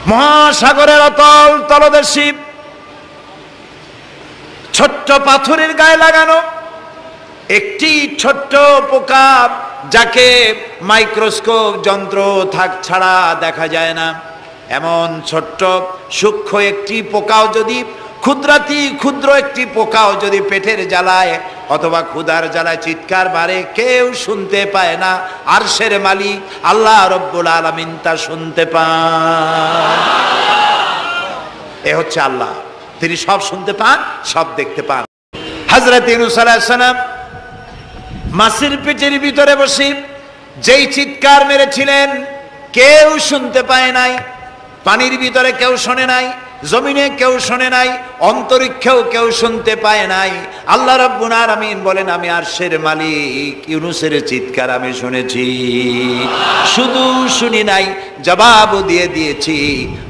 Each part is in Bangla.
মহাসাগরের অতল তলদেশে ছোট্ট পাথরের গায়ে লাগানো একটি ছোট্ট পোকা, যাকে মাইক্রোস্কোপ যন্ত্র ছাড়া দেখা যায় না, এমন ছোট্ট সূক্ষ্ম একটি পোকাও যদি, ক্ষুদ্রাতি ক্ষুদ্র একটি পোকাও যদি পেটের জ্বালায় অথবা ক্ষুধার জ্বালায় চিৎকার মারে, কেউ শুনতে পায় না। আরশের মালিক আল্লাহ রব্বুল আলামিন তা শুনতে পান। এ হচ্ছে আল্লাহ, তিনি সব শুনতে পান, সব দেখতে পান। হযরত ইউনূস আলাইহিস সালাম মাছের পেটের ভিতরে বসে যেই চিৎকার মেরেছিলেন কেউ শুনতে পায় নাই। পানির ভিতরে কেউ শোনে নাই, জমিনে কেউ শোনে নাই, অন্তরিক্ষেও কেউ শুনতে পায় নাই। আল্লাহ রাব্বুল আলামিন বলেন, আমি আরশের মালিক ইউনূসের চিৎকার আমি শুনেছি, শুধু শুনি নাই, জবাবও দিয়ে দিয়েছি।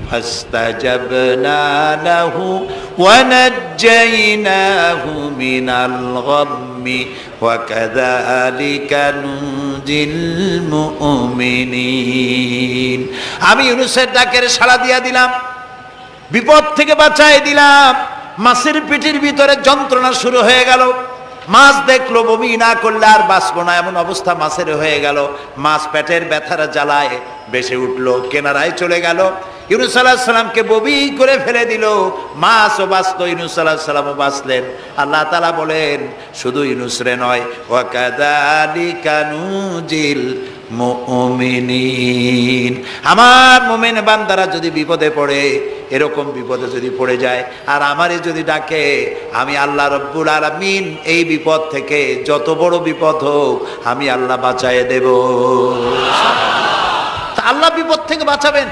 ফাস্তাজাবনা লাহু ওয়া নাজ্জাইনাহু মিনাল গাম্মি ওয়া কাযালিকা নুজিল মুমিনিন। আমি ইউনূসের ডাকের সাড়া দিয়া দিলাম, বিপদ থেকে বাঁচাই দিলাম। মাছের পেটের ভিতরে যন্ত্রণা শুরু হয়ে গেল। মাছ দেখলো বমি না করলে আর বাঁচবো না, এমন অবস্থা মাছের হয়ে গেল। মাছ পেটের ব্যথার জ্বালায় বেশি উঠলো, কেনারায় চলে গেল। ইউনূস আলাইহিস সালামকে বমি করে ফেলে দিল। মাছও বাঁচলো, ইউনূস আলাইহিস সালামও বাঁচলেন। আল্লাহ তাআলা বলেন, শুধু ইউনূস রে নয়, ওয়া কাযালিকা নুজিল মুমিনিন। আমার মুমিন বান্দারা যদি বিপদে পড়ে, এরকম বিপদে যদি পড়ে যায় আর আমারে যদি ডাকে, আমি আল্লাহ রব্বুল আলামিন এই বিপদ থেকে, যত বড় বিপদ হোক, আমি আল্লাহ বাঁচায়ে দেব। তা আল্লাহ বিপদ থেকে বাঁচাবেন।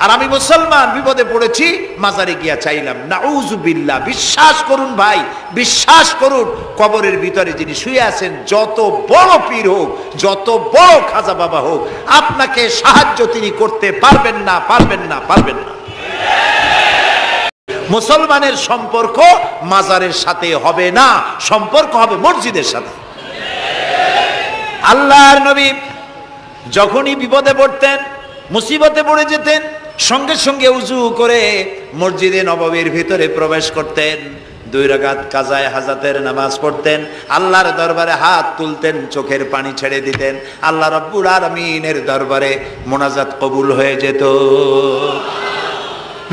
আর আমি মুসলমান বিপদে পড়েছি, মাজারে গিয়া চাইলাম, নাউজুবিল্লাহ। বিশ্বাস করুন ভাই, বিশ্বাস করুন, কবরের ভিতরে যিনি শুয়ে আছেন, যত বড় পীর হোক, যত বড় খাজা বাবা হোক, আপনাকে সাহায্য তিনি করতে পারবেন না, পারবেন না, পারবেন না। মুসলমানের সম্পর্ক মাজারের সাথে হবে না, সম্পর্ক হবে মসজিদের সাথে। আল্লাহর নবী যখনই বিপদে পড়তেন, মুসিবতে পড়ে যেতেন, সঙ্গে সঙ্গে উজু করে মসজিদে নববীর ভিতরে প্রবেশ করতেন, 2 রাকাত কাজায়ে হাজাতের নামাজ পড়তেন, আল্লাহর দরবারে হাত তুলতেন, চোখের পানি ছেড়ে দিতেন। আল্লাহ রাব্বুল আলামিনের দরবারে মোনাজাত কবুল হয়ে যেত।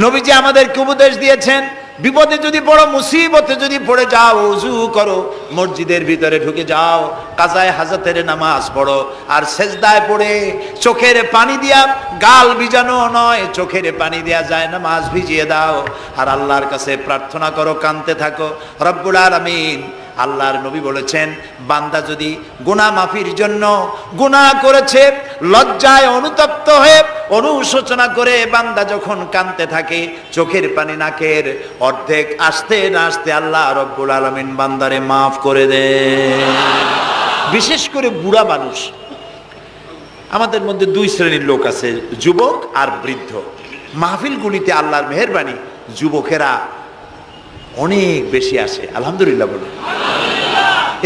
নবীজি আমাদেরকে উপদেশ দিয়েছেন, বিপদে যদি পড়ো, মুসিবতে যদি পড়ে যাও, উজু করো, মসজিদের ভিতরে ঢুকে যাও, কাজায়ে হাজাতের নামাজ পড়ো, আর সেজদায় পড়ে চোখের পানি দিয়া, গাল ভিজানো নয়, চোখের পানি দিয়া যায় নামাজ ভিজিয়ে দাও, আর আল্লাহর কাছে প্রার্থনা করো, কাঁদতে থাকো। রব্বুল আলামিন আল্লাহর নবী বলেছেন, বান্দা যদি গুনাহ মাফির জন্য গুনাহ করেছে, লজ্জায় অনুতপ্ত হয়ে অনুশোচনা করে বান্দা যখন কাঁদতে থাকে, চোখের পানি নাকের অর্ধেক আসতে না আসতে আল্লাহ রব্বুল আলামিন বান্দারে মাফ করে দেন। বিশেষ করে বুড়া মানুষ। আমাদের মধ্যে 2 শ্রেণীর লোক আছে, যুবক আর বৃদ্ধ। মাহফিলগুলিতে আল্লাহর মেহেরবানি যুবকেরা অনেক বেশি আসে, আলহামদুলিল্লাহ বলে।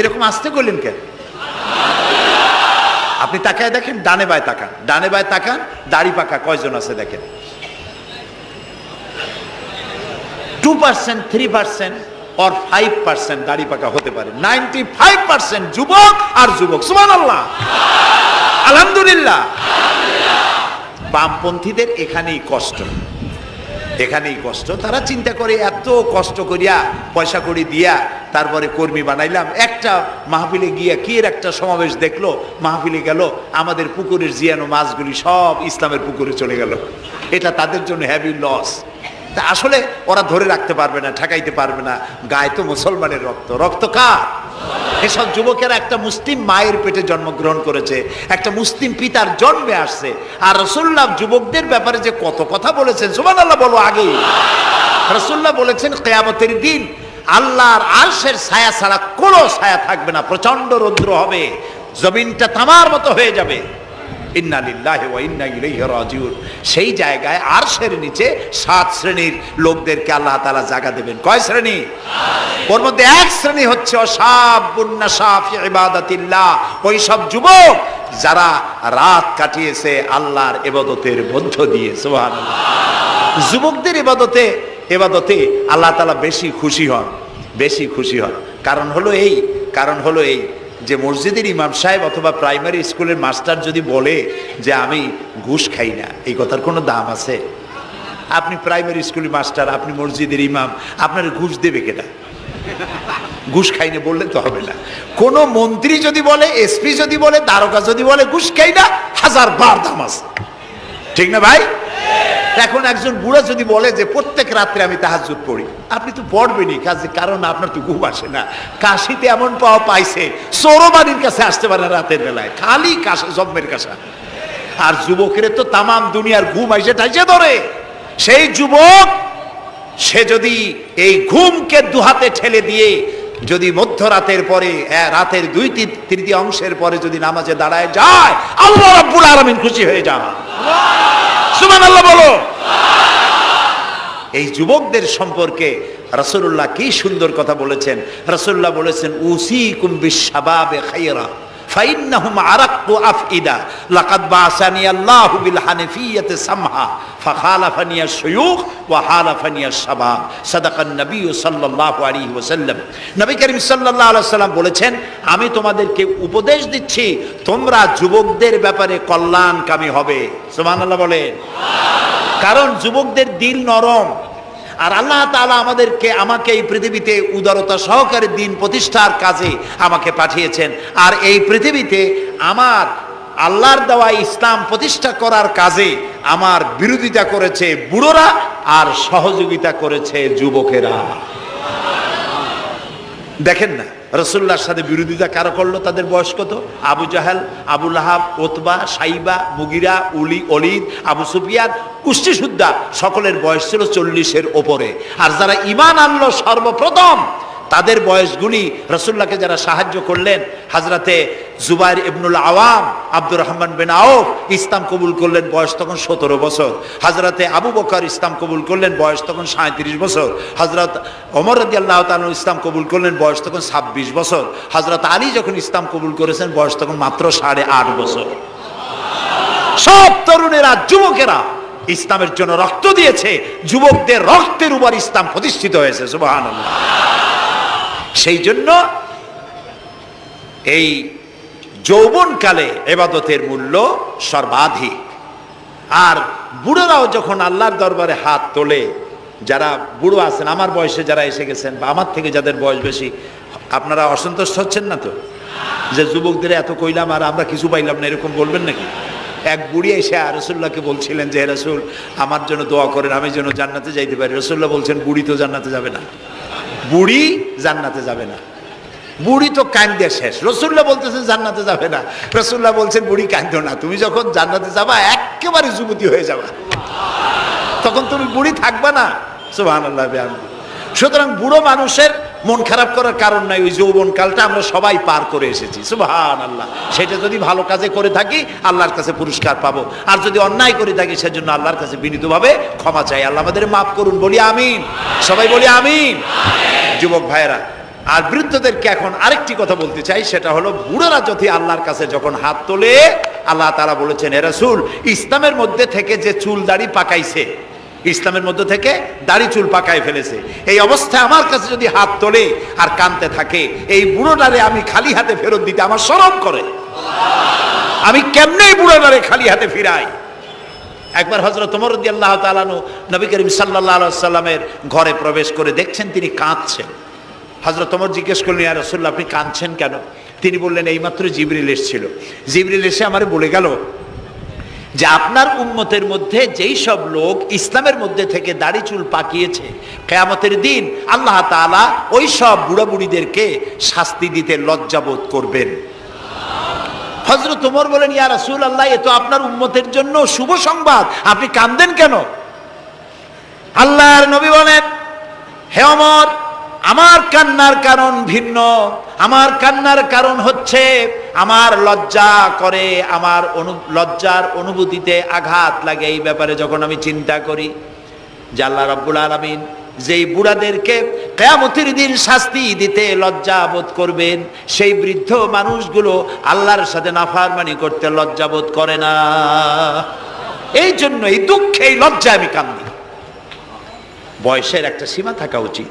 এরকম আসতে করলেন কেন? আপনি তাকায় দেখেন, ডানে বায় তাকান, ডানে বায় তাকান, দাড়ি পাকা কয়জন আছে দেখেন। 2%, 3% or 5% দাড়ি পাকা হতে পারে। 95% যুবক আর যুবক। সুবহানাল্লাহ, আলহামদুলিল্লাহ। বামপন্থীদের এখানেই কষ্ট, এখানেই কষ্ট। তারা চিন্তা করে, এত কষ্ট করিয়া পয়সা করি দিয়া তারপরে কর্মী বানাইলাম, একটা মাহফিলে গিয়া কি এর একটা সমাবেশ দেখলো, মাহফিলে গেল, আমাদের পুকুরের জিয়ানো মাছগুলি সব ইসলামের পুকুরে চলে গেল। এটা তাদের জন্য হেভি লস। তা আসলে ওরা ধরে রাখতে পারবে না, ঠেকাইতে পারবে না। গায়ে তো মুসলমানের রক্ত, রক্ত কার? এসব যুবকেরা একটা মুসলিম মায়ের পেটে জন্মগ্রহণ করেছে, একটা মুসলিম পিতার জন্মে আসছে। আর রাসূলুল্লাহ যুবকদের ব্যাপারে যে কত কথা বলেছেন, সুবহানাল্লাহ বলো। আগেই রাসূলুল্লাহ বলেছেন, কিয়ামতের দিন আল্লাহর আরশের ছায়া ছাড়া কোনো ছায়া থাকবে না, প্রচন্ড রৌদ্র হবে, জমিনটা তামার মতো হয়ে যাবে। ইন্না লিল্লাহি ওয়া ইন্না ইলাইহি রাজিউন। সেই জায়গায় আরশের নিচে 7 শ্রেণীর লোকদেরকে আল্লাহ তাআলা জায়গা দেবেন। কয় শ্রেণী? ওর মধ্যে 1 শ্রেণী হচ্ছে শাবুন নাশা ফি ইবাদাতিল্লাহ, ওই সব যুবক যারা রাত কাটিয়েছে আল্লাহর ইবাদতের মধ্য দিয়ে। সুবহানাল্লাহ। যুবকদের এবাদতে আল্লাহ তাআলা বেশি খুশি হন। কারণ হলো এই যে মসজিদের ইমাম সাহেব অথবা প্রাইমারি স্কুলের মাস্টার যদি বলে যে আমি ঘুষ খাই না, এই কথার কোনো দাম আছে? আপনি প্রাইমারি স্কুলের মাস্টার, আপনি মসজিদের ইমাম, আপনার ঘুষ দেবে কেটা? ঘুষ খাই না বললে তো হবে না। কোন মন্ত্রী যদি বলে, এসপি যদি বলে, দারোগা যদি বলে ঘুষ খাই না, 1000 বার দাম আছে, ঠিক না ভাই? এখন একজন বুড়া যদি বলে যে প্রত্যেক রাত্রে আমি তাহাজ্জুদ পড়ি, আপনি তো পড়বেনই, কারণ আপনার তো ঘুম আসে না। কাশিতে এমন পাওয়া পাইছে, চোরবাড়ির কাছে আসতে পারে রাতের বেলায়, খালি কাশা, জম্মের কাশা। আর যুবকের তো তামাম দুনিয়ার ঘুম আইসে ঠাইসে ধরে। সেই যুবক সে যদি এই ঘুমকে দুহাতে ঠেলে দিয়ে যদি মধ্যরাতের পরে, রাতের 2/3 পরে যদি নামাজে দাঁড়ায় যায়, আল্লাহ রাব্বুল আলামিন খুশি হয়ে যান। সুবহানাল্লাহ বলো। এই যুবকদের সম্পর্কে রাসূলুল্লাহ কি সুন্দর কথা বলেছেন। রাসূলুল্লাহ বলেছেন, উসিকুম বিশ-শাবাবে খায়রা ফাইন্নাহুম আরাক্কু আফইদা লাকাদ বাসানি আল্লাহু বিল হানিফিয়্যাতি সামহা ফাখালাফানি আশ-শুয়ুখ ওয়া হালাফানি আশ-শাবাব। সাদাকান নবী সাল্লাল্লাহু আলাইহি ওয়াসাল্লাম। নবী করিম সাল্লাল্লাহু আলাইহি ওয়াসাল্লাম বলেছেন, আমি তোমাদেরকে উপদেশ দিচ্ছি, তোমরা যুবকদের ব্যাপারে কল্যাণকামী হবে। সুবহানাল্লাহ বলেন। কারণ যুবকদের দিল নরম, আর আল্লাহ তাআলা আমাকে এই পৃথিবীতে উদারতা সহকারে দিন প্রতিষ্ঠার কাজে আমাকে পাঠিয়েছেন। আর এই পৃথিবীতে আমার আল্লাহর দেওয়া ইসলাম প্রতিষ্ঠা করার কাজে আমার বিরোধিতা করেছে বুড়োরা, আর সহযোগিতা করেছে যুবকেরা। দেখেন না রাসূলুল্লাহর সাথে বিরোধিতা কারা করলো? তাদের বয়স কত? আবু জাহেল, আবু লাহাব, ওতবা, সাইবা, মুগিরা, ওলীদ, আবু সুফিয়ান, কুষ্টিসুদ্ধা, সকলের বয়স ছিল 40-এর ওপরে। আর যারা ঈমান আনলো সর্বপ্রথম, তাদের বয়সগুলি রাসূলুল্লাহকে যারা সাহায্য করলেন, হযরতে জুবাইর ইবনুল আওয়াম, আব্দুর রহমান বিন আউফ ইসলাম কবুল করলেন, বয়স তখন 17 বছর। হযরতে আবু বকর ইসলাম কবুল করলেন, বয়স তখন 37 বছর। হযরত ওমর রাদিয়াল্লাহু তাআলা ইসলাম কবুল করলেন, বয়স তখন 26 বছর। হযরত আলী যখন ইসলাম কবুল করেছেন, বয়স তখন মাত্র 8.5 বছর। সব তরুণেরা, যুবকেরা ইসলামের জন্য রক্ত দিয়েছে। যুবকদের রক্তের উপর ইসলাম প্রতিষ্ঠিত হয়েছে। সুবহানাল্লাহ। সেই জন্য এই যৌবনকালে ইবাদতের মূল্য সর্বাধিক। আর বুড়োরাও যখন আল্লাহর দরবারে হাত তোলে, যারা বুড়ো আছেন, আমার বয়সে যারা এসে গেছেন বা আমার থেকে যাদের বয়স বেশি, আপনারা অসন্তুষ্ট হচ্ছেন না তো যে যুবকদের এত কইলাম আর আমরা কিছু পাইলাম না, এরকম বলবেন নাকি? এক বুড়ি এসে রাসূলুল্লাহকে বলছিলেন যে, রাসূল আমার জন্য দোয়া করেন, আমি যেন জান্নাতে যাইতে পারি। রাসূলুল্লাহ বলছেন, বুড়ি তো জান্নাতে যাবে না, বুড়ি জান্নাতে যাবে না, বুড়ি তো কান্দে শেষ। রাসূলুল্লাহ বলতেছেন জান্নাতে যাবে না, রাসূলুল্লাহ বলছেন বুড়ি কান্দো না, তুমি যখন জান্নাতে যাবা একেবারে যুবতী হয়ে যাবা, তখন তুমি বুড়ি থাকবা না। সুবহানাল্লাহ। সুতরাং বুড়ো মানুষের মন খারাপ করার কারণ নাই, ওই যৌবন কালটা আমরা সবাই পার করে এসেছি। সুবহানাল্লাহ। সেটা যদি ভালো কাজে করে থাকি আল্লাহর কাছে পুরস্কার পাবো, আর যদি অন্যায় করে থাকি সেজন্য আল্লাহর কাছে বিনীতভাবে ক্ষমা চাই। আল্লাহ আমাদের মাফ করুন, বলি আমিন, সবাই বলি আমিন। যুবক ভাইয়েরা, আর বৃদ্ধদেরকে এখন আরেকটি কথা বলতে চাই, সেটা হলো বুড়োরা যদি আল্লাহর কাছে যখন হাত তোলে, আল্লাহ তাআলা বলেছেন, হে রাসূল, ইসলামের মধ্যে থেকে যে চুল দাড়ি পাকাইছে, ইসলামের মধ্যে থেকে দাড়ি চুল পাকায় ফেলেছে, এই অবস্থায় আমার কাছে যদি হাত তোলে আর কাঁদতে থাকে, এই বুড়োটারে আমি খালি হাতে ফেরত দিতে আমার শরম করে। আমি কেমনে বুড়োটারে খালি হাতে ফিরাই? একবার হযরত ওমর রাদিয়াল্লাহু তাআলা আনহু নবী করিম সাল্লাল্লাহু আলাইহি ওয়াসাল্লামের ঘরে প্রবেশ করে দেখছেন তিনি কাঁদছেন। হযরত ওমর জিজ্ঞেস করলেন, ইয়া রাসূলুল্লাহ আপনি কাঁদছেন কেন? তিনি বললেন, এইমাত্র জিবরিল এসেছিল, জিবরিল এসে আমারে বলে গেল যে আপনার উম্মতের মধ্যে যেই সব লোক ইসলামের মধ্যে থেকে দাড়ি চুল পাকিয়েছে, কিয়ামতের দিন আল্লাহ তাআলা ওই সব বুড়া বুড়িদেরকে শাস্তি দিতে লজ্জাবোধ করবেন। হযরত ওমর বলেন, ইয়া রাসূলুল্লাহ এ তো আপনার উম্মতের জন্য শুভ সংবাদ, আপনি কাঁদেন কেন? আল্লাহর নবী বলেন, হে ওমর, আমার কান্নার কারণ ভিন্ন। আমার কান্নার কারণ হচ্ছে আমার লজ্জা করে, আমার লজ্জার অনুভূতিতে আঘাত লাগে এই ব্যাপারে যখন আমি চিন্তা করি যে আল্লাহ রাব্বুল আলামিন যেই বুড়াদেরকে কিয়ামতের দিন শাস্তি দিতে লজ্জা বোধ করবেন, সেই বৃদ্ধ মানুষগুলো আল্লাহর সাথে নাফরমানি করতে লজ্জা বোধ করে না। এই জন্য এই দুঃখে, এই লজ্জায় আমি কান্দি। বয়সের একটা সীমা থাকা উচিত,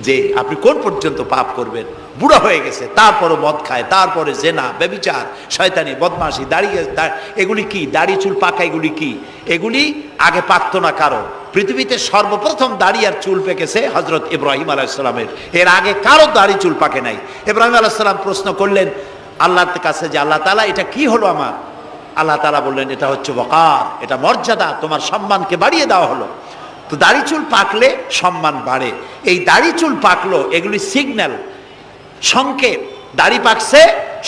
যে আপনি কোন পর্যন্ত পাপ করবেন। বুড়া হয়ে গেছে তারপরও মদ খায়, তারপরে জেনা, ব্যভিচার, শয়তানি, বদমাশি, এগুলি কি? দাড়ি চুল পাকা এগুলি কি? এগুলি আগে পাকতো না কারো। পৃথিবীতে সর্বপ্রথম দাড়ি আর চুল পেকেছে হযরত ইব্রাহিম আলাইহিস সালামের, এর আগে কারো দাড়ি চুল পাকে নাই। ইব্রাহিম আলাইহিস সালাম প্রশ্ন করলেন আল্লাহর কাছে যে আল্লাহ তাআলা এটা কি হলো আমার? আল্লাহ তাআলা বললেন এটা হচ্ছে ওয়াকার, এটা মর্যাদা, তোমার সম্মানকে বাড়িয়ে দেওয়া হলো। তো দাড়ি চুল পাকলে সম্মান বাড়ে। এই দাড়ি চুল পাকলো, এগুলি সিগন্যাল, সংকেত। দাড়ি পাকছে,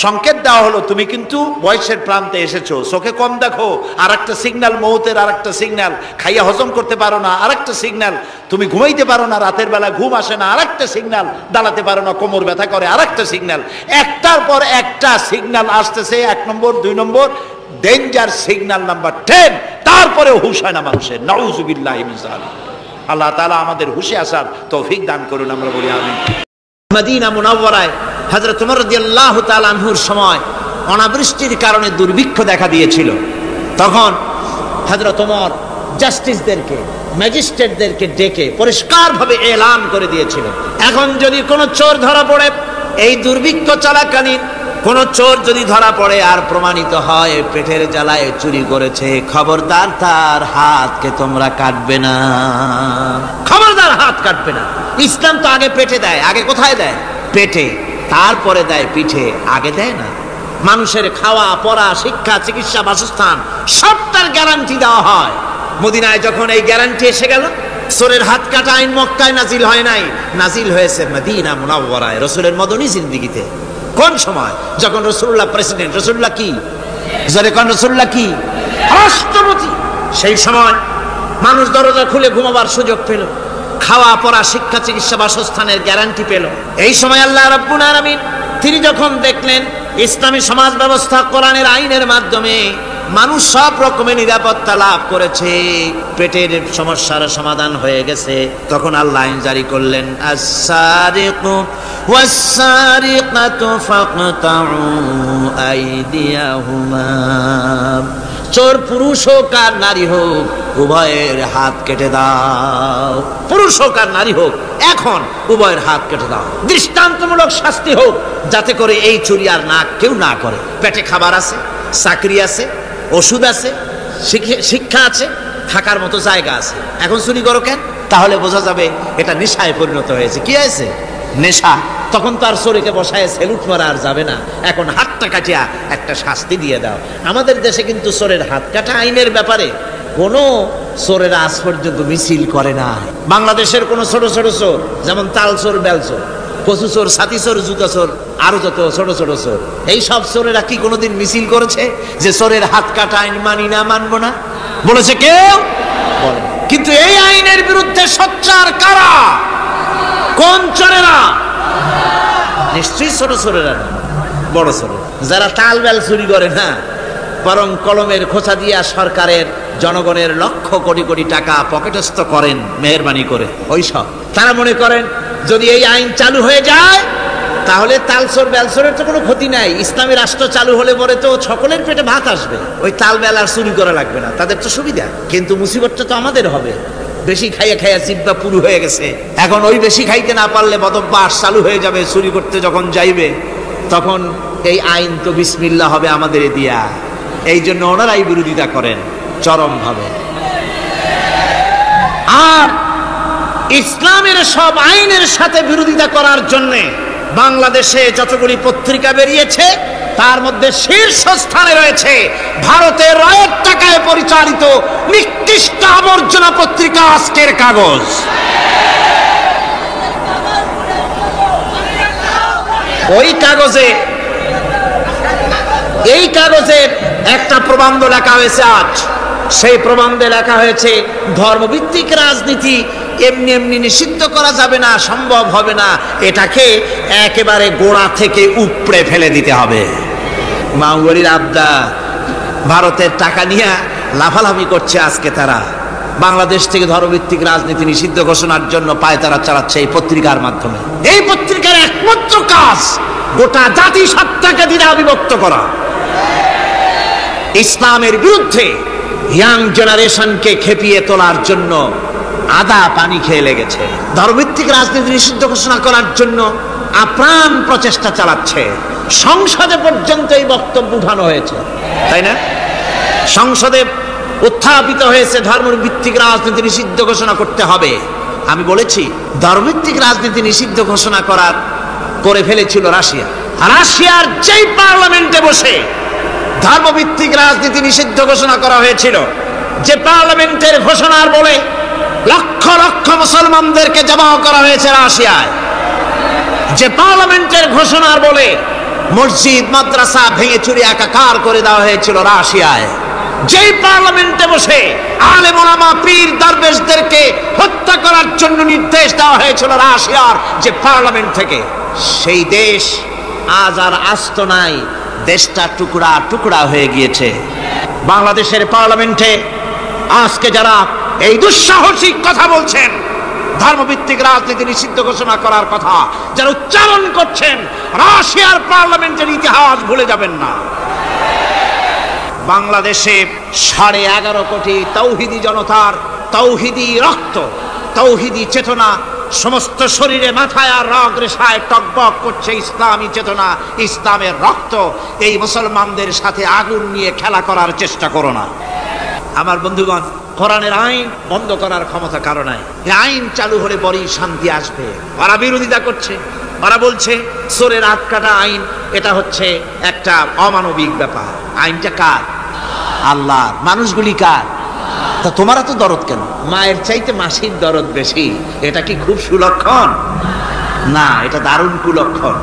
সংকেত দেওয়া হলো তুমি কিন্তু বয়সের প্রান্তে এসেছো। চোখে কম দেখো, আর একটা সিগন্যাল, মৌতের আর একটা সিগন্যাল। খাইয়া হজম করতে পারো না, আর একটা সিগন্যাল। তুমি ঘুমাইতে পারো না, রাতের বেলা ঘুম আসে না, আর একটা সিগন্যাল। দাঁড়াতে পারো না, কোমর ব্যথা করে, আর একটা সিগন্যাল। একটার পর একটা সিগন্যাল আসতেছে, 1 নম্বর, 2 নম্বর, ডেঞ্জার সিগন্যাল নাম্বার 10। তারপরে হুশ হয় না মানুষের। নাউযুবিল্লাহি মিন যালিক। আল্লাহ তাআলা আমাদের হুশে আসার তৌফিক দান করুন, আমরা বলি আমিন। মদিনা মুনাওয়ারায় হযরত ওমর রাদিয়াল্লাহু তাআলা আনহুর সময় অনাবৃষ্টির কারণে দুর্ভিক্ষ দেখা দিয়েছিল। তখন হযরত ওমর জাস্টিসদেরকে, ম্যাজিস্ট্রেটদেরকে ডেকে পরিষ্কারভাবে এলান করে দিয়েছিল, এখন যদি কোনো চোর ধরা পড়ে, এই দুর্ভিক্ষ চলাকালীন কোন চোর যদি ধরা পড়ে আর প্রমাণিত হয় পেটের জ্বালায় চুরি করেছে, খবরদার তার হাতকে তোমরা কাটবে না, খবরদার হাত কাটবে না। ইসলাম তো আগে পেটে দেয়। আগে কোথায় দেয়? পেটে, তারপরে দেয় পিঠে, আগে দেয় না। মানুষের খাওয়া, পড়া, শিক্ষা, চিকিৎসা, বাসস্থান সবটার গ্যারান্টি দেওয়া হয়। মদিনায় যখন এই গ্যারান্টি এসে গেল, চোরের হাত কাটা আইন মক্কায় নাজিল হয় নাই, নাজিল হয়েছে মদিনা মুনাওয়ারায়, রাসূলের মদনী জিন্দেগিতে। কোন সময়? যখন রাসূলুল্লাহ প্রেসিডেন্ট। রাসূলুল্লাহ কি? যখন রাসূলুল্লাহ কি রাষ্ট্রপতি, সেই সময় মানুষ দরজা খুলে ঘুমাবার সুযোগ পেল, খাওয়া, পড়া, শিক্ষা, চিকিৎসা, বাসস্থানের গ্যারান্টি পেল। এই সময় আল্লাহ রাব্বুল আলামিন তিনি যখন দেখলেন ইসলামী সমাজ ব্যবস্থা কোরআনের আইনের মাধ্যমে মানুষ সব রকমের নিরাপত্তা লাভ করেছে, পেটের সমস্যার সমাধান হয়ে গেছে, তখন আল্লাহ আইন জারি করলেন, আস-সারিকু ওয়াস-সারিকাতু ফাকতাউ আইদিয়াহুমা। চোর পুরুষ হোক আর নারী হোক, উভয়ের হাত কেটে দাও। পুরুষ হোক আর নারী হোক, এখন উভয়ের হাত কেটে দাও। দৃষ্টান্তমূলক শাস্তি হোক, যাতে করে এই চুরি আর না কেউ না করে। পেটে খাবার আছে, চাকরি আছে, ওষুধ আছে, শিক্ষা আছে, থাকার মতো জায়গা আছে, এখন চুরি করো কেন? তাহলে বোঝা যাবে এটা নেশায় পরিণত হয়েছে। কি হয়েছে? নেশা। তখন তো আর চোরকে বসায় সেলুট মারা আর যাবে না, এখন হাতটা কাটিয়া একটা শাস্তি দিয়ে দাও। আমাদের দেশে কিন্তু চোরের হাত কাটা আইনের ব্যাপারে কোনো চোরের আজ পর্যন্ত মিছিল করে না। বাংলাদেশের কোনো ছোট ছোট চোর, যেমন তাল চোর, বেল চোর, কচু চোর, ছাতি চোর, জুতা চোর, আরো যত ছোট ছোট চোর, এই সব চোরেরা কি কোনোদিন মিছিল করেছে যে চোরের হাত কাটা আইন মানি না, মানবো না? বলেছে কেউ? বলে। কিন্তু এই আইনের বিরুদ্ধে সোচ্চার কারা? কোন চোরেরা? নিশ্চয়ই ছোট চোরেরা না, বড় চোর। যারা তাল বেল চুরি করে না, বরং কলমের খোঁচা দিয়া সরকারের, জনগণের লক্ষ কোটি কোটি টাকা পকেটস্থ করেন মেহেরবানি করে, ওই সব। তারা মনে করেন যদি এই আইন চালু হয়ে যায় তাহলে তালচোর বেলচোরের তো কোনো ক্ষতি নাই, ইসলামী রাষ্ট্র চালু হলে পরে তো সকলের পেটে ভাত আসবে, ওই তাল বেল আর চুরি করা লাগবে না, তাদের তো সুবিধা। কিন্তু মুসিবতটা তো আমাদের হবে। বেশি খাইয়া খাইয়া জিব্বা পুরু হয়ে গেছে, এখন ওই বেশি খাইতে না পারলে বদভ্যাস চালু হয়ে যাবে। চুরি করতে যখন যাইবে তখন এই আইন তো বিসমিল্লাহ হবে আমাদের দিয়া। এই জন্য ওনারাই বিরোধিতা করেন চরমভাবে। আর ইসলামের সব আইনের সাথে বিরোধিতা করার জন্য বাংলাদেশে যতগুলি পত্রিকা বেরিয়েছে তার মধ্যে শীর্ষস্থানে রয়েছে ভারতের রায়ের টাকায় পরিচালিত নিকৃষ্ট আবর্জনা পত্রিকা আজকের কাগজ। ওই কাগজে, এই কাগজের একটা প্রবন্ধ লেখা হয়েছে আজ। সেই প্রবন্ধে লেখা হয়েছে ধর্মভিত্তিক রাজনীতি এমনি এমনি নিষিদ্ধ করা যাবে না, সম্ভব হবে না, এটাকে একেবারে গোড়া থেকে উপড়ে ফেলে দিতে হবে। মাওয়ারির আবদা ভারতের টাকা নিয়ে লাফালাফি করছে আজকে। তারা বাংলাদেশ থেকে ধর্মভিত্তিক রাজনীতি নিষিদ্ধ ঘোষণার জন্য পায়তারা চালাচ্ছে এই পত্রিকার মাধ্যমে। এই পত্রিকার একমাত্র কাজ গোটা জাতিসত্তাকে দ্বিধা বিভক্ত করা, ইসলামের বিরুদ্ধে ইয়াং জেনারেশনকে খেপিয়ে তোলার জন্য আদা পানি খেয়ে লেগেছে। ধর্মভিত্তিক রাজনীতি নিষিদ্ধ ঘোষণা করার জন্য আপ্রাণ প্রচেষ্টা চালাচ্ছে। সংসদে পর্যন্ত এই বক্তব্য উঠানো হয়েছে, তাই না? সংসদে উত্থাপিত হয়েছে ধর্মভিত্তিক রাজনীতি নিষিদ্ধ ঘোষণা করতে হবে। আমি বলেছি ধর্মভিত্তিক রাজনীতি নিষিদ্ধ ঘোষণা করে ফেলেছিল রাশিয়া। রাশিয়ার যেই পার্লামেন্টে বসে ধর্মভিত্তিক রাজনীতি নিষিদ্ধ ঘোষণা করা হয়েছিল, যে পার্লামেন্টের ঘোষণার বলে লক্ষ লক্ষ মুসলমানদেরকে জবাহ করা হয়েছে রাশিয়ায়, যে পার্লামেন্টের ঘোষণার বলে মসজিদ মাদ্রাসা ভেঙে চুরে একাকার করে দেওয়া হয়েছিল রাশিয়ায়, যেই পার্লামেন্টে বসে আলেম ওলামা পীর দরবেশদেরকে হত্যা করার জন্য নির্দেশ দেওয়া হয়েছিল রাশিয়ার যে পার্লামেন্ট থেকে, সেই দেশ আজ আর আস্ত নাই, দেশটা টুকরা টুকরা হয়ে গিয়েছে। বাংলাদেশের পার্লামেন্টে আজকে যারা এই দুঃসাহসিক কথা বলছেন, ধর্মভিত্তিক রাজনীতি নিষিদ্ধ ঘোষণা করার কথা যারা উচ্চারণ করছেন, রাশিয়ার পার্লামেন্টের ইতিহাস ভুলে যাবেন না। বাংলাদেশে 11.5 কোটি তৌহিদি জনতার তৌহিদি রক্ত, তৌহিদি চেতনা সমস্ত শরীরে মাথায় আর রগ রেশায় টকবক করছে ইসলামী চেতনা, ইসলামের রক্ত। এই মুসলমানদের সাথে আগুন নিয়ে খেলা করার চেষ্টা করো না। আমার বন্ধুগণ, কোরআনের আইন বন্ধ করার ক্ষমতা কারো নাই। আইন চালু হলে পরেই শান্তি আসবে। ওরা বিরোধিতা করছে, ওরা বলছে চোরের হাত কাটা আইন, এটা হচ্ছে একটা অমানবিক ব্যাপার। আইনটা কার? আল্লাহ। মানুষগুলি কার? তা তোমারা তো দরদ কেন? মায়ের চাইতে মাসির দরদ বেশি। এটা কি খুব সুলক্ষণ? না, এটা দারুণ কুলক্ষণ।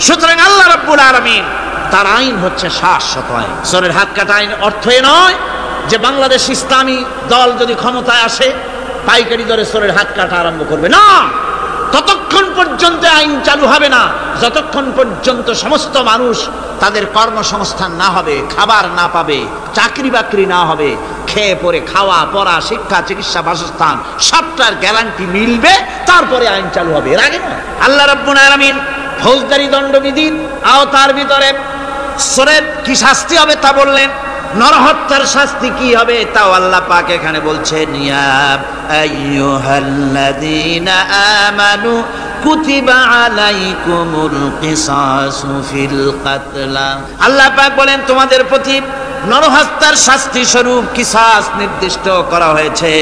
সুতরাং আল্লাহ রাব্বুল আলামিন তার আইন হচ্ছে শাশ্বত আইন। চোরের হাত কাটা আইন অর্থ এ নয় যে বাংলাদেশ ইসলামী দল যদি ক্ষমতায় আসে পাইকারি দরে চোরের হাত কাটা আরম্ভ করবে না। ততক্ষণ পর্যন্ত আইন চালু হবে না যতক্ষণ পর্যন্ত সমস্ত মানুষ তাদের কর্মসংস্থান না হবে, খাবার না পাবে, চাকরি বাকরি না হবে, খেয়ে পরে খাওয়া পড়া শিক্ষা চিকিৎসা বাসস্থান সবটার গ্যারান্টি মিলবে, তারপরে আইন চালু হবে। এর আগে না। আল্লাহ রাব্বুল আলামিন ফৌজদারি দণ্ডবিধির আওতার ভিতরে চোরের কি শাস্তি হবে তা বললেন, নরহত্যার শাস্তি কি হবে তাও আল্লাহ পাক এখানে বলছেন, ইয়া আইয়ুহাল্লাযীনা আমানু কুতিবা আলাইকুমুল কিসাসু ফিল কাতলা। আল্লাহ পাক বলেন তোমাদের প্রতি নরহত্যার শাস্তি স্বরূপ কিসাস নির্দিষ্ট করা হয়েছে,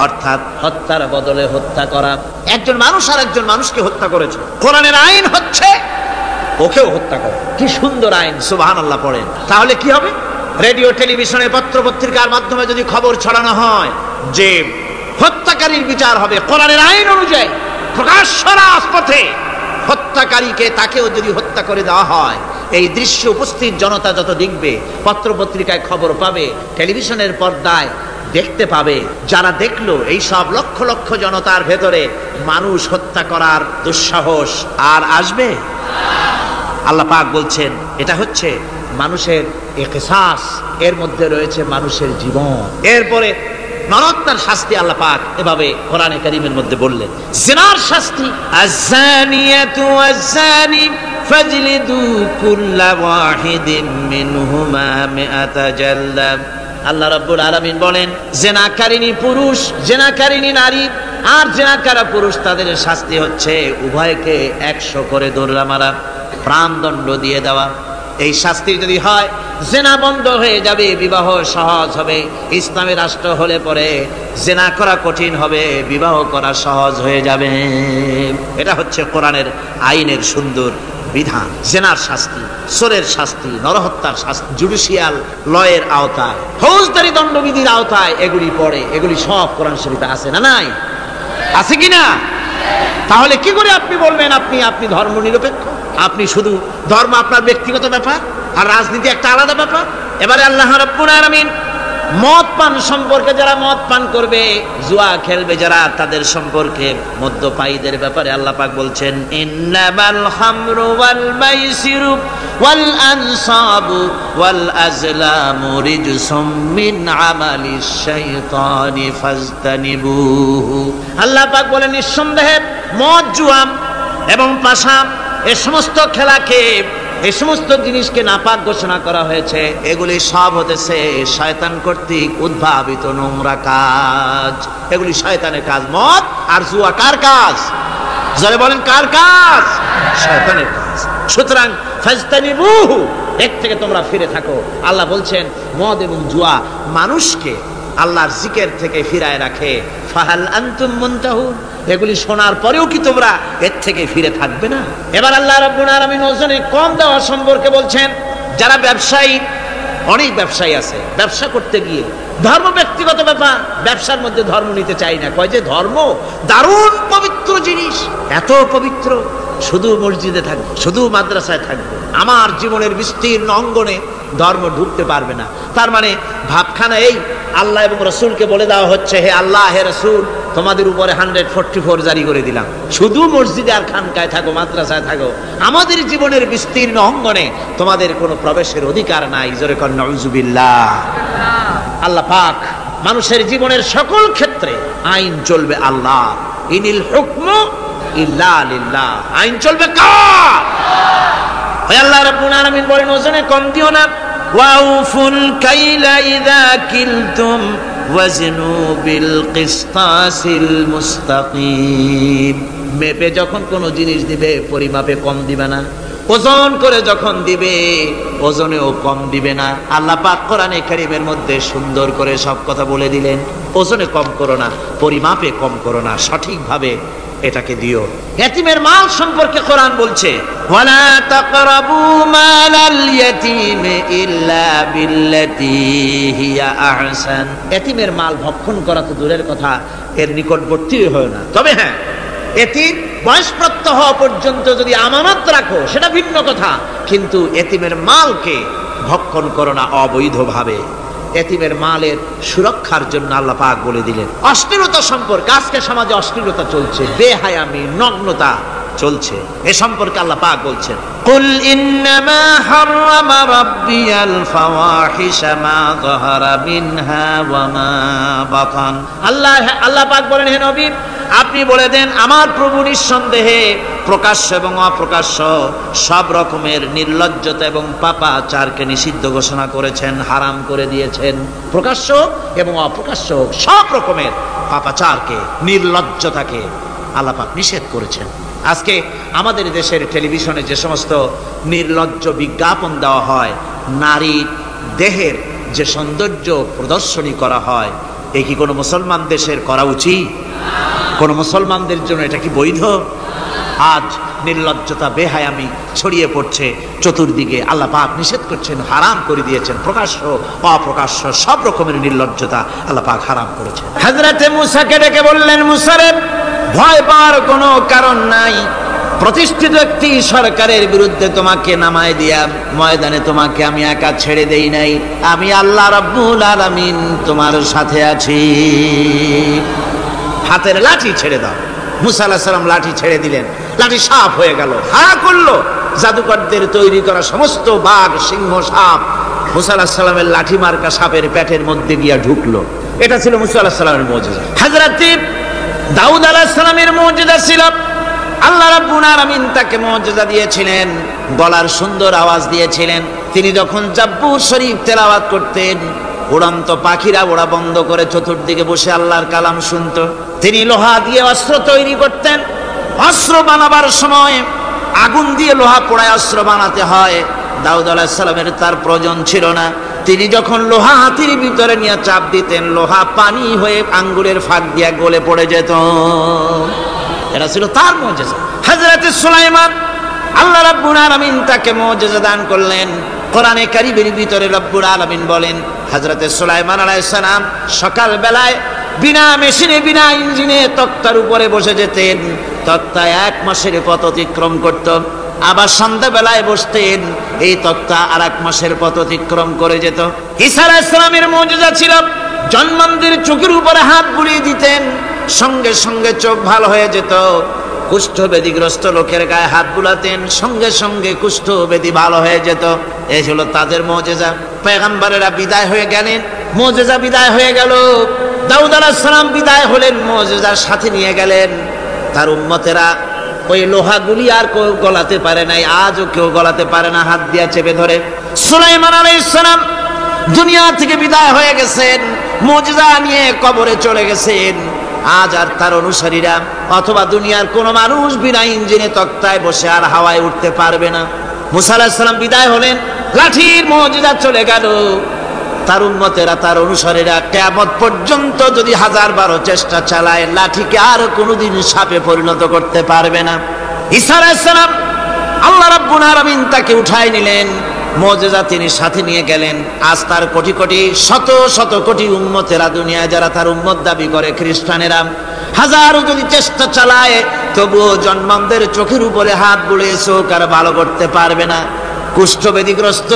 অর্থাৎ হত্যার বদলে হত্যা করা। একজন মানুষ আর একজন মানুষকে হত্যা করেছে, কোরআনের আইন হচ্ছে ওকেও হত্যা করা। কি সুন্দর আইন, সুবহানাল্লাহ পড়েন। তাহলে কি হবে? রেডিও টেলিভিশনে পত্র পত্রিকার মাধ্যমে যদি খবর ছড়ানো হয় যে হত্যাকারীর বিচার হবে কোরআনের আইন অনুযায়ী, প্রকাশ্য রাজপথে হত্যাকারীকে তাকেও যদি হত্যা করে দেওয়া হয়, এই দৃশ্য উপস্থিত জনতা যত দেখবে, পত্র পত্রিকায় খবর পাবে, টেলিভিশনের পর্দায় দেখতে পাবে, যারা দেখলো এই সব লক্ষ লক্ষ জনতার ভেতরে মানুষ হত্যা করার দুঃসাহস আর আসবে? আল্লাহ পাক বলছেন এটা হচ্ছে মানুষের কিসাস, এর মধ্যে রয়েছে মানুষের জীবন। এরপরে নরহত্যার শাস্তি আল্লাহ পাক এভাবে কোরআনে কারীমের মধ্যে বললেন। জিনার শাস্তি, আয-যানিয়াতু ওয়াজ-যানি ফাজলিদু কুল্লা ওয়াহিদিন মিনহুমা মিআতা জালদা। আল্লাহ রাব্বুল আলামিন বলেন জিনাকারিনী পুরুষ, জিনাকারিনী নারী আর জিনাকারা পুরুষ, তাদের শাস্তি হচ্ছে উভয়কে 100 করে দৌড়া মারা, প্রাণদণ্ড দিয়ে দেওয়া। এই শাস্তি যদি হয় জেনা বন্ধ হয়ে যাবে, বিবাহ সহজ হবে। ইসলামী রাষ্ট্র হলে পরে জেনা করা কঠিন হবে, বিবাহ করা সহজ হয়ে যাবে। এটা হচ্ছে কোরআনের আইনের সুন্দর বিধান। জেনার শাস্তি, চোরের শাস্তি, নরহত্যার শাস্তি জুডিশিয়াল লয়ের আওতায়, ফৌজদারি দণ্ডবিধির আওতায় এগুলি পড়ে। এগুলি সব কোরআন শরীফে আছে না নাই? আছে কিনা? তাহলে কি করে আপনি বলবেন আপনি ধর্ম নিরপেক্ষ? আপনি শুধু ধর্ম আপনার ব্যক্তিগত ব্যাপার আর রাজনীতি একটা আলাদা ব্যাপার। এবারে আল্লাহ রাব্বুল আলামিন মদ পান সম্পর্কে, যারা মদ পান করবে, জুয়া খেলবে যারা, তাদের সম্পর্কে মদ্যপায়ীদের ব্যাপারে আল্লাহ পাক বলছেন ইন্নামাল খামরু ওয়াল মাইসিরু ওয়াল আনসাবু ওয়াল আজলামু রিজসুম মিন আমালিশ শাইতানি ফাজতানিবুহু। আল্লাহ পাক বলেন নিঃসন্দেহে মদ, জুয়া এবং পাশা এ সমস্ত খেলাকে এই সমস্ত জিনিসকে নাপাক ঘোষণা করা হয়েছে, এগুলি সব হতেছে শয়তান কর্তৃক উদ্ভাবিত নোংরা কাজ। এগুলি শয়তানের কাজ। মদ আর জুয়া কার কাজ? যারা বলেন কার কাজ? শয়তানের কাজ। সুতরাং ফাজতানিবুহু, এর থেকে তোমরা ফিরে থাকো। আল্লাহ বলছেন মদ এবং জুয়া মানুষকে আল্লাহর জিকির থেকে ফিরায় রাখে। ফাহাল আনতুম মুনতাহুন, এগুলি শোনার পরেও কি তোমরা এর থেকে ফিরে থাকবে না? এবার আল্লাহ রাব্বুল আলামিন ওজনে কম দেওয়া সম্পর্কে বলছেন, যারা ব্যবসায়ী, অনেক ব্যবসায়ী আছে, ব্যবসা করতে গিয়ে ধর্ম ব্যক্তিগত ব্যাপার, ব্যবসার মধ্যে ধর্ম নিতে চাই না। কয় যে ধর্ম দারুণ পবিত্র জিনিস, এত পবিত্র, শুধু মসজিদে থাকবে, শুধু মাদ্রাসায় থাকবে, আমার জীবনের বিস্তীর্ণ অঙ্গনে ধর্ম ঢুকতে পারবে না। তার মানে ভাবখানা এই, আল্লাহ এবং রসুলকে বলে দেওয়া হচ্ছে, হে আল্লাহ হে রসুল, তোমাদের উপরে 144 জারি করে দিলাম, শুধু মসজিদে আর খানকায় থাকো, মাদ্রাসায় থাকো, আমাদের জীবনের বিস্তীর্ণ অঙ্গনে তোমাদের কোনো প্রবেশের অধিকার নাই। জোরে কর নাউযুবিল্লাহ। আল্লাহ পাক মানুষের জীবনের সকল ক্ষেত্রে আইন চলবে আল্লাহ। ইনিল হুকমু ইল্লা লিল্লাহ, আইন চলবে কার? আল্লাহ রাব্বুল আলামিন বলেন ওজনে কম দিও না। ওয়াউফুল কাইলা ইযা কিলতুম ওয়াজনু বিল কিসতাসিল মুস্তাকিম, মেপে যখন কোন জিনিস দিবে পরিমাপে কম দিবে না, ওজন করে যখন দিবে ওজনেও কম দিবে না। আল্লাহ পাক কোরআনে কারীমের মধ্যে সুন্দর করে সব কথা বলে দিলেন, ওজনে কম করো না, পরিমাপে কম করো না, সঠিকভাবে এটাকে দিও। ইয়াতীমের মাল সম্পর্কে কোরআন বলছে, ওয়ালা তাকরাবু মালাল ইয়াতীম ইল্লা বিল্লাতী হিয়া আহসান, ইয়াতীমের মাল ভক্ষণ করা তো দূরের কথা, এর নিকটবর্তী হয় না। তবে হ্যাঁ, এতিম বয়সপ্রাপ্ত হওয়া পর্যন্ত যদি আমানত রাখো সেটা ভিন্ন কথা, কিন্তু এতিমের মালকে ভক্ষণ করো না অবৈধভাবে। এতিমের মালের সুরক্ষার জন্য আল্লাহ পাক বলে দিলেন। অশ্লীলতা সম্পর্কে, আজকে সমাজে অশ্লীলতা চলছে, বেহায়ামি, নগ্নতা চলছে, এ সম্পর্কে আল্লাহ পাক বলছেন, কুল ইন্নামা হারামা রাব্বিয়াল ফাওয়াহিশা মা যাহারা মিনহা ওয়া মা বাতান। আল্লাহ পাক বলেন, হে নবী আপনি বলে দেন, আমার প্রভু নিঃসন্দেহে প্রকাশ্য এবং অপ্রকাশ্য সব রকমের নির্লজ্জতা এবং পাপাচারকে নিষিদ্ধ ঘোষণা করেছেন, হারাম করে দিয়েছেন। প্রকাশ্য এবং অপ্রকাশ্য সব রকমের পাপাচারকে, নির্লজ্জতাকে আল্লাহ পাক নিষেধ করেছেন। আজকে আমাদের দেশের টেলিভিশনে যে সমস্ত নির্লজ্জ বিজ্ঞাপন দেওয়া হয়, নারীর দেহের যে সৌন্দর্য প্রদর্শনী করা হয়, এ কি কোনো মুসলমান দেশের করা উচিত? কোন মুসলমানদের জন্য এটা কি বৈধ? আজ নির্লজ্জতা, বেহায়ামি ছড়িয়ে পড়ছে চতুর্দিকে। আল্লাহ পাক নিষেধ করছেন, হারাম করে দিয়েছেন। প্রকাশ্য অপ্রকাশ্য সব রকমের নির্লজ্জতা আল্লাহ পাক হারাম করেছেন। হযরতে মুসাকে ডেকে বললেন, মুসারে ভয় পাওয়ার কোনো কারণ নাই, প্রতিষ্ঠিত একটি সরকারের বিরুদ্ধে তোমাকে নামায় দিয়া ময়দানে তোমাকে আমি একা ছেড়ে দেই নাই, আমি আল্লাহ রাব্বুল আলামিন তোমার সাথে আছি। হাতের লাঠি ছেড়ে দাও। মুসা আলাইহিস সালাম লাঠি ছেড়ে দিলেন, লাঠি সাপ হয়ে গেল, হা করলো। জাদুকরদের তৈরি করা সমস্ত বাঘ, সিংহ, সাপ মুসা আলাইহিস সালামের লাঠি মার্কা সাপের পেটের মধ্যে গিয়া ঢুকলো। এটা ছিল মুসা আলাইহিস সালামের মুজিজা। হযরত দাউদ আলাইহিস সালামের মুজিজা ছিল, আল্লাহ রাব্বুল আলামিন তাকে মুজিজা দিয়েছিলেন, গলার সুন্দর আওয়াজ দিয়েছিলেন। তিনি যখন জাব্বুর শরীফ তেলাওয়াত করতেন, উড়ন্ত পাখিরা ওড়া বন্ধ করে চতুর্দিকে বসে আল্লাহর কালাম শুনতো। তিনি লোহা দিয়ে অস্ত্র তৈরি করতেন। অস্ত্র বানাবার সময় আগুন দিয়ে লোহা পোড়ায় অস্ত্র বানাতে হয়। দাউদ আলাইহিস সালামের তার প্রয়োজন ছিল না। তিনি যখন লোহা হাতির ভিতরে নিয়ে চাপ দিতেন, লোহা পানি হয়ে আঙ্গুরের ফাঁক দিয়ে গলে পড়ে যেত। এটা ছিল তার মুজিজা। হযরত সুলাইমান, আল্লাহ রাব্বুল আলামিন তাকে মুজিজা দান করলেন। কোরআনে কারীমের ভিতরে রব্বুল আলামিন বলেন, হযরত সুলাইমান আলাইহিস সালাম সকাল বেলায় বিনা মেশিনে, বিনা ইঞ্জিনে তক্তার উপরে বসে যেতেন। তক্তা 1 মাসের পথ অতিক্রম করত। আবার সন্ধ্যা বেলায় বসতেন, এই তক্তা আর 1 মাসের পথ অতিক্রম করে যেত। ঈসা আলাইহিস সালামের মুজিজা ছিল, জন্মান্ধের চোখের উপরে হাত বুলিয়ে দিতেন, সঙ্গে সঙ্গে চোখ ভালো হয়ে যেত। কুষ্ঠব্যাধিগ্রস্ত লোকের গায়ে হাত বুলাতেন, সঙ্গে সঙ্গে কুষ্ঠব্যাধি ভালো হয়ে যেত। এই হলো তাদের মুজিজা। পয়গম্বরেরা বিদায় হয়ে গেলেন, মুজিজা বিদায় হয়ে গেল। দাউদ আলাইহিস সালাম বিদায় হলেন, মুজিজার সাথে নিয়ে গেলেন। তার উম্মতেরা ওই লোহাগুলি আর কেউ গলাতে পারে নাই, আজও কেউ গলাতে পারে না, হাত দিয়া চেপে ধরে। সুলাইমান আলাইহিস সালাম দুনিয়া থেকে বিদায় হয়ে গেছেন, মুজিজা নিয়ে কবরে চলে গেছেন। আজ আর তার অনুসারীরা অথবা দুনিয়ার কোন মানুষ বিনা ইঞ্জিনে তক্তায় বসে আর হাওয়ায় উঠতে পারবে না। মুসা আলাইহিস সালাম বিদায় হলেন, লাঠির মুজিজা চলে গেল। তার উম্মতেরা, তার অনুসারীরা কিয়ামত পর্যন্ত যদি 1012 চেষ্টা চালায়, লাঠিকে আর কোনোদিন সাপে পরিণত করতে পারবে না। ঈসা আলাইহিস সালাম আল্লাহ রাব্বুল আলামিন তাকে উঠায় নিলেন, মুজিজা তিনি সাথে নিয়ে গেলেন। আজ তার কোটি কোটি শত শত কোটি উম্মতেরা, দুনিয়ায় যারা তার উম্মত দাবি করে খ্রিস্টানেরা, হাজারো যদি চেষ্টা চালায় তবুও জন্মানদের চোখের উপরে হাত বুলিয়ে চোখ আর ভালো করতে পারবে না। কুষ্ঠবেদীগ্রস্ত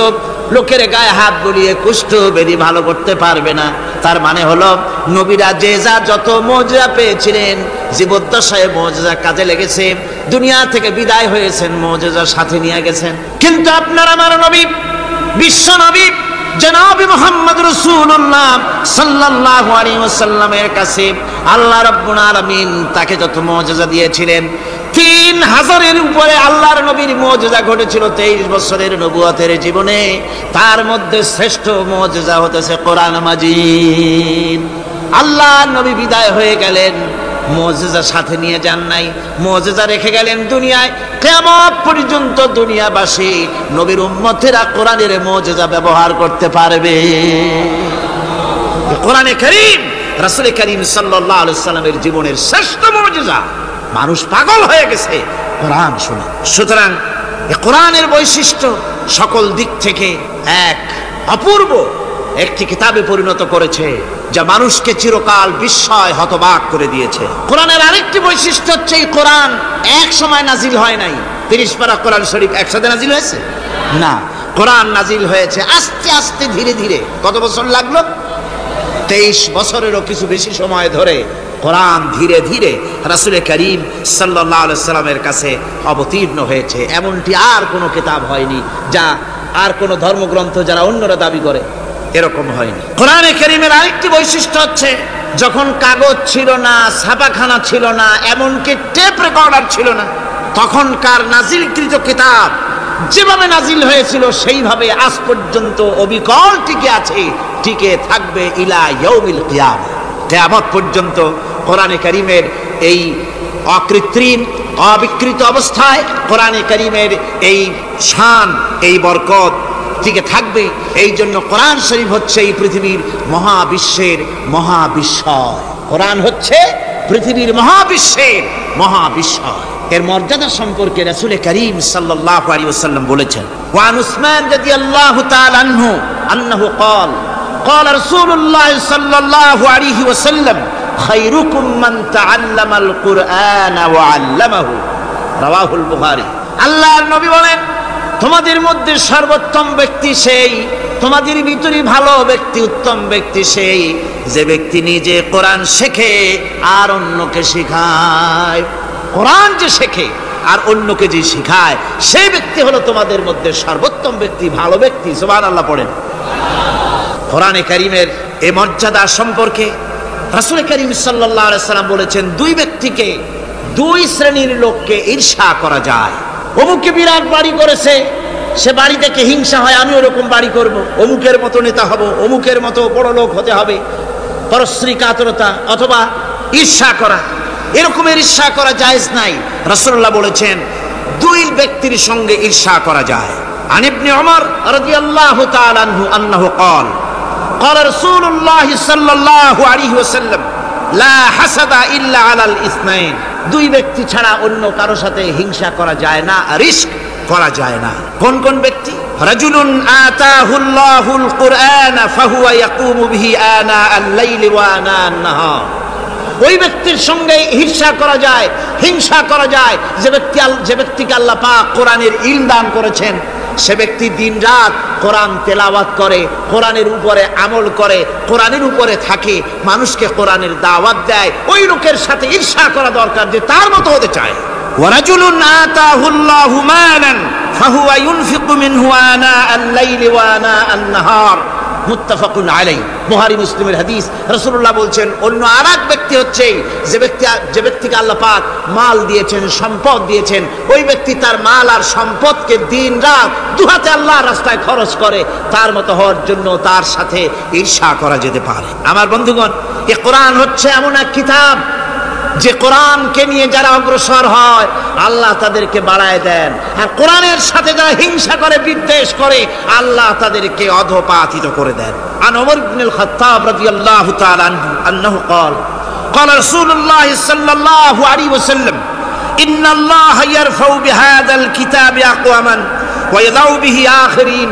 লোকের গায়ে হাত বুলিয়ে কুষ্ঠবেদী ভালো করতে পারবে না। তার মানে হলো নবীরা যে যা যত মুজিজা পেয়েছিলেন, জীবদ্দশায় মুজিজা কাজে লেগেছে, দুনিয়া থেকে বিদায় হয়েছেন, মুজিজা সাথে নিয়ে গেছেন। কিন্তু আপনার আমার নবী, বিশ্ব নবী জনাব মুহাম্মদ রাসূলুল্লাহ সাল্লাল্লাহু আলাইহি ওয়াসাল্লামের কাছে আল্লাহ রাব্বুল আলামিন তাকে যত মুজিজা দিয়েছিলেন, 3000-এর উপরে আল্লাহর নবীর মুজিজা ঘটেছিল 23 বছরের নবুয়তের জীবনে। তার মধ্যে শ্রেষ্ঠ মুজিজা হতেছে কোরআন মাজিদ। আল্লাহর নবী বিদায় হয়ে গেলেন, মুজিজা সাথে নিয়ে যান নাই, মুজিজা রেখে গেলেন দুনিয়ায়। কিয়ামত পর্যন্ত দুনিয়াবাসী নবীর উম্মতেরা কোরআনের মুজিজা ব্যবহার করতে পারবে। কোরআনে কারীম রাসূল কারীম সাল্লাল্লাহু আলাইহি ওয়াসাল্লামের জীবনের শ্রেষ্ঠ মুজিজা। মানুষ পাগল হয়ে গেছে কোরআন শুনে। সুতরাং এই কোরআনের বৈশিষ্ট্য সকল দিক থেকে এক অপূর্ব একটি কিতাবে পরিণত করেছে, যা মানুষকে চিরকাল বিস্ময় হতবাক করে দিয়েছে। কোরআনের আরেকটি বৈশিষ্ট্য হচ্ছে, এই কোরআন এক সময় নাজিল হয় নাই। 30 পারা কোরআন শরীফ একসাথে নাজিল হয়েছে না, কোরআন নাজিল হয়েছে আস্তে আস্তে ধীরে ধীরে। কত বছর লাগলো? 23 বছরেরও কিছু বেশি সময় ধরে কোরআন ধীরে ধীরে রাসূল কারীম সাল্লাল্লাহু আলাইহি সাল্লামের কাছে অবতীর্ণ হয়েছে। এমনটি আর কোনো কিতাব হয়নি, যা আর কোনো ধর্মগ্রন্থ যারা অন্যরা দাবি করে এরকম হয়নি। কোরআনে কারীমের আরেকটি বৈশিষ্ট্য হচ্ছে, যখন কাগজ ছিল না, ছাপাখানা ছিল না, এমনকি টেপ রেকর্ডার ছিল না, তখনকার নাজিলকৃত কিতাব যেভাবে নাজিল হয়েছিল সেইভাবে আজ পর্যন্ত অবিকল টিকে আছে, টিকে থাকবে ইলা ইয়াউমিল কিয়ামah। কিয়ামত পর্যন্ত কোরআনে কারীমের এই অকৃত্রিম অবিকৃত অবস্থায় কোরআনে কারীমের এই শান, এই বরকত টিকে থাকবে। এই জন্য কোরআন শরীফ হচ্ছে এই পৃথিবীর মহাবিশ্বের মহাবিস্ময়। কোরআন হচ্ছে পৃথিবীর মহাবিশ্বের মহাবিস্ময়। এর মর্যাদা সম্পর্কে রাসূল কারীম সাল্লাল্লাহু আলাইহি ওয়াসাল্লাম বলেছেন, ওয়ান উসমান রাদিয়াল্লাহু তাআলা আনহু আন্নাহু ক্বাল ক্বালা রাসূলুল্লাহ সাল্লাল্লাহু আলাইহি ওয়াসাল্লাম খায়রুকুম মান তাআল্লামাল কুরআন ওয়া আল্লামাহু, রাওয়াহুল বুখারী। আল্লাহর নবী বলেন, তোমাদের মধ্যে সর্বোত্তম ব্যক্তি সেই, তোমাদের ভিতরে ভালো ব্যক্তি, উত্তম ব্যক্তি সেই যে ব্যক্তি নিজে কোরআন শেখে আর অন্যকে শেখায়। কোরআন যে শেখে আর অন্যকে যে শেখায়, সেই ব্যক্তি হলো তোমাদের মধ্যে সর্বোত্তম ব্যক্তি, ভালো ব্যক্তি। সুবহানাল্লাহ পড়েন। কোরআনে কারীমের এই মর্যাদা সম্পর্কে রাসূল কারীম সাল্লাল্লাহু আলাইহি সাল্লাম বলেছেন, দুই ব্যক্তিকে, দুই শ্রেণীর লোককে ঈর্ষা করা যায়। অমুকে বিরাট বাড়ি করেছে, সে বাড়ি থেকে হিংসা হয়, আমি ওরকম বাড়ি করব, অমুকের মতো নেতা হব, অমুকের মতো বড় লোক হতে হবে। পরশ্রী কাতরতা অথবা ঈর্ষা করা, এরকমের ঈর্ষা করা জায়েজ নাই। রাসূলুল্লাহ বলেছেন, দুই ব্যক্তির সঙ্গে ঈর্ষা করা যায়। আন ইবনে ওমর রাদিয়াল্লাহু তাআলা আনহু আন্নাহু ক্বাল ক্বালা রাসূলুল্লাহ সাল্লাল্লাহু আলাইহি ওয়াসাল্লাম লা হাসাদা ইল্লা আলাল ইসনাইন, দুই ব্যক্তি ছাড়া অন্য কারো সাথে হিংসা করা যায় না, রিস্ক করা যায় না। কোন কোন ব্যক্তি? রাজুলুন আতাহুল্লাহুল কুরআন ফাহুয়া ইয়াকুমু বিহি আনা আল-লাইলি ওয়া আনা আন-নাহার, ওই ব্যক্তির সঙ্গে ঈর্ষা করা যায়, হিংসা করা যায় যে ব্যক্তিকে আল্লাহ পাক কোরআনের ইলম দান করেছেন, সে ব্যক্তি দিন রাত কোরআন তেলাওয়াত করে, কোরআনের উপরে আমল করে, কোরআনের উপরে থাকে, মানুষকে কোরআনের দাওয়াত দেয়। ওই লোকের সাথে ঈর্ষা করা দরকার যে তার মতো হতে চায়। ওয়ারাজুলুন আতাহুল্লাহু মালান ফাহুয়া ইউনফিকু মিনহু আনা আল-লাইলি ওয়া আনা আন-নাহার, মুত্তাফাকুন আলাইহি, বুখারী মুসলিমের হাদিস। রাসূলুল্লাহ বলছেন অন্য আরেক ব্যক্তি হচ্ছে যে ব্যক্তিকে আল্লাহ পাক মাল দিয়েছেন, সম্পদ দিয়েছেন, ওই ব্যক্তি তার মাল আর সম্পদকে দিন রাত দুহাতে আল্লাহর রাস্তায় খরচ করে, তার মতো হওয়ার জন্য তার সাথে ঈর্ষা করা যেতে পারে। আমার বন্ধুগণ, এই কোরআন হচ্ছে এমন এক কিতাব যে কোরআনকে নিয়ে যারা অগ্রসর হয় আল্লাহ তাদেরকে বাড়ায় দেন, আর কোরআনের সাথে যারা হিংসা করে, বিদ্বেষ করে, আল্লাহ তাদেরকে অধঃপাতিত করে দেন। আন ওমর ইবনুল খাত্তাব রাদিয়াল্লাহু তাআলা আনহু قال قال رسول الله صلى الله عليه وسلم ان الله يرفع بهذا الكتاب اقواما ويضع به آخرين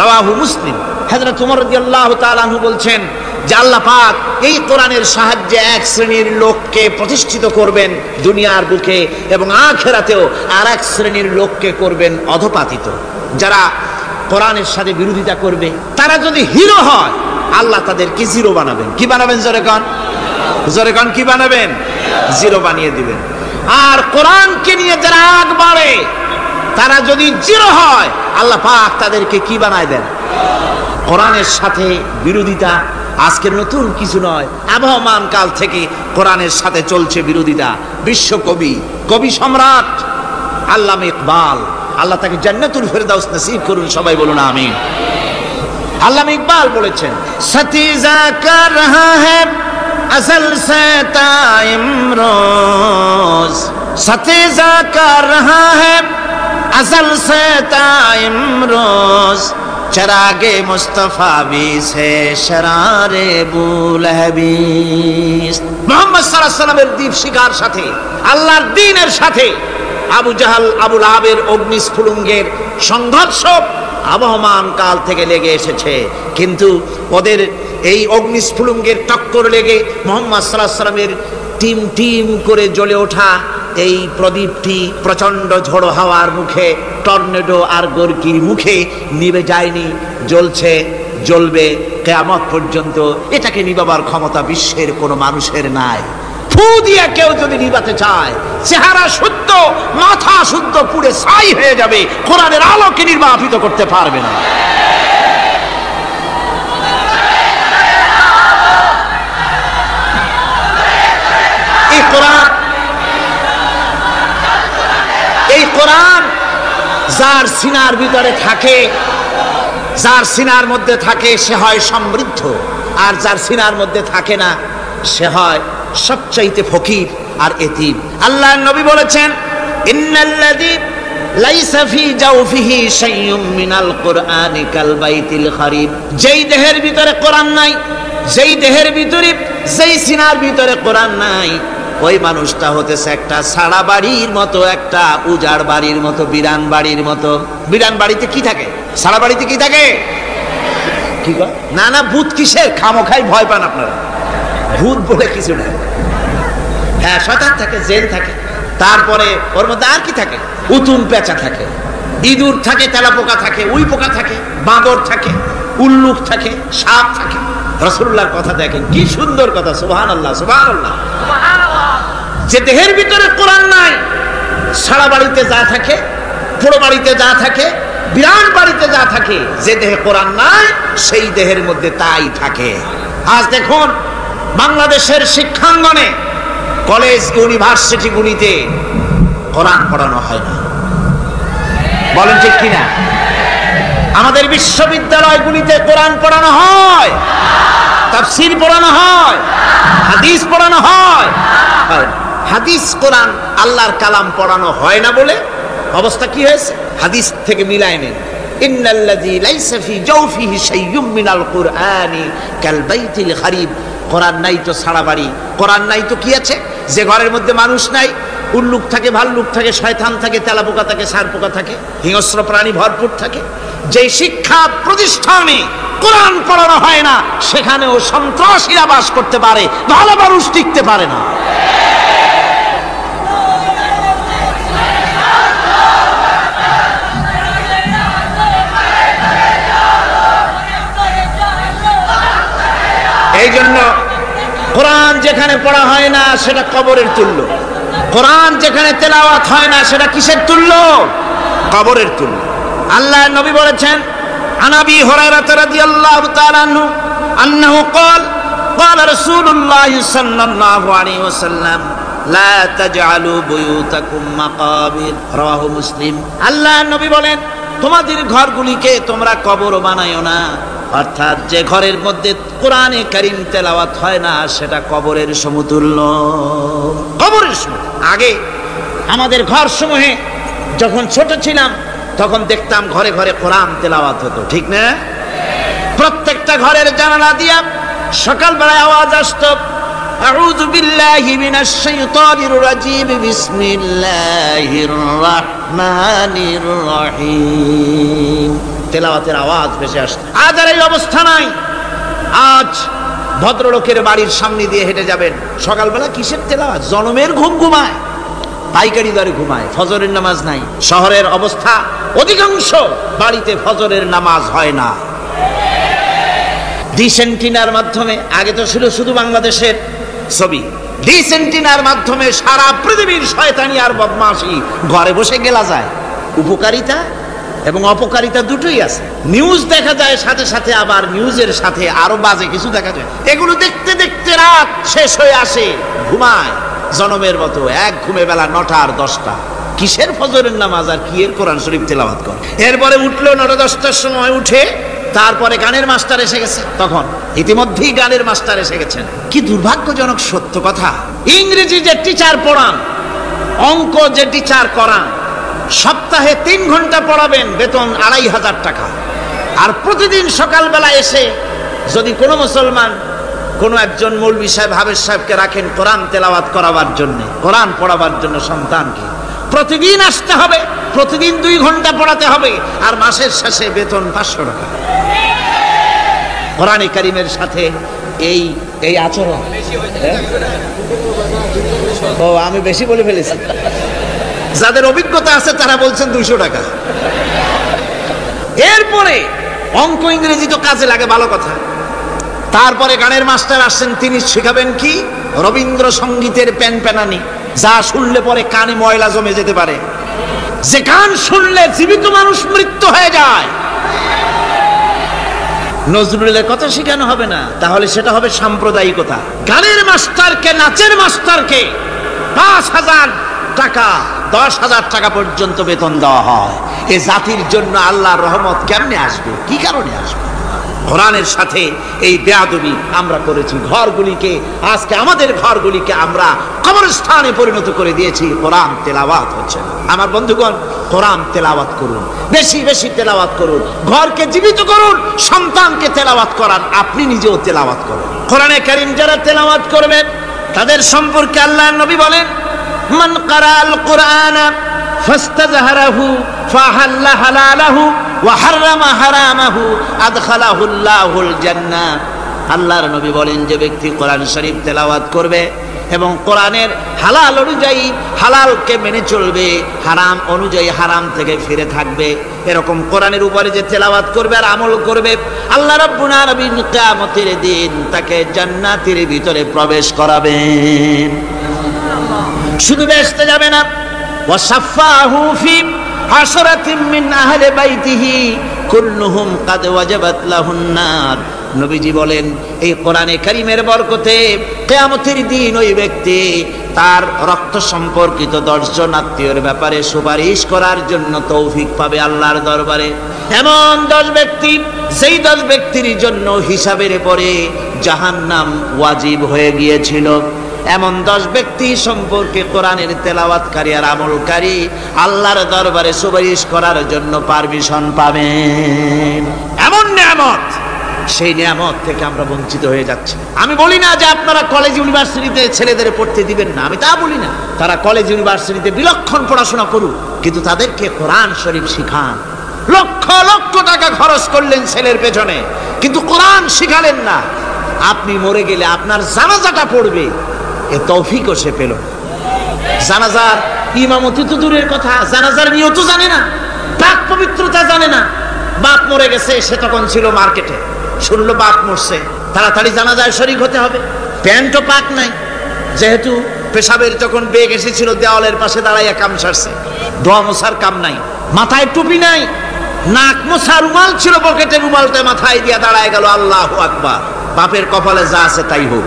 رواه مسلم। হযরত ওমর রাদিয়াল্লাহু তাআলা আনহু বলছেন যে আল্লাহ পাক এই কোরআনের সাহায্যে এক শ্রেণীর লোককে প্রতিষ্ঠিত করবেন দুনিয়ার বুকে, এবং আখিরাতেও আর এক শ্রেণীর লোককে করবেন অধঃপাতিত। যারা কোরআনের সাথে বিরোধিতা করবে, তারা যদি হিরো হয় আল্লাহ তাদেরকে জিরো বানাবেন। কি বানাবেন? জোরে কোন কি বানাবেন? জিরো বানিয়ে দিবেন। আর কোরআনকে নিয়ে যারা আগ বাড়ে, তারা যদি জিরো হয় আল্লাহ পাক তাদেরকে কি বানায় দেন? কোরআনের সাথে বিরোধিতা আজকের নতুন কিছু নয়, আবহমান কাল থেকে কোরআনের সাথে চলছে বিরোধিতা। কবি সম্রাট আল্লামা ইকবাল, আল্লাহ তাকে জান্নাতুল ফেরদাউস নসিব করুন, সবাই বলুন আমিন। আল্লামা ইকবাল বলেছেন, সতীজা কর রহা হ্যায় আসল সে তাইমরোজ, সতীজা কর রহা হ্যায় আসল সে তাইমরোজ, चरागे मुस्तफा भी से शरारे बुलहबीस। মুহাম্মদ সাল্লাল্লাহু আলাইহি ওয়াসাল্লামের দ্বীপ শিকার সাথে, আল্লাহর দ্বীনের সাথে আবু জাহাল, আবু লাহাবের অগ্নিস্ফুলিঙ্গের সংঘর্ষ আবহমান কাল থেকে লেগে এসেছে, কিন্তু ওদের এই অগ্নিস্ফুলিঙ্গের টক্কর লেগে মুহাম্মদ সাল্লাল্লাহু আলাইহি ওয়াসাল্লামের টিম টিম করে জ্বলে ওঠা এই প্রদীপটি প্রচন্ড ঝড়ো হাওয়ার মুখে, টর্নেডো আর গর্কির মুখে নিভে যায়নি, জ্বলছে, জ্বলবে কিয়ামত পর্যন্ত। এটাকে নিভাবার ক্ষমতা বিশ্বের কোনো মানুষের নাই। ফু দিয়ে কেউ যদি নিভাতে চায়, চেহারা শুদ্ধ, মাথা শুদ্ধ, পুড়ে ছাই হয়ে যাবে, কোরআনের আলোকে নির্বাপিত করতে পারবে না। এই কোরআন যার সিনার ভিতরে থাকে, যার সিনার মধ্যে থাকে, সে হয় সমৃদ্ধ, আর যার সিনার মধ্যে থাকে না সে হয় সবচাইতে ফকির আর এতিম। আল্লাহর নবী বলেছেন, ইন্নাল্লাযী লাইসা ফি জাওফিহি শাইউম মিনাল কুরআনি কাল বাইতিল খারিব। যেই দেহের ভিতরে কোরআন নাই, যেই দেহের ভিতরে, যেই সিনার ভিতরে কোরআন নাই, ওই মানুষটা হতেছে একটা সাড়া বাড়ির মতো, একটা উজাড় বাড়ির মতো, বিরান বাড়ির মতো। বিরান বাড়িতে কি থাকে? সাড়া বাড়িতে কি থাকে? কি কয়? না না, ভূত কিসের? খামোখাই ভয় পান আপনারা। ভূত বলে কিছু না। হ্যাঁ, শয়তান থাকে, জেল থাকে, তারপরে ওর মধ্যে আর কি থাকে? উতুম পেঁচা থাকে, ইঁদুর থাকে, তেলাপোকা থাকে, উই পোকা থাকে, বাঁদর থাকে, উল্লুক থাকে, সাপ থাকে। রাসূলুল্লাহর কথা দেখেন, কি সুন্দর কথা। সুবহানাল্লাহ, সুবহানাল্লাহ। যে দেহের ভিতরে কোরআন নাই, সারা বাড়িতে যা থাকে, পুরো বাড়িতে যা থাকে, বিরাট বাড়িতে যা থাকে, যে দেহে কোরআন নাই সেই দেহের মধ্যে তাই থাকে। আজ দেখুন বাংলাদেশের শিক্ষাঙ্গনে, কলেজ, ইউনিভার্সিটি গুলিতে কোরআন পড়ানো হয় না। বলেন ঠিক কিনা? আমাদের বিশ্ববিদ্যালয়গুলিতে কোরআন পড়ানো হয়, তাফসীর পড়ানো হয়, হাদিস পড়ানো হয়। হাদিস, কোরআন, আল্লাহর কালাম পড়ানো হয় না বলে অবস্থা কি হয়েছে? হাদিস থেকে মিলায় নেন, ইন্নাল্লাযী লাইসা ফি জাওফিহি শাইউম মিনাল কুরআনি কাল বাইতিল খারিব। কোরআন নাই তো সারা বাড়ি, কোরআন নাই তো কি আছে? যে ঘরের মধ্যে মানুষ নাই, উল্লুক থাকে, ভাল্লুক থাকে, শয়তান থাকে, তেলাপোকা থাকে, সারপোকা থাকে, হিংস্র প্রাণী ভরপুর থাকে। যে শিক্ষা প্রতিষ্ঠানে কোরআন পড়ানো হয় না, সেখানেও সন্ত্রাসীরা বাস করতে পারে, ভালো মানুষ টিকতে পারে না। এই জন্য কোরআন যেখানে পড়া হয় না সেটা কবরের তুল্য, কোরআন যেখানে তেলাওয়াত হয় না সেটা কিসের তুল্য? কবরের তুল্য। আল্লাহর নবী বলেছেন, عن أبي هريرة رضي الله تعالى عنه أنه قال قال رسول الله صلى الله عليه وسلم لا تجعلوا بيوتكم مقابر رواه مسلم আল্লাহ নবী বলেন তোমাদের ঘরগুলিকে তোমরা কবর বানায়ো না, অর্থাৎ যে ঘরের মধ্যে কোরআনে কারীম তেলাওয়াত হয় না সেটা কবরের সমতুল্য। কবরের সমতুল্য। আগে আমাদের ঘর সমূহে যখন ছোট ছিলাম তখন দেখতাম ঘরে ঘরে কোরআন তেলাওয়াত হতো, ঠিক না? প্রত্যেকটা ঘরের জানালা দিয়া সকালবেলায় আওয়াজ আসতো, আউযু বিল্লাহি মিনাশ শাইতানির রাজিম, বিসমিল্লাহির রহমানির রহিম। তেলাওয়াতের আওয়াজ ভেসে আসতো। আজ আর এই অবস্থা নাই। আজ ভদ্রলোকের বাড়ির সামনে দিয়ে হেঁটে যাবেন, সকালবেলা কিসের তেলাওয়াত? জনমের ঘুম ঘুমায়, পাইকারি দরে ঘুমায়, ফজরের নামাজ নাই। শহরের অবস্থা অধিকাংশ বাড়িতে ফজরের নামাজ হয় না। ডিসেন্টিনার মাধ্যমে, আগে তো ছিল শুধু বাংলাদেশের ছবি, ডিসেন্টিনার মাধ্যমে সারা পৃথিবীর শয়তানি আর বদমাশি ঘরে বসে গেলা যায়। উপকারিতা এবং অপকারিতা দুটোই আছে। নিউজ দেখা যায়, সাথে সাথে আবার নিউজের সাথে আরো বাজে কিছু দেখা যায়। এগুলো দেখতে দেখতে রাত শেষ হয়ে আসে, ঘুমায় জনমের মতো, এক ঘুমে বেলা 9টা আর 10টা। কিসের ফজরের নামাজ আর কি এর কোরআন শরীফ তেলাওয়াত করে? এরপরে উঠলো 9টা 10টার সময়, উঠে তারপরে গানের মাস্টার এসে গেছে। তখন ইতিমধ্যেই গানের মাস্টার এসে গেছেন। কি দুর্ভাগ্যজনক সত্য কথা, ইংরেজি যে টিচার পড়ান, অঙ্ক যে টিচার করান, সপ্তাহে 3 ঘন্টা পড়াবেন, বেতন 2500 টাকা। আর প্রতিদিন সকালবেলা এসে যদি কোনো মুসলমান কোনো একজন মৌলভী সাহেব, হাফেজ সাহেবকে রাখেন কোরআন তেলাওয়াত করাবার জন্য, কোরআন পড়াবার জন্য সন্তানকে, প্রতিদিন আসতে হবে, প্রতিদিন 2 ঘন্টা পড়াতে হবে, আর মাসের শেষে বেতন 500 টাকা। কোরআনে কারীমের সাথে এই এই আচরণ। ও, আমি বেশি বলে ফেলেছি। যাদের অভিজ্ঞতা আছে তারা বলছেন 200 টাকা। এরপরে অঙ্ক ইংরেজি তো কাজে লাগে, ভালো কথা। তারপরে গানের মাস্টার আসছেন, তিনি শেখাবেন কি? রবীন্দ্রসঙ্গীতের প্যানপ্যানানি, যা শুনলে পরে কানে ময়লা জমে যেতে পারে, যে গান শুনলে জীবিত মানুষ মৃত্যু হয়ে যায়। নজরুলের কথা শেখানো হবে না, তাহলে সেটা হবে সাম্প্রদায়িকতা। গানের মাস্টারকে, নাচের মাস্টারকে 5000 টাকা, 10,000 টাকা পর্যন্ত বেতন দেওয়া হয়। এ জাতির জন্য আল্লাহর রহমত কেমনে আসবে? কি কারণে আসবে? কোরআনের সাথে এই বেয়াদবি আমরা করেছি। ঘরগুলিকে, আজকে আমাদের ঘরগুলিকে আমরা কবরস্থানে পরিণত করে দিয়েছি। কোরআন তেলাওয়াত হচ্ছে না। আমার বন্ধুগণ, কোরআন তেলাওয়াত করুন, বেশি বেশি তেলাওয়াত করুন, ঘরকে জীবিত করুন, সন্তানকে তেলাওয়াত করান, আপনি নিজেও তেলাওয়াত করুন। কোরআনে কারীম যারা তেলাওয়াত করবেন তাদের সম্পর্কে আল্লাহর নবী বলেন, মান ক্বারাআল কুরআনা ফাস্তাযহারাহু ফাহাল্লা হালালাহু ওয়া হাররামা হারামাহু আদখালাহুল্লাহুল জান্নাহ। আল্লাহর নবী বলেন, যে ব্যক্তি কোরআন শরীফ তেলাওয়াত করবে এবং কোরআনের হালাল অনুযায়ী হালালকে মেনে চলবে, হারাম অনুযায়ী হারাম থেকে ফিরে থাকবে, এরকম কোরআনের উপরে যে তেলাওয়াত করবে আর আমল করবে, আল্লাহ রাব্বুল আলামিন কিয়ামতের দিন তাকে জান্নাতের ভিতরে প্রবেশ করাবেন। শুধু বেহেশতে যাবে না, ওয়া সাফাহু ফি আশরাতিন মিন আহলি বাইতিহি কুল্লুহুম কাদ ওয়াজাবাত লাহুন নার। নবীজি বলেন, এই কোরআনে কারীমের বরকতে কিয়ামতের দিন ওই ব্যক্তি তার রক্ত সম্পর্কিত 10 জন আত্মীয়ের ব্যাপারে সুপারিশ করার জন্য তৌফিক পাবে আল্লাহর দরবারে। এমন 10 ব্যক্তি, সেই 10 ব্যক্তির জন্য হিসাবের পরে জাহান্নাম ওয়াজিব হয়ে গিয়েছিল, এমন 10 ব্যক্তি সম্পর্কে কোরআনের তেলাওয়াতকারী আর আমলকারী আল্লাহর দরবারে সুপারিশ করার জন্য পারমিশন পাবেন। এমন নিয়ামত, সেই নিয়ামত থেকে আমরা বঞ্চিত হয়ে যাচ্ছি। আমি বলি না যে আপনারা কলেজ ইউনিভার্সিটিতে ছেলেদের পড়তে দিবেন না, আমি তা বলি না। তারা কলেজ ইউনিভার্সিটিতে বিলক্ষণ পড়াশোনা করুক, কিন্তু তাদেরকে কোরআন শরীফ শিখান। লক্ষ লক্ষ টাকা খরচ করলেন ছেলের পেছনে, কিন্তু কোরআন শিখালেন না। আপনি মরে গেলে আপনার জানাজাটা পড়বে, এ তৌফিকও সে পেল। জানাজার ইমামতি তো দূরের কথা, জানাজার নিয়ত জানে না, পাক পবিত্রতা জানে না। বাপ মরে গেছে, সে তখন ছিল মার্কেটে, শুনলো বাপ মরছে, তাড়াতাড়ি জানাজায় শরীক হতে হবে। প্যান্টও পাক নাই, যেহেতু পেশাবের যখন বেগ এসেছিল দেওয়ালের পাশে দাঁড়াইয়া কাম সারছে, দোয়া মোছার কাম নাই, মাথায় টুপি নাই, নাক মোছা রুমাল ছিল পকেটে, রুমালটা মাথায় দিয়া দাঁড়ায় গেল, আল্লাহু আকবার। বাপের কপালে যা আছে তাই হোক।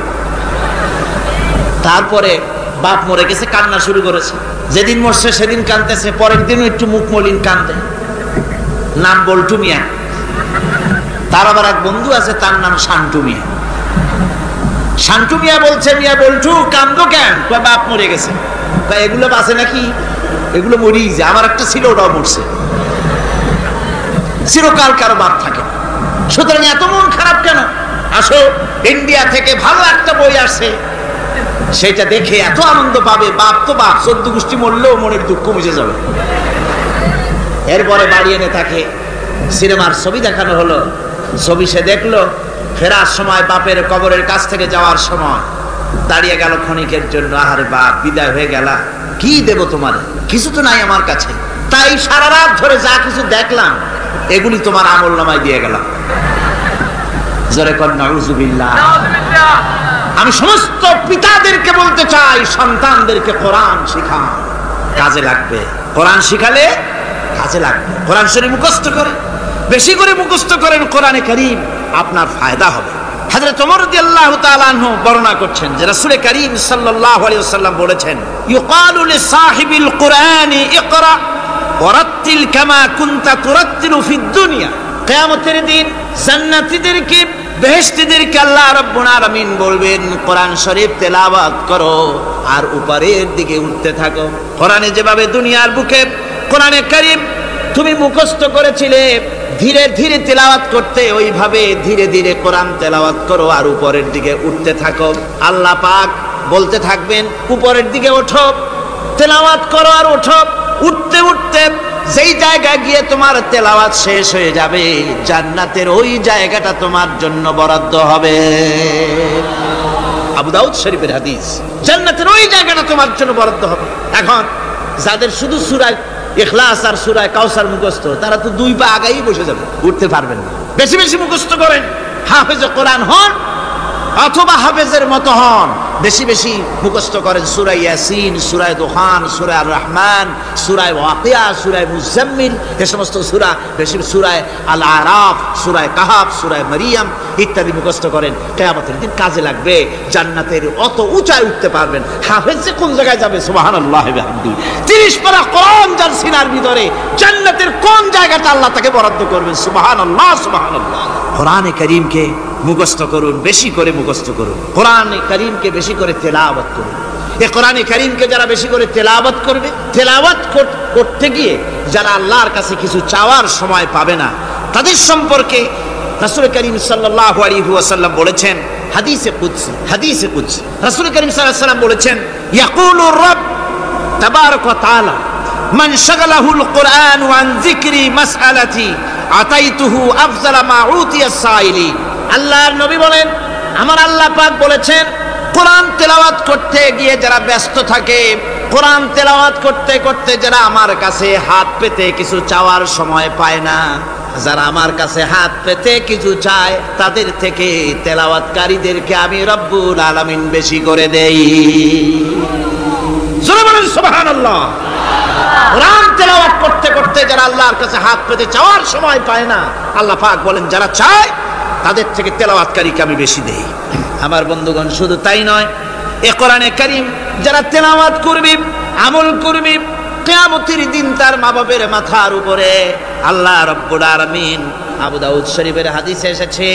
তারপরে বাপ মরে গেছে, কান্না শুরু করেছে। যেদিন মরছে সেদিন কাঁদতেছে, পরের দিনও একটু মুখ মলিন কান্দে। নাম বল্টু মিয়া। তার আবার এক বন্ধু আছে, তার নাম শান্টু মিয়া। শান্টু মিয়া বলছে, মিয়া বল্টু কান্দো কেন? বাপ মরে গেছে। এগুলো বাঁচে নাকি? এগুলো মরি যে, আমার একটা ছিল ওটাও মরছে। চিরকাল কারো বাপ থাকে, সুতরাং এত মন খারাপ কেন? আসো, ইন্ডিয়া থেকে ভালো একটা বই আসছে, সেটা দেখে এত আনন্দ পাবে। বাপ তো বাপ, 14 গোষ্ঠী মরলেও মনের দুঃখ মুছে যাবে। এরপরে বাড়ি এনে তাকে সিনেমার ছবি দেখানো হলো। ছবি সে দেখলো, ফেরার সময় বাপের কবরের কাছ থেকে যাওয়ার সময় দাঁড়িয়ে গেল ক্ষণিকের জন্য। আহারে বাপ, বিদায় হয়ে গেলা, কি দেব তোমার? কিছু তো নাই আমার কাছে, তাই সারা রাত ধরে যা কিছু দেখলাম এগুলি তোমার আমল নামায় দিয়ে গেলাম। জোরে কর নাউযুবিল্লাহ। আমি সমস্ত পিতাদেরকে বলতে চাই, সন্তানদেরকে কোরআন শিখান, কাজে লাগবে। কোরআন শিখালে কাজে লাগবে। কোরআন শরীফ মুখস্থ করে, বেশি করে মুখস্থ করেন কোরআনে কারীম, আপনার ফায়দা হবে। হযরত ওমর রাদিয়াল্লাহু তাআলা আনহু বর্ণনা করছেন যে রাসূল কারীম সাল্লাল্লাহু আলাইহি ওয়াসাল্লাম বলেছেন, ইউকালু লিসাহিবিল কুরআনি ইকরা ওয়ারাত্তিল কামা কুনতা তুরাত্তিলু ফিদ দুনিয়া। কিয়ামতের দিন জান্নাতীদেরকে, বেহেশতীদেরকে আল্লাহ রাব্বুল আলামিন বলবেন, কোরআন শরীফ তেলাওয়াত করো আর উপরের দিকে উঠতে থাকো। কোরআনে যেভাবে দুনিয়ার বুকে কোরআনে কারীম তুমি মুখস্থ করেছিলে, ধীরে ধীরে তেলাওয়াত করতে, ওইভাবে ধীরে ধীরে কোরআন তেলাওয়াত করো আর উপরের দিকে উঠতে থাকো। আল্লাহ পাক বলতে থাকবেন, উপরের দিকে ওঠো, তেলাওয়াত করো আর ওঠো। উঠতে উঠতে যেই জায়গায় গিয়ে তোমার তেলাওয়াত শেষ হয়ে যাবে, জান্নাতের ওই জায়গাটা তোমার জন্য বরাদ্দ হবে। আবু দাউদ শরীফের হাদিস। জান্নাতের ওই জায়গাটা তোমার জন্য বরাদ্দ হবে। এখন যাদের শুধু সূরা ইখলাস আর সূরা কাউসার মুখস্থ, তারা তো 2 পা আগাই বসে যাবে, উঠতে পারবেন না। বেশি বেশি মুখস্থ করেন, হাফেজে কোরআন হন অথবা হাফেজের মতো হন। বেশি বেশি মুখস্থ করেন সূরা ইয়াসিন, সূরা দুখান, সূরা আর রহমান, সূরা ওয়াকিয়া, সূরা মুজাম্মিল, এই সমস্ত সূরা, বেশি সূরা আল আরাফ, সূরা কাহাফ, সূরা মারিয়াম ইত্যাদি মুখস্থ করেন। কিয়ামতের দিন কাজে লাগবে। জান্নাতের অত উঁচায় উঠতে পারবেন। হাফেজ যে কোন জায়গায় যাবে, সুবহানাল্লাহি ওয়া বিহামদিহি। 30 পারা কোরআন যার সিনার ভিতরে, জান্নাতের কোন জায়গাটা আল্লাহ তাকে বরাদ্দ করবেন। সুবহানাল্লাহ, সুবহানাল্লাহ। কোরআনে কারীমকে মুখস্থ করুন, বেশি করে মুখস্থ করুন। কোরআনে কারীমকে বেশি করে তেলাওয়াত করুন। এই কোরআনে কারীমকে যারা বেশি করে তেলাওয়াত করবে, তেলাওয়াত করতে গিয়ে যারা আল্লাহর কাছে কিছু চাওয়ার সময় পাবে না, তাদের সম্পর্কে রাসূল কারীম সাল্লাল্লাহু আলাইহি ওয়াসাল্লাম বলেছেন, হাদিসে কুদসি, হাদিসে কুদসি রাসূল কারীম সাল্লাল্লাহু আলাইহি ওয়াসাল্লাম বলেছেন, ইয়াকুলু রাব তাবারাক ওয়া তাআলা মান শাগালাহুল কুরআন আন যিকরি মাসআলাতি আতাইতুহু আফজালা মা উতিয়া সাইলি। আল্লাহর নবী বলেন, আমার আল্লাহ পাক বলেছেন, কোরআন তেলাওয়াত করতে গিয়ে যারা ব্যস্ত থাকে, কোরআন তেলাওয়াত করতে করতে যারা আমার কাছে হাত পেতে কিছু চাওয়ার সময় পায় না, যারা আমার কাছে হাত পেতে কিছু চায়, তাদের থেকে তেলাওয়াতকারীদেরকে আমি রব্বুল আলামিন বেশি করে দেই। জোরে বলেন সুবহানাল্লাহ। কোরআন তেলাওয়াত করতে করতে যারা আল্লাহর কাছে হাত পেতে চাওয়ার সময় পায় না, আল্লাহ পাক বলেন যারা চায় তাদের থেকে তেলাওয়াতকারীকে আমি বেশি দেই। আমার বন্ধুগণ, শুধু তাই নয়, এ কোরআনে কারীম যারা তেলাওয়াত করবে, আমল করবে, কিয়ামতের দিন তার মা বাপের মাথার উপরে আল্লাহ রাব্বুল আলামিন, আবু দাউদ শরীফের হাদিসে এসেছে,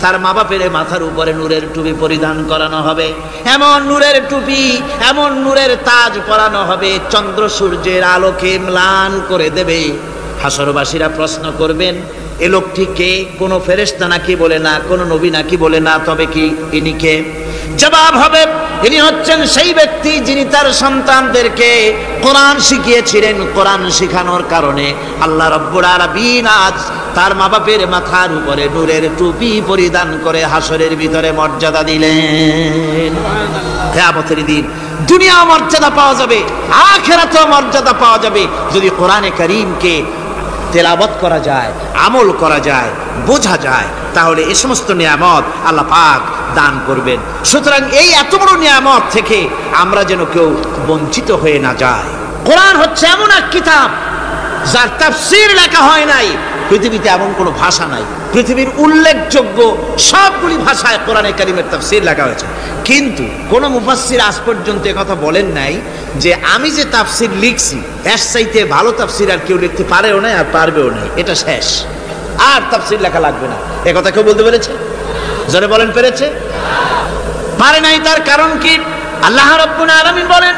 তার মা বাপের মাথার উপরে নূরের টুপি পরিধান করানো হবে। এমন নূরের টুপি, এমন নূরের তাজ পরানো হবে, চন্দ্র সূর্যের আলোকে ম্লান করে দেবে। হাসরবাসীরা প্রশ্ন করবেন, এ লোকটি কে? কোনো ফেরেশতা নাকি বলে না, কোনো নবী নাকি বলে না, তবে কি ইনি কে? জবাব হবে, ইনি হচ্ছেন সেই ব্যক্তি যিনি তার সন্তানদেরকে কোরআন শিখিয়েছিলেন। কোরআন শিখানোর কারণে আল্লাহ রাব্বুল আলামিন আজ তার মা বাপের মাথার উপরে নূরের টুপি পরিধান করে হাসরের ভিতরে মর্যাদা দিলেন। কিয়ামতের দিন দুনিয়া মর্যাদা পাওয়া যাবে, আখিরাতেও মর্যাদা পাওয়া যাবে যদি কোরআনে কারীমকে তেলাওয়াত করা যায়, আমল করা যায়, বোঝা যায়, তাহলে এই সমস্ত নিয়ামত আল্লাহ পাক দান করবেন। সুতরাং এই এত বড় নিয়ামত থেকে আমরা যেন কেউ বঞ্চিত হয়ে না যায়। কোরআন হচ্ছে এমন এক কিতাব যার তাফসীর লেখা হয় নাই, পৃথিবীতে এমন কোনো ভাষা নাই, পৃথিবীর উল্লেখযোগ্য সবগুলি ভাষায় কোরআনে কারিমের তাফসীর লেখা হয়েছে, কিন্তু কোন মুফাসসির আজ পর্যন্ত কথা বলেন নাই যে আমি যে তাফসীর লিখছি এর চাইতে ভালো তাফসীর আর কেউ লিখতে পারেও না আর পারবেও না, এটা শেষ, আর তাফসীর লেখা লাগবে না। এ কথা কেউ বলতে পেরেছে? জোরে বলেন, পেরেছে? পারে নাই। তার কারণ কি? আল্লাহ রাব্বুল আলামিন বলেন,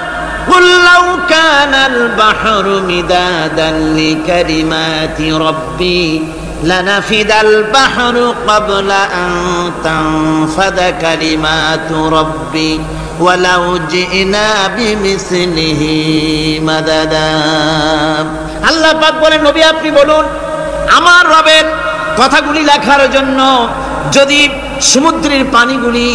قُلْ لَوْ كَانَ الْبَحْرُ مِدَادًا لِكَلِمَاتِ رَبِّي لَنَفِدَ الْبَحْرُ قَبْلَ أَن تَنفَدَ كَلِمَاتُ رَبِّي وَلَوْ جِئْنَا بِمِثْلِهِ مَدَدًا। আল্লাহ পাক বলেন, নবী আপনি বলুন, আমার রবের কথাগুলি লেখার জন্য যদি সমুদ্রের পানিগুলি,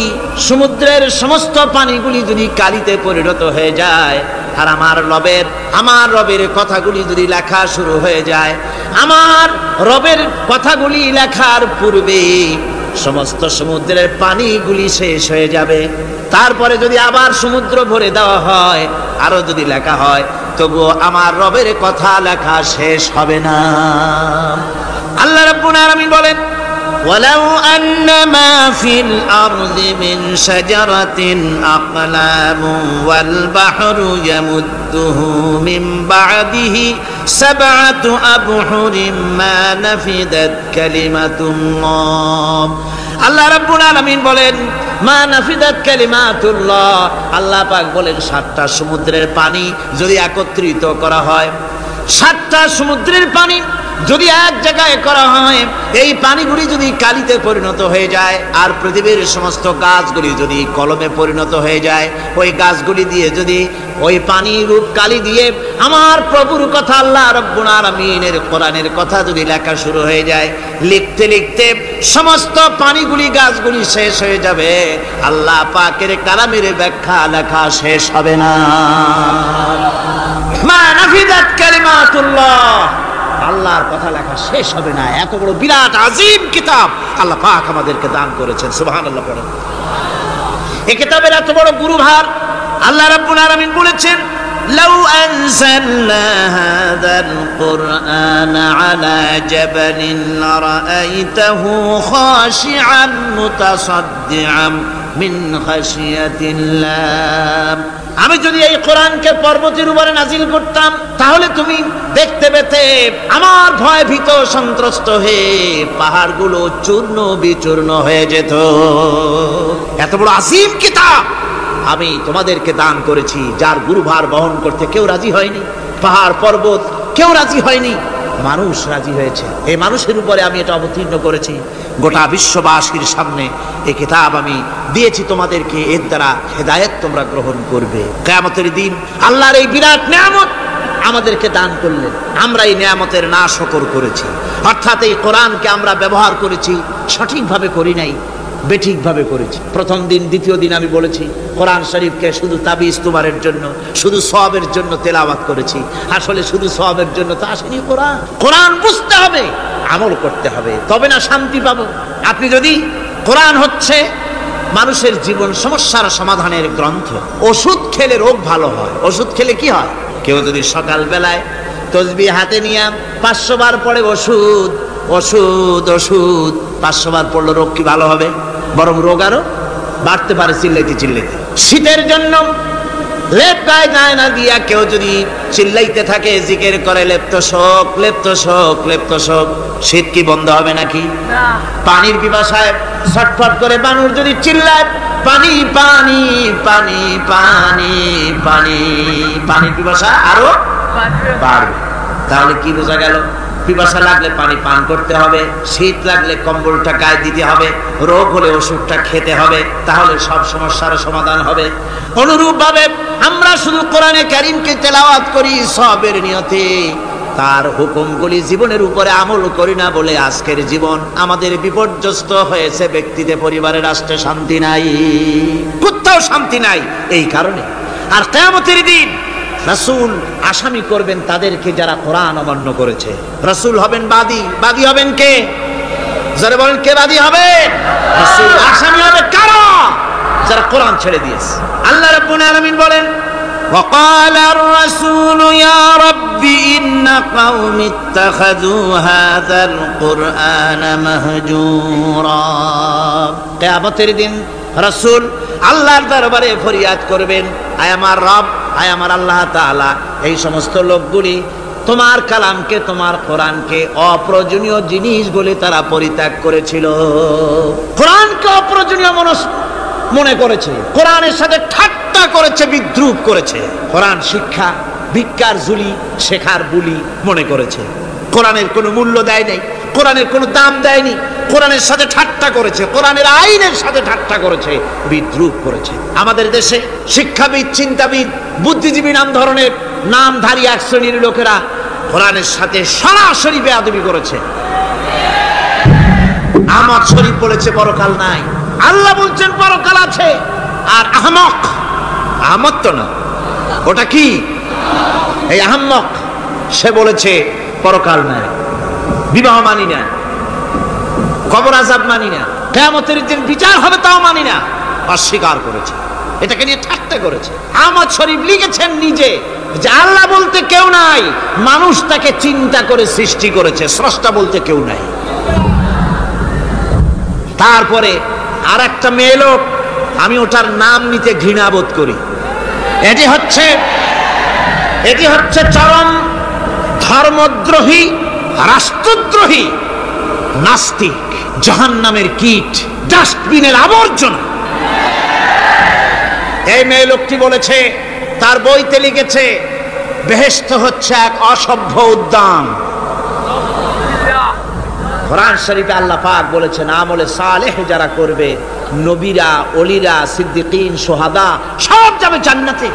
সমুদ্রের সমস্ত পানিগুলি যদি কালিতে পরিণত হয়ে যায়, আর আমার রবের কথাগুলি যদি লেখা শুরু হয়ে যায়, আমার রবের কথাগুলি লেখার পূর্বে সমস্ত সমুদ্রের পানিগুলি শেষ হয়ে যাবে, তারপরে যদি আবার সমুদ্র ভরে দেওয়া হয়, আরো যদি লেখা হয়, তবুও আমার রবের কথা লেখা শেষ হবে না। আল্লাহ রাব্বুল আলামিন বলেন, وَلَوْ أَنَّ مَا فِي الْأَرْضِ مِنْ شَجَرَةٍ أَقْلَامٌ وَالْبَحْرُ يَمُدُّهُ مِنْ بَعْدِهِ سَبْعَةُ أَبْحُرٍ مَا نَفِدَتْ كَلِمَةُ اللَّهِ। আল্লাহ রাব্বুল আলামিন বলেন, মা নাফিদাত কালিমাতুল্লাহ, আল্লাহ পাক বলেন 7টা সমুদ্রের পানি যদি একত্রিত করা হয়, 7টা সমুদ্রের পানি যদি এক জায়গায় করা হয়, এই পানিগুলি যদি কালিতে পরিণত হয়ে যায়, আর পৃথিবীর সমস্ত গাছগুলি যদি কলমে পরিণত হয়ে যায়, ওই গাছগুলি দিয়ে যদি ওই পানি রূপ কালি দিয়ে আমার প্রভুর কথা, আল্লাহ রাব্বুল আলামিনের কোরআনের কথা যদি লেখা শুরু হয়ে যায়, লিখতে লিখতে সমস্ত পানিগুলি, গাছগুলি শেষ হয়ে যাবে, আল্লাহ পাকের কালামের ব্যাখ্যা লেখা শেষ হবে না। মা নাফিদাত কালিমাতুল্লাহ, আল্লাহর কথা লেখা শেষ হবে না। এত বড় বিরাট আজিম কিতাব আল্লাহ পাক আমাদেরকে দান করেছেন, সুবহানাল্লাহ পড়েন। এই কিতাবের এত বড় গুরুভার আল্লাহ রাব্বুল আলামিন বলেছেন, লাউ আনজালনা হাযাল কুরআনা আলা জাবালিন লারাআইতাহু খাশিআন মুতাসাদ্দিআন মিন খাশিয়াতিল্লাহ। আমি যদি এই কোরআনকে পর্বতের উপরে নাজিল করতাম, তাহলে তুমি দেখতে পেতে আমার ভয় ভীত সন্ত্রস্ত হয়ে পাহাড়গুলো চূর্ণ বিচূর্ণ হয়ে যেত। এত বড় আসিম কিতাব আমি তোমাদেরকে দান করেছি, যার গুরুভার বহন করতে কেউ রাজি হয়নি, পাহাড় পর্বত কেউ রাজি হয়নি, মানুষ রাজি হয়েছে। এই মানুষের উপরে আমি এটা অবতীর্ণ করেছি, গোটা বিশ্ববাসীর সামনে এই কিতাব আমি দিয়েছি তোমাদেরকে, এর দ্বারা হেদায়েত তোমরা গ্রহণ করবে। কিয়ামতের দিন আল্লাহর এই বিরাট নিয়ামত আমাদেরকে দান করলেন, আমরা এই নিয়ামতের নাশকর করেছি, অর্থাৎ এই কোরআনকে আমরা ব্যবহার করেছি সঠিকভাবে করি নাই, বেঠিকভাবে করেছি। প্রথম দিন দ্বিতীয় দিন আমি বলেছি কোরআন শরীফকে শুধু তাবিজ তুমারের জন্য, শুধু সওয়াবের জন্য তেলাওয়াত করেছি, আসলে শুধু সওয়াবের জন্য তো আসেনি। কোরআন বুঝতে হবে, আমল করতে হবে, তবে না শান্তি পাবো। আপনি যদি কোরআন হচ্ছে মানুষের জীবন সমস্যার সমাধানের গ্রন্থ, ওষুধ খেলে রোগ ভালো হয়। ওষুধ খেলে কি হয়? কেউ যদি সকাল বেলায় তসবিহ হাতে নিয়ে 500 বার পড়ে ওষুধ ওষুধ ওষুধ, 500 বার পড়লে রোগ কি ভালো হবে? বরং রোগ আরো বাড়তে পারে চিল্লাইতে চিল্লাইতে। শীতের জন্য লেপ গায়ে গায়ে না দিয়া কেউ যদি চিল্লাইতে থাকে, জিকির করে লেপ্ত শোক লেপ্ত শোক লেপ্ত শোক, শীত কি বন্ধ হবে নাকি? পানির পিপাসায় ছটফট করে মানুষ যদি চিল্লায় পানি পানি পানি পানি পানি, পানির পিপাসা আরো বাড়বে। তাহলে কি বোঝা গেল? পিপাসা লাগলে পানি পান করতে হবে, শীত লাগলে কম্বলটা গায়ে দিতে হবে, রোগ হলে ওষুধটা খেতে হবে, তাহলে সব সমস্যার সমাধান হবে। অনুরূপভাবে আমরা শুধু কোরআনে কারীমকে তেলাওয়াত করি সওয়াবের নিয়তে, তার হুকুমগুলি জীবনের উপরে আমল করি না বলে আজকের জীবন আমাদের বিপর্যস্ত হয়েছে। ব্যক্তিতে, পরিবারে, রাষ্ট্রে শান্তি নাই, কোথাও শান্তি নাই এই কারণে। আর কিয়ামতের দিন রাসূল আসামি করবেন তাদেরকে যারা কোরআন অমান্য করেছে। রাসূল হবেন বাদী। বাদী হবেন কে? যারা বলেন কে বাদী হবে? রাসূল। আসামি হবে কারা? যারা কোরআন ছেড়ে দিয়েছে। আল্লাহ রাব্বুল আলামিন বলেন, وقال الرسول يا رب إن قوم اتخذوا هذا القرآن مهجورا কিয়ামতের দিন রাসূল আল্লাহর দরবারে ফরিয়াদ করবেন, আয় আমার রব, আয় আমার আল্লাহ তাআলা, এই সমস্ত লোকগুলি তোমার কালামকে, তোমার কোরআনকে অপ্রয়োজনীয় জিনিস বলে তারা পরিত্যাগ করেছিল। কোরআনকে অপ্রয়োজনীয় মনে করেছে, কোরআনের সাথে ঠাট্টা করেছে, বিদ্রুপ করেছে, কোরআন শিক্ষা ভিক্ষার ঝুলি, শেখার বুলি মনে করেছে, কোরআনের কোনো মূল্য দেয় নাই, কোরআনের কোনো দাম দেয়নি, কোরআনের সাথে ঠাট্টা করেছে, কোরআনের আইনের সাথে ঠাট্টা করেছে, বিদ্রুপ করেছে। আমাদের দেশে শিক্ষাবিদ, চিন্তাবিদ, বুদ্ধিজীবী নাম ধরনের নামধারী এক শ্রেণীর লোকেরা কোরআনের সাথে সরাসরি বেয়াদবি করেছে। আহমদ শরীফ বলেছে পরকাল নাই, আল্লাহ বলছেন পরকাল আছে। আর আহমক, আহমদ তো না, ওটা কি? এই আহমক, সে বলেছে পরকাল নাই, বিবাহ মানি না, কবর আযাব মানি না, কিয়ামতের দিন বিচার হবে তাও মানি না, অস্বীকার করেছে, এটাকে নিয়ে ঠাট্টা করেছে। আহমদ শরীফ লিখেছেন নিজে যে আল্লাহ বলতে কেউ নাই, মানুষ তাকে চিন্তা করে সৃষ্টি করেছে, স্রষ্টা বলতে কেউ নাই। তারপরে আর একটা মেয়ে লোক, আমি ওটার নাম নিতে ঘৃণা বোধ করি, এটি হচ্ছে চরম ধর্মদ্রোহী, রাষ্ট্রদ্রোহী, নাস্তিক, জাহান্নামের কীট, ডাস্টবিনের আবর্জনা। এই মেয়ে লোকটি বলেছে, তার বইতে লিখেছে, বেহেশত হচ্ছে এক অসভ্য উদ্যান। কোরআন শরীফে আল্লাহ পাক বলেছেন, আমলে সালেহ যারা করবে, নবীরা, ওলিরা, সিদ্দিকিন, সোহাদা সব যাবে জান্নাতে।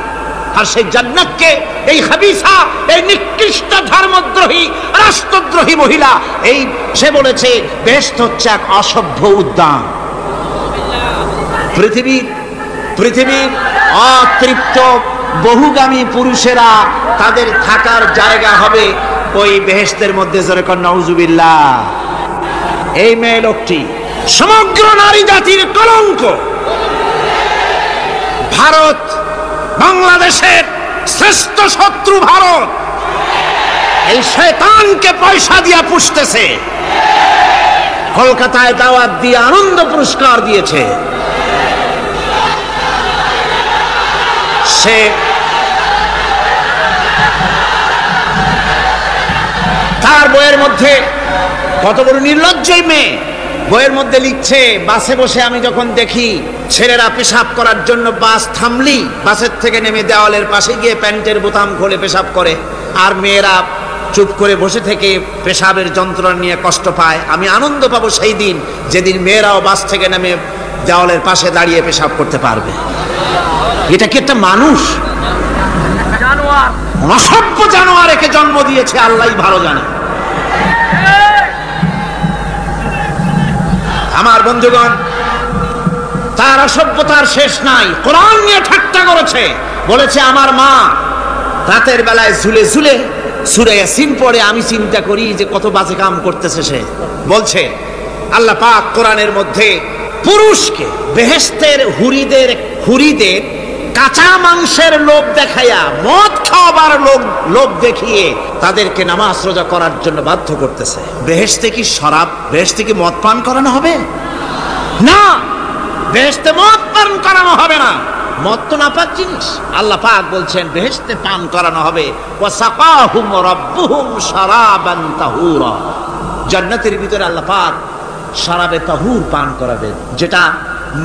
আর সেই জান্নাতকে এই হাবিসা, এই নিকৃষ্ট ধর্মদ্রোহী, রাষ্ট্রদ্রোহী মহিলা, এই সে বলেছে বেহেশত হচ্ছে এক অসভ্য উদ্যান। পৃথিবীর অতৃপ্ত বহুগামী পুরুষেরা তাদের থাকার জায়গা হবে ওই বেহেশতের মধ্যে। জোরে কর নাউজুবিল্লাহ। এই মেয়ে লোকটি সমগ্র নারী জাতির কলঙ্ক। ভারত, বাংলাদেশের শ্রেষ্ঠ শত্রু ভারত, এই শয়তানকে পয়সা দিয়া পুষতেছে। কলকাতায় দাওয়াত দিয়ে আনন্দ পুরস্কার দিয়েছে। সে তার বইয়ের মধ্যে, কত বড় নির্লজ্জই মেয়ে, বইয়ের মধ্যে লিখছে, বাসে বসে আমি যখন দেখি ছেলেরা পেশাব করার জন্য বাস থামলি বাসের থেকে নেমে দেওয়ালের পাশে গিয়ে প্যান্টের বোতাম খুলে পেশাব করে, আর মেয়েরা চুপ করে বসে থেকে পেশাবের যন্ত্রণা নিয়ে কষ্ট পায়, আমি আনন্দ পাবো সেই দিন যেদিন মেয়েরাও বাস থেকে নেমে দেওয়ালের পাশে দাঁড়িয়ে পেশাব করতে পারবে। এটা কি একটা মানুষ? অসভ্য জানোয়ার একে জন্ম দিয়েছে, আল্লাহই ভালো জানে। আমার বন্ধুগণ, তার অসভ্যতার শেষ নাই। কোরআন নিয়ে ঠাট্টা করেছে, বলেছে আমার মা রাতের বেলায় ঝুলে ঝুলে সূরা ইয়াসিন পড়ে, আমি চিন্তা করি যে কত বাজে কাম করতেছে সে। বলছে আল্লাহ পাক কোরআনের মধ্যে পুরুষকে বেহেশতের হুরিদের কাঁচা মাংসের লোভ দেখাইয়া, মদ খাওয়াবার লোভ দেখিয়ে তাদেরকে নামাজ রোজা করার জন্য বাধ্য করতেছে। বেহেশতে কি শরাব, বেহেশতে কি মদ পান করানো হবে? না, বেহেশতে মদ পান করানো হবে না। মদ তো নাপাক জিনিস। আল্লাহ পাক বলছেন বেহেশতে পান করানো হবে। ওয়াসাকাহুম রাব্বুহুম শারাবান তাহুরা। জান্নাতের ভিতরে আল্লাহ পাক শরাবে তাহুর পান করাবেন, যেটা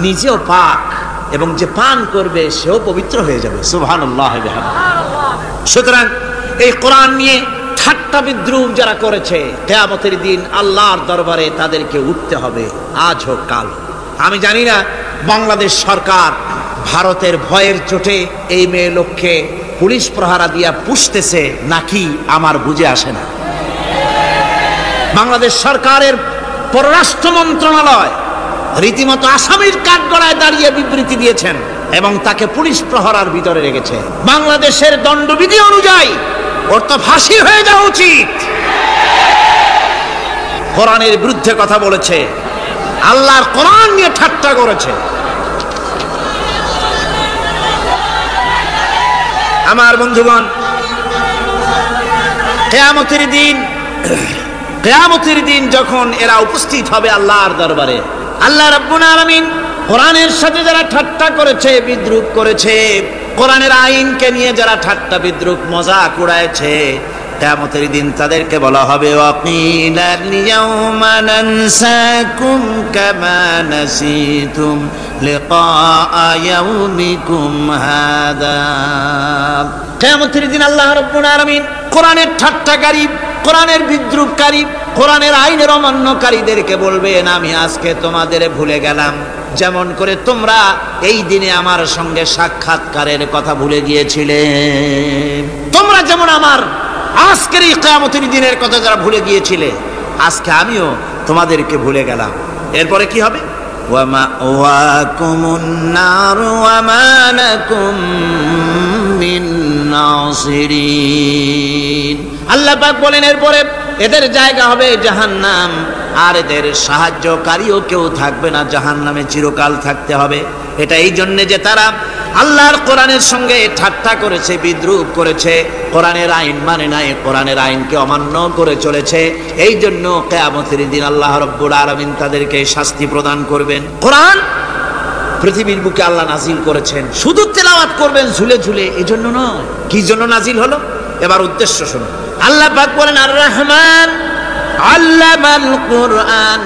নিজেও পাক এবং যে পান করবে সেও পবিত্র হয়ে যাবে। সুবহানাল্লাহ। সুতরাং এই কোরআন নিয়ে ঠাট্টা বিদ্রুপ যারা করেছে, কিয়ামতের দিন আল্লাহর দরবারে তাদেরকে উঠতে হবে, আজ হোক কাল। আমি জানি না বাংলাদেশ সরকার ভারতের ভয়ের চোটে এই মেয়ে লোককে পুলিশ প্রহারা দিয়া পুষতেছে নাকি আমার বুঝে আসে না। বাংলাদেশ সরকারের পররাষ্ট্র মন্ত্রণালয় রীতিমতো আসামির কাঠগড়ায় দাঁড়িয়ে বিবৃতি দিয়েছেন এবং তাকে পুলিশ প্রহরার ভিতরে রেখেছে। বাংলাদেশের দণ্ডবিধি অনুযায়ী ওর তো ফাঁসি হয়ে যাওয়া উচিত। কোরআনের বিরুদ্ধে কথা বলেছে, আল্লাহর কোরআন নিয়ে ঠাট্টা করেছে। আমার বন্ধুগণ, কিয়ামতের দিন যখন এরা উপস্থিত হবে আল্লাহর দরবারে, আল্লাহ রাব্বুল আলামিন কোরআনের সাথে যারা ঠাট্টা করেছে, বিদ্রূপ করেছে, কোরআনের আইনকে নিয়ে যারা ঠাট্টা বিদ্রূপ মজাক উড়ায়ছে, কিয়ামতের দিন তাদেরকে বলা হবে ওয়াকিলাল ইয়াউমা নানসাকুম কামা নাসিতুম লিকা ইয়াউমিকুম হাদা। কিয়ামতের দিন আল্লাহ রাব্বুল আলামিন কোরআনের ঠাট্টাকারী, কোরআনের বিদ্রূপকারী, কোরআনের আইনের অমান্যকারীদেরকে বলবেন আমি আজকে তোমাদের ভুলে গেলাম, যেমন করে তোমরা এই দিনে আমার সঙ্গে সাক্ষাৎকারের কথা ভুলে গিয়েছিলে। তোমরা যেমন আমার আজকের এই কিয়ামতের দিনের কথা যারা ভুলে গিয়েছিলে, আজকে আমিও তোমাদেরকে ভুলে গেলাম। এরপরে কি হবে? ওয়ামা ওয়াকুমুন নার ওয়া মা লাকুম মিন নাসিরিন। আল্লাহ পাক বলেন এরপরে এদের জায়গা হবে জাহান্নাম, আর এদের সাহায্যকারীও কেউ থাকবে না, জাহান্নামে চিরকাল থাকতে হবে। এটা এই জন্যে যে তারা আল্লাহর কোরআনের সঙ্গে ঠাট্টা করেছে, বিদ্রূপ করেছে, কোরআনের আইন মানে নাই, কোরআনের আইনকে অমান্য করে চলেছে। এই জন্য কিয়ামতের দিন আল্লাহ রাব্বুল আলামিন তাদেরকে শাস্তি প্রদান করবেন। কোরআন পৃথিবীর বুকে আল্লাহ নাজিল করেছেন, শুধু তেলাওয়াত করবেন ঝুলে ঝুলে, এই জন্য নয়। কি জন্য নাজিল হলো? এবার উদ্দেশ্য শুনুন। আল্লাহ পাক বলেন আর রহমান আল্লামাল কুরআন।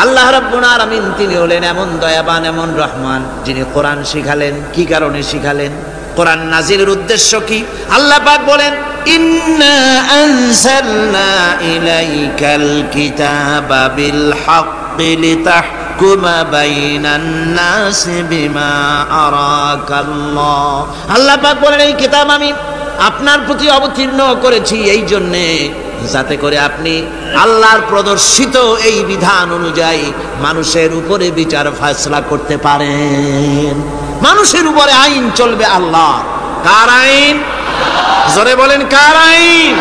আল্লাহ রাব্বুল আলামিন তিনি হলেন এমন দয়াবান, এমন রহমান, যিনি কোরআন শিখালেন। কি কারণে শিখালেন? কোরআন নাজিলের উদ্দেশ্য কি? আল্লাহ পাক বলেন ইন্না আনসালনা ইলাইকাল কিতাবা বিল হাক্কি লিতাহকুমা বাইনান নাসি বিমা আরাকাল্লাহ। আল্লাহ পাক বলেন এই কিতাব আমি আপনার প্রতি অবতীর্ণ করেছি এই জন্যে যাতে করে আপনি আল্লাহর প্রদর্শিত এই বিধান অনুযায়ী মানুষের উপরে বিচার ফয়সালা করতে পারেন। মানুষের উপরে আইন চলবে আল্লাহ। কার আইন? জোরে বলেন কার আইন?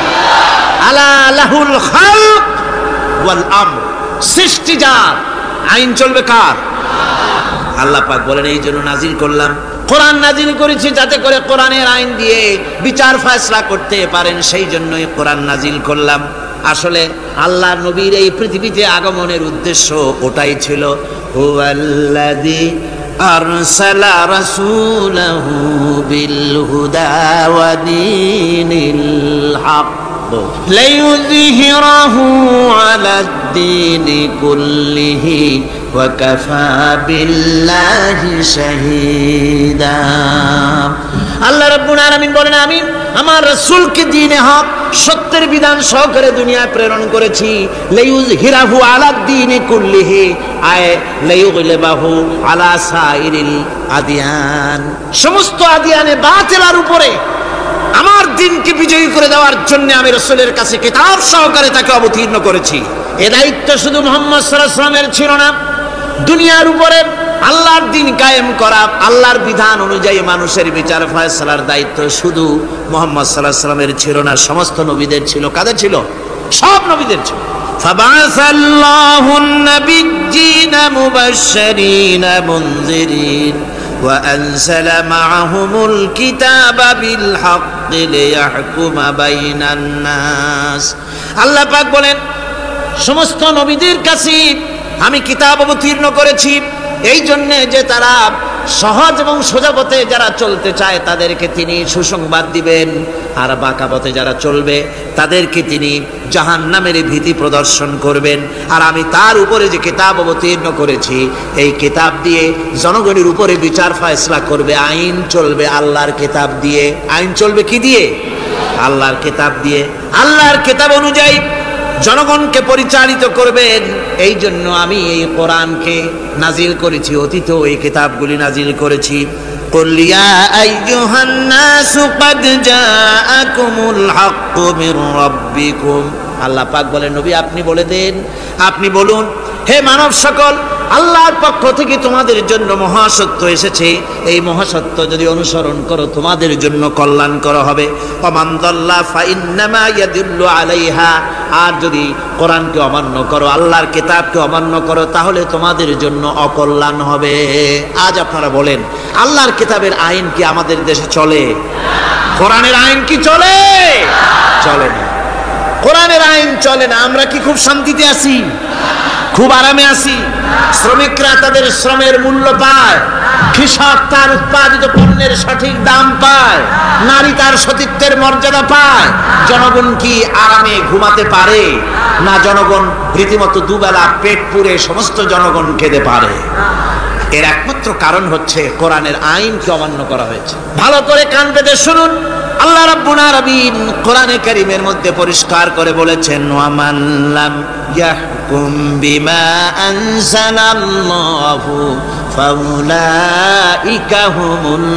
আলা লাহুল খালক ওয়াল আমর। সৃষ্টি যার, আইন চলবে কার? আল্লাহ পাক বলেন এই জন্য নাজিল করলাম, কোরআন নাজিল করেছি যাতে করে কোরআনের আইন দিয়ে বিচার ফয়সালা করতে পারেন, সেই জন্যই কোরআন নাজিল করলাম। আসলে আল্লাহ নবীর এই পৃথিবীতে আগমনের উদ্দেশ্য ওটাই ছিল। হুয়াল্লাযী আরসালা রাসূলাহু বিল হুদা ওয়া দীনিল হক লিইয়ুযহিরাহু আলাদ-দীনি কুল্লিহি ওয়া কাফা বিল্লাহি শাহীদা। আল্লাহ রাব্বুল আলামিন বলেন আমি আমার রাসূলকে দ্বীনে হক, সত্যের বিধান সহকারে দুনিয়ায় প্রেরণ করেছি। লিইয়ুযহিরাহু আলাদ-দীনি কুল্লিহি, আয় লিইয়ুগলিবাহু আলা সাইরিল আদিয়ান। সমস্ত আদিয়ানে বাতিলের উপরে আমার দিনকে বিজয়ী করে দেওয়ার জন্য আমি রাসূলের কাছে কিতাব সহকারে তাকে অবতীর্ণ করেছি। এ দায়িত্ব শুধু মুহাম্মদ সাল্লাল্লাহু আলাইহি ওয়াসাল্লামের ছিল না, দুনিয়ার উপরে আল্লাহর দিন কায়েম করা, আল্লাহর বিধান অনুযায়ী মানুষের বিচার ফয়সালার দায়িত্ব শুধু মুহাম্মদ সাল্লাল্লাহু আলাইহি ওয়াসাল্লামের ছিল না, সমস্ত নবীদের ছিল। কাদের ছিল? সব নবীদের ছিল। ফাবাসাল্লাহু নাবিয়্যিনা মুবাশশিরিনা মুনযিরিন ওয়া আনসালা মা'আহুমুল কিতাবা বিল হাক্কি লিয়াহকুমা বাইনান নাস। আল্লাহ পাক বলেন সমস্ত নবীদের কাছে আমি কিতাব অবতীর্ণ করেছি এই জন্যে যে তারা সহজ এবং সোজা পথে যারা চলতে চায় তাদেরকে তিনি সুসংবাদ দিবেন, আর বাঁকা পথে যারা চলবে তাদেরকে তিনি জাহান্নামের ভীতি প্রদর্শন করবেন। আর আমি তার উপরে যে কিতাব অবতীর্ণ করেছি এই কিতাব দিয়ে জনগণের উপরে বিচার ফয়সালা করবে, আইন চলবে আল্লাহর কিতাব দিয়ে। আইন চলবে কি দিয়ে? আল্লাহর কিতাব দিয়ে। আল্লাহর কিতাব অনুযায়ী জনগণকে পরিচালিত করবেন। এই জন্য আমি এই কোরআনকে নাজিল করেছি, অতীত এই কিতাবগুলি নাজিল করেছি। কুল ইয়া আইয়ুহান নাসু ক্বাদ জাআকুমুল হাক্কু মির রাব্বিকুম। আল্লাহ পাক বলেন নবী আপনি বলে দেন, আপনি বলুন হে মানব সকল, আল্লাহর পক্ষ থেকে তোমাদের জন্য মহাসত্য এসেছে। এই মহাসত্য যদি অনুসরণ করো তোমাদের জন্য কল্যাণকর হবে। ওমান দাল্লা ফাইন্নামা ইয়াদুল্লু আলাইহা। আর যদি কোরআনকে অমান্য করো, আল্লাহর কিতাবকে অমান্য করো, তাহলে তোমাদের জন্য অকল্যাণ হবে। আজ আপনারা বলেন আল্লাহর কিতাবের আইন কি আমাদের দেশে চলে? কোরআনের আইন কি চলে? চলে না। কোরআনের আইন চলে না। আমরা কি খুব শান্তিতে আছি? খুব আরামে আছি? শ্রমিকরা তাদের শ্রমের মূল্য পায়, কৃষক তার উৎপাদিত পণ্যের সঠিক দাম পায়, নারী তার সতীত্বের মর্যাদা পায়, জনগণ কি আরামে ঘুমাতে পারে? না, জনগণ রীতিমতো দুবেলা পেট পুরে সমস্ত জনগণ খেতে পারে। এর একমাত্র কারণ হচ্ছে কোরআনের আইনকে অমান্য করা হয়েছে। ভালো করে কান পেতে শুনুন, আল্লাহ রাব্বুল আলামিন কোরআনে কারীমের মধ্যে পরিষ্কার করে বলেছেন, ওয়ামান লাম ইয়াহকুম বিমা আনজালাল্লাহু ফাউলাইকা হুমুল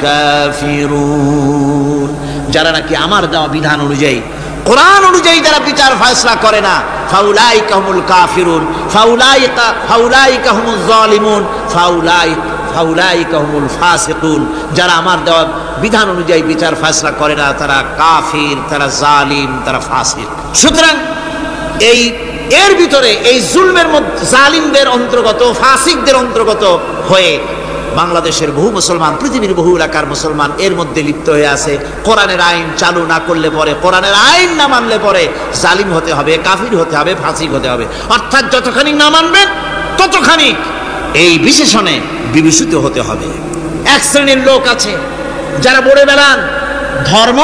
কাফিরুন। যারা নাকি আমার দেওয়া বিধান অনুযায়ী, কোরআন অনুযায়ী যারা বিচার ফয়সালা করে না, ফাউলাইকা হুমুল কাফিরুন, ফাউলাইকা হুমুজ জালিমুন, ফাউলাইকা হুমুল ফাসিকুন। যারা আমার দেওয়া বিধান অনুযায়ী বিচার ফয়সালা করে না, তারা কাফির, তারা জালিম, তারা ফাসিক। সুতরাং এর ভিতরে এই জুলমের মধ্যে জালিমদের অন্তর্গত, ফাসিকদের অন্তর্গত হয়ে বাংলাদেশের বহু মুসলমান, পৃথিবীর বহু এলাকার মুসলমান এর মধ্যে লিপ্ত হয়ে আছে। কোরআনের আইন চালু না করলে পরে, কোরআনের আইন না মানলে পরে জালিম হতে হবে, কাফির হতে হবে, ফাসিক হতে হবে। অর্থাৎ যতখানি না মানবেন ততখানি এই বিশেষণে বিভূষিত হতে হবে। এক শ্রেণীর লোক আছে যারা বলে বেড়ান ধর্ম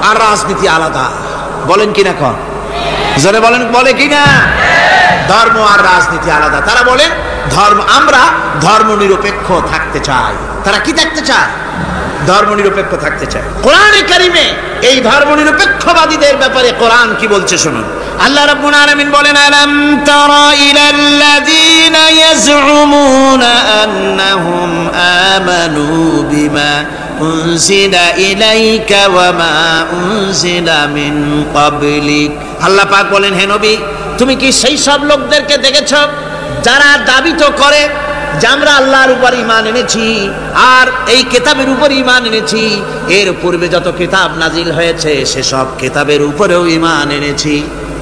আর রাজনীতি আলাদা। বলেন কিনা? কন জোরে বলেন, বলে কিনা? ধর্ম আর রাজনীতি আলাদা। তারা বলেন আমরা ধর্ম নিরপেক্ষ থাকতে চাই। তারা কি থাকতে চায়? ধর্ম নিরপেক্ষ থাকতে চায়। কোরআনে কারিমে এই ধর্ম নিরপেক্ষবাদীদের ব্যাপারে কোরআন কি বলছে শুনুন। আল্লাহ রাব্বুল আলামিন বলেন, আলাম তারা ইলাল্লাযীনা ইয়াজউমুনা আন্নাহুম আমানু বিমা উনজিলা ইলাইকা ওয়া মা উনজিলা মিন ক্বাবলিক। আল্লাহ পাক বলেন, হে নবী, তুমি কি সেই সব লোকদেরকে দেখেছো যারা দাবি তো করে যে আমরা আল্লাহর উপর ঈমান এনেছি আর এই কিতাবের উপর ঈমান এনেছি, এর পূর্বে যত কিতাব নাজিল হয়েছে সেসব কিতাবের উপরেও ঈমান এনেছি।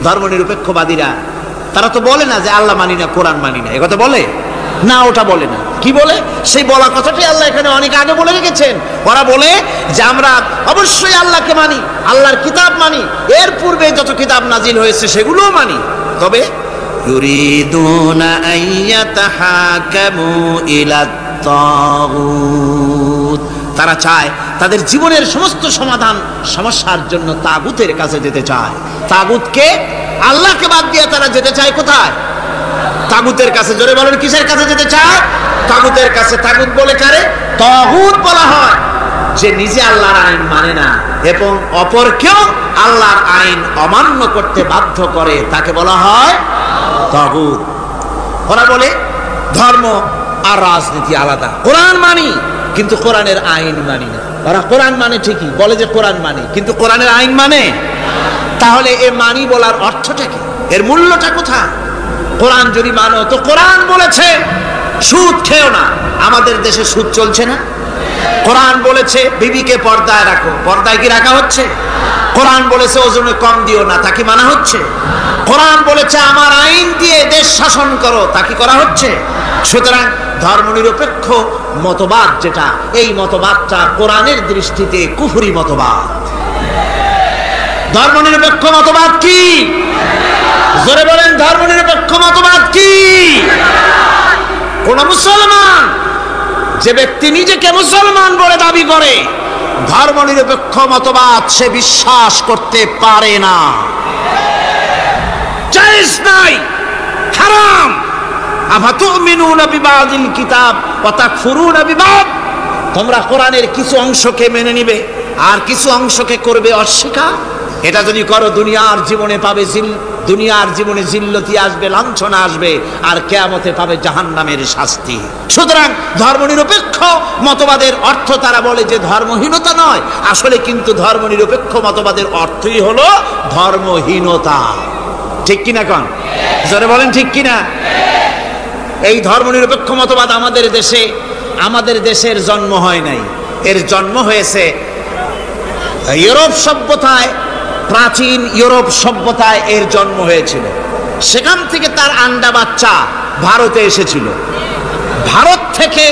ধর্মনিরপেক্ষবাদীরা তারা তো বলে না যে আল্লাহ মানি না, কোরআন মানি না, একথা বলে না, ওটা বলে না। কি বলে? সেই বলা কথাটাই আল্লাহ এখানে অনেক আগে বলে রেখেছেন। ওরা বলে যে আমরা অবশ্যই আল্লাহকে মানি, আল্লাহর কিতাব মানি, এর পূর্বে যত কিতাব নাজিল হয়েছে সেগুলোও মানি, তবে ইউরিদুনা আইয়াতাহাকামু ইলাত তাগুত, তারা চায় তাদের জীবনের সমস্ত সমাধান সমস্যার জন্য তাগুতের কাছে যেতে চায়। তাগুতকে, আল্লাহকে বাদ দিয়ে তারা যেতে চায় কোথায়? তাগুতের কাছে। জোরে বলেন, কিসের কাছে যেতে চায়? তাগুতের কাছে। তাগুত বলে কারে? তাগুত বলা হয় যে নিজে আল্লাহর আইন মানে না এবং অপরকেও আল্লাহর আইন অমান্য করতে বাধ্য করে, তাকে বলা হয় তাগুত। ওরা বলে ধর্ম আর রাজনীতি আলাদা। কোরআন মানি কিন্তু কোরআনের আইন মানি না। ওরা কোরআন মানে ঠিকই, বলে যে কোরআন মানি, কিন্তু কোরআনের আইন মানে। তাহলে এ মানি বলার অর্থটা কি? এর মূল্যটা কোথায়? কোরআন যদি মানো তো কোরআন বলেছে সুদ খেও না, আমাদের দেশে সুদ চলছে না। কোরআন বলেছে বিবিকে পর্দায় রাখো, পর্দায় কি রাখা হচ্ছে? কোরআন বলেছে ওজনে কম দিও না, তা কি মানা হচ্ছে? কোরআন বলেছে আমার আইন দিয়ে দেশ শাসন করো, তা কি করা হচ্ছে? সুতরাং ধর্মনিরপেক্ষ মতবাদ যেটা, এই মতবাদটা কোরআনের দৃষ্টিতে কুফরি মতবাদ। ধর্মনিরপেক্ষ মতবাদ কি? জোরে বলেন, ধর্মনিরপেক্ষ মতবাদ কি? কোন মুসলমান, যে ব্যক্তি নিজেকে মুসলমান বলে দাবি করে, ধর্মনিরপেক্ষ মতবাদ সে বিশ্বাস করতে পারে না, জায়েজ নাই, হারাম। আফাতুমিনুনা বিবাদিল কিতাব ওয়া তাকফুরুনা বিবাদ, তোমরা কোরআনের কিছু অংশকে মেনে নিবে আর কিছু অংশকে করবে অস্বীকার। এটা যদি করো দুনিয়ার জীবনে পাবে দুনিয়ার জীবনে জিল্লতি আসবে, লাঞ্ছনা আসবে, আর কিয়ামতে পাবে জাহান্নামের শাস্তি। সুতরাং ধর্মনিরপেক্ষ মতবাদের অর্থ তারা বলে যে ধর্মহীনতা নয়, আসলে কিন্তু ধর্মনিরপেক্ষ মতবাদের অর্থই হলো ধর্মহীনতা। ঠিক কিনা? কন জোরে বলেন, ঠিক কিনা? এই ধর্মনিরপেক্ষ মতবাদ আমাদের দেশের জন্ম হয় নাই, এর জন্ম হয়েছে ইউরোপ সভ্যতায়। প্রাচীন ইউরোপ সভ্যতায় এর জন্ম হয়েছিল, সেখান থেকে তার আন্ডা বাচ্চা ভারতে এসেছিল। ভারত থেকে